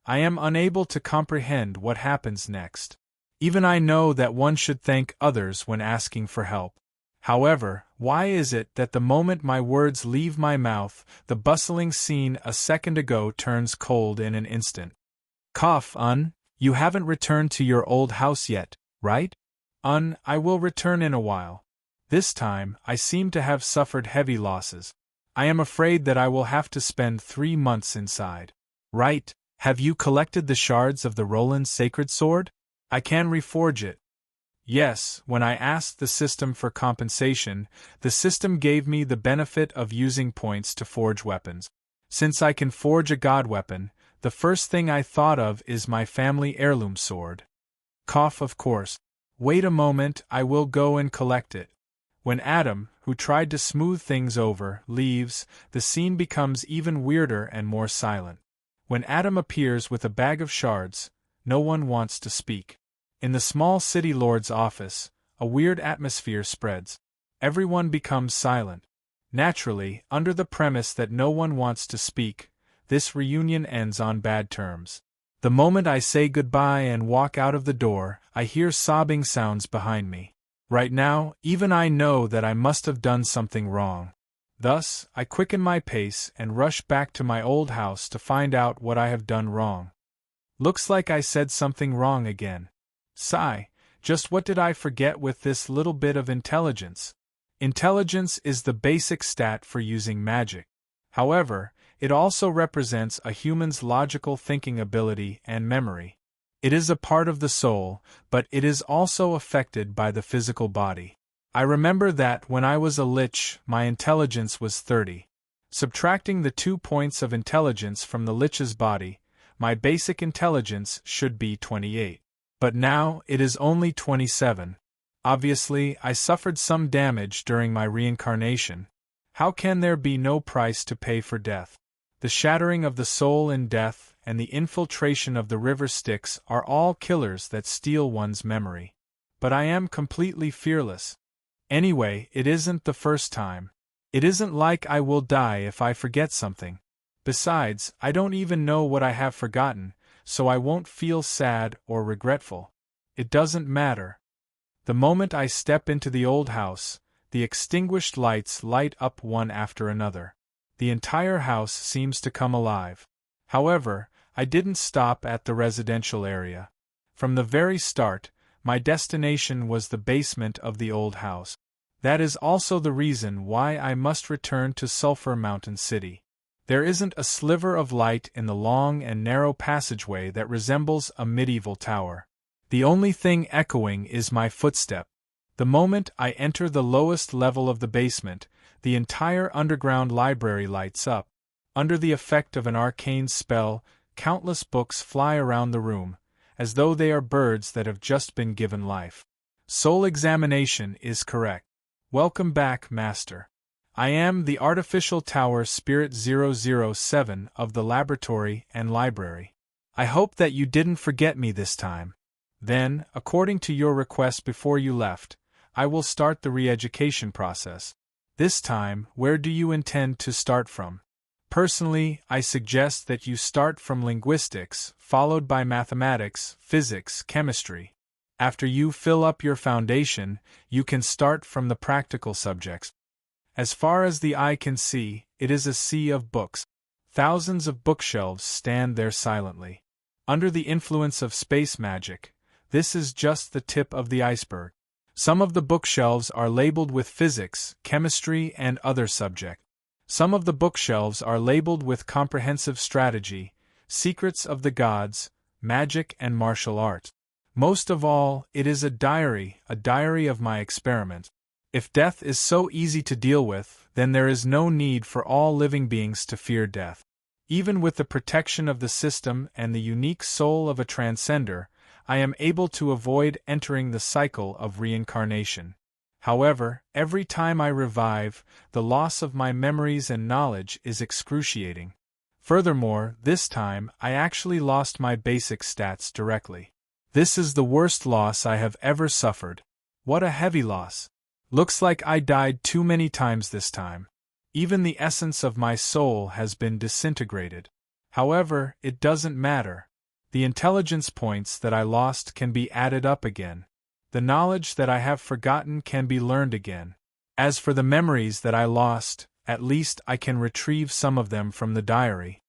I am unable to comprehend what happens next. Even I know that one should thank others when asking for help. However, why is it that the moment my words leave my mouth, the bustling scene a second ago turns cold in an instant? Cough, you haven't returned to your old house yet, right? I will return in a while. This time, I seem to have suffered heavy losses. I am afraid that I will have to spend 3 months inside. Right, have you collected the shards of the Roland's sacred sword? I can reforge it. Yes, when I asked the system for compensation, the system gave me the benefit of using points to forge weapons. Since I can forge a god weapon, the first thing I thought of is my family heirloom sword. Cough, of course. Wait a moment, I will go and collect it. When Adam, who tried to smooth things over, leaves, the scene becomes even weirder and more silent. When Adam appears with a bag of shards, no one wants to speak. In the small city lord's office, a weird atmosphere spreads. Everyone becomes silent. Naturally, under the premise that no one wants to speak, this reunion ends on bad terms. The moment I say goodbye and walk out of the door, I hear sobbing sounds behind me. Right now, even I know that I must have done something wrong. Thus, I quicken my pace and rush back to my old house to find out what I have done wrong. Looks like I said something wrong again. Sigh, just what did I forget with this little bit of intelligence? Intelligence is the basic stat for using magic. However, it also represents a human's logical thinking ability and memory. It is a part of the soul, but it is also affected by the physical body. I remember that when I was a Lich, my intelligence was 30. Subtracting the 2 points of intelligence from the Lich's body, my basic intelligence should be 28. But now, it is only 27. Obviously, I suffered some damage during my reincarnation. How can there be no price to pay for death? The shattering of the soul in death and the infiltration of the river Styx are all killers that steal one's memory. But I am completely fearless. Anyway, it isn't the first time. It isn't like I will die if I forget something. Besides, I don't even know what I have forgotten, so I won't feel sad or regretful. It doesn't matter. The moment I step into the old house, the extinguished lights light up one after another. The entire house seems to come alive. However, I didn't stop at the residential area. From the very start, my destination was the basement of the old house. That is also the reason why I must return to Sulphur Mountain City. There isn't a sliver of light in the long and narrow passageway that resembles a medieval tower. The only thing echoing is my footstep. The moment I enter the lowest level of the basement, the entire underground library lights up. Under the effect of an arcane spell, countless books fly around the room, as though they are birds that have just been given life. Soul examination is correct. Welcome back, Master. I am the Artificial Tower Spirit 007 of the laboratory and library. I hope that you didn't forget me this time. Then, according to your request before you left, I will start the re-education process. This time, where do you intend to start from? Personally, I suggest that you start from linguistics, followed by mathematics, physics, chemistry. After you fill up your foundation, you can start from the practical subjects. As far as the eye can see, it is a sea of books. Thousands of bookshelves stand there silently. Under the influence of space magic, this is just the tip of the iceberg. Some of the bookshelves are labeled with physics, chemistry, and other subjects. Some of the bookshelves are labeled with comprehensive strategy, secrets of the gods, magic, and martial arts. Most of all, it is a diary of my experiment. If death is so easy to deal with, then there is no need for all living beings to fear death. Even with the protection of the system and the unique soul of a transcender, I am able to avoid entering the cycle of reincarnation. However, every time I revive, the loss of my memories and knowledge is excruciating. Furthermore, this time, I actually lost my basic stats directly. This is the worst loss I have ever suffered. What a heavy loss. Looks like I died too many times this time. Even the essence of my soul has been disintegrated. However, it doesn't matter. The intelligence points that I lost can be added up again. The knowledge that I have forgotten can be learned again. As for the memories that I lost, at least I can retrieve some of them from the diary.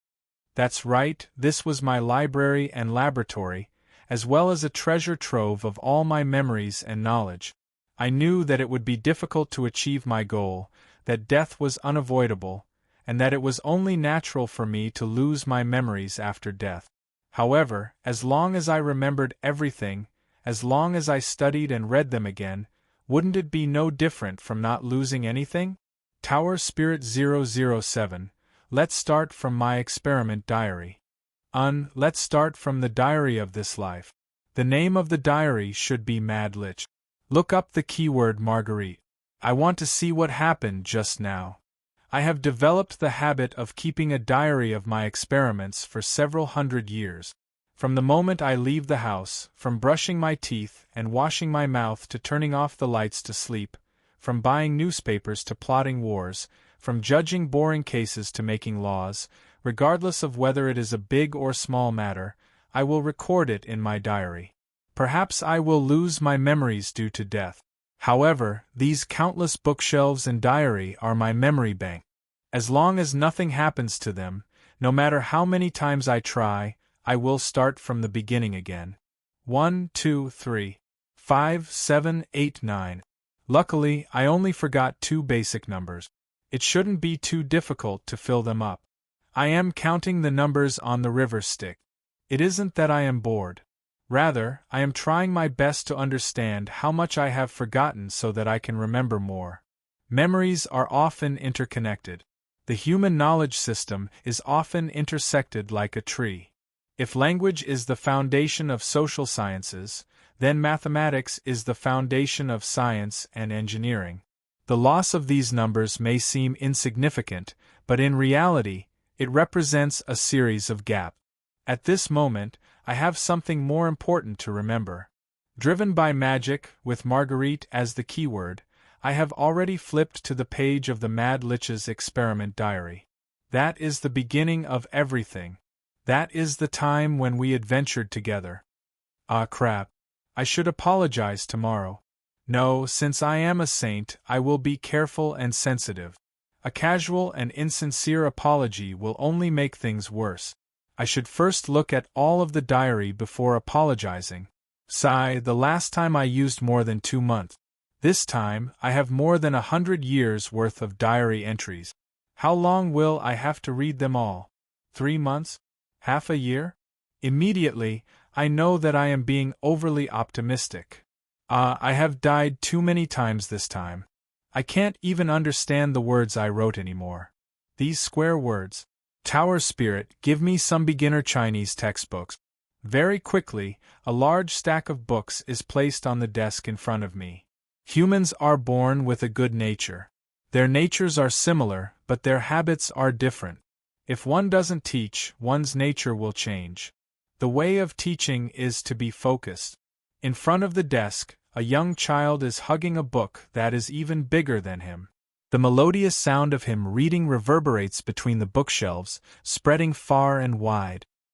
That's right, this was my library and laboratory, as well as a treasure trove of all my memories and knowledge. I knew that it would be difficult to achieve my goal, that death was unavoidable, and that it was only natural for me to lose my memories after death. However, as long as I remembered everything, as long as I studied and read them again, wouldn't it be no different from not losing anything? Tower Spirit 007, let's start from my experiment diary. Let's start from the diary of this life. The name of the diary should be Mad Lich. Look up the keyword Marguerite. I want to see what happened just now. I have developed the habit of keeping a diary of my experiments for several hundred years. From the moment I leave the house, from brushing my teeth and washing my mouth to turning off the lights to sleep, from buying newspapers to plotting wars, from judging boring cases to making laws, regardless of whether it is a big or small matter, I will record it in my diary. Perhaps I will lose my memories due to death. However, these countless bookshelves and diary are my memory bank. As long as nothing happens to them, no matter how many times I try, I will start from the beginning again. 1, 2, 3, 5, 7, 8, 9. Luckily, I only forgot 2 basic numbers. It shouldn't be too difficult to fill them up. I am counting the numbers on the river stick. It isn't that I am bored. Rather, I am trying my best to understand how much I have forgotten so that I can remember more. Memories are often interconnected. The human knowledge system is often intersected like a tree. If language is the foundation of social sciences, then mathematics is the foundation of science and engineering. The loss of these numbers may seem insignificant, but in reality, it represents a series of gaps. At this moment, I have something more important to remember. Driven by magic, with Marguerite as the keyword, I have already flipped to the page of the Mad Lich's experiment diary. That is the beginning of everything. That is the time when we adventured together. Ah crap. I should apologize tomorrow. No, since I am a saint, I will be careful and sensitive. A casual and insincere apology will only make things worse. I should first look at all of the diary before apologizing. Sigh, the last time I used more than 2 months. This time, I have more than 100 years worth of diary entries. How long will I have to read them all? 3 months? Half a year? Immediately, I know that I am being overly optimistic. I have died too many times this time. I can't even understand the words I wrote anymore. These square words. Tower Spirit, give me some beginner Chinese textbooks. Very quickly, a large stack of books is placed on the desk in front of me. Humans are born with a good nature. Their natures are similar, but their habits are different. If one doesn't teach, one's nature will change. The way of teaching is to be focused. In front of the desk, a young child is hugging a book that is even bigger than him. The melodious sound of him reading reverberates between the bookshelves, spreading far and wide.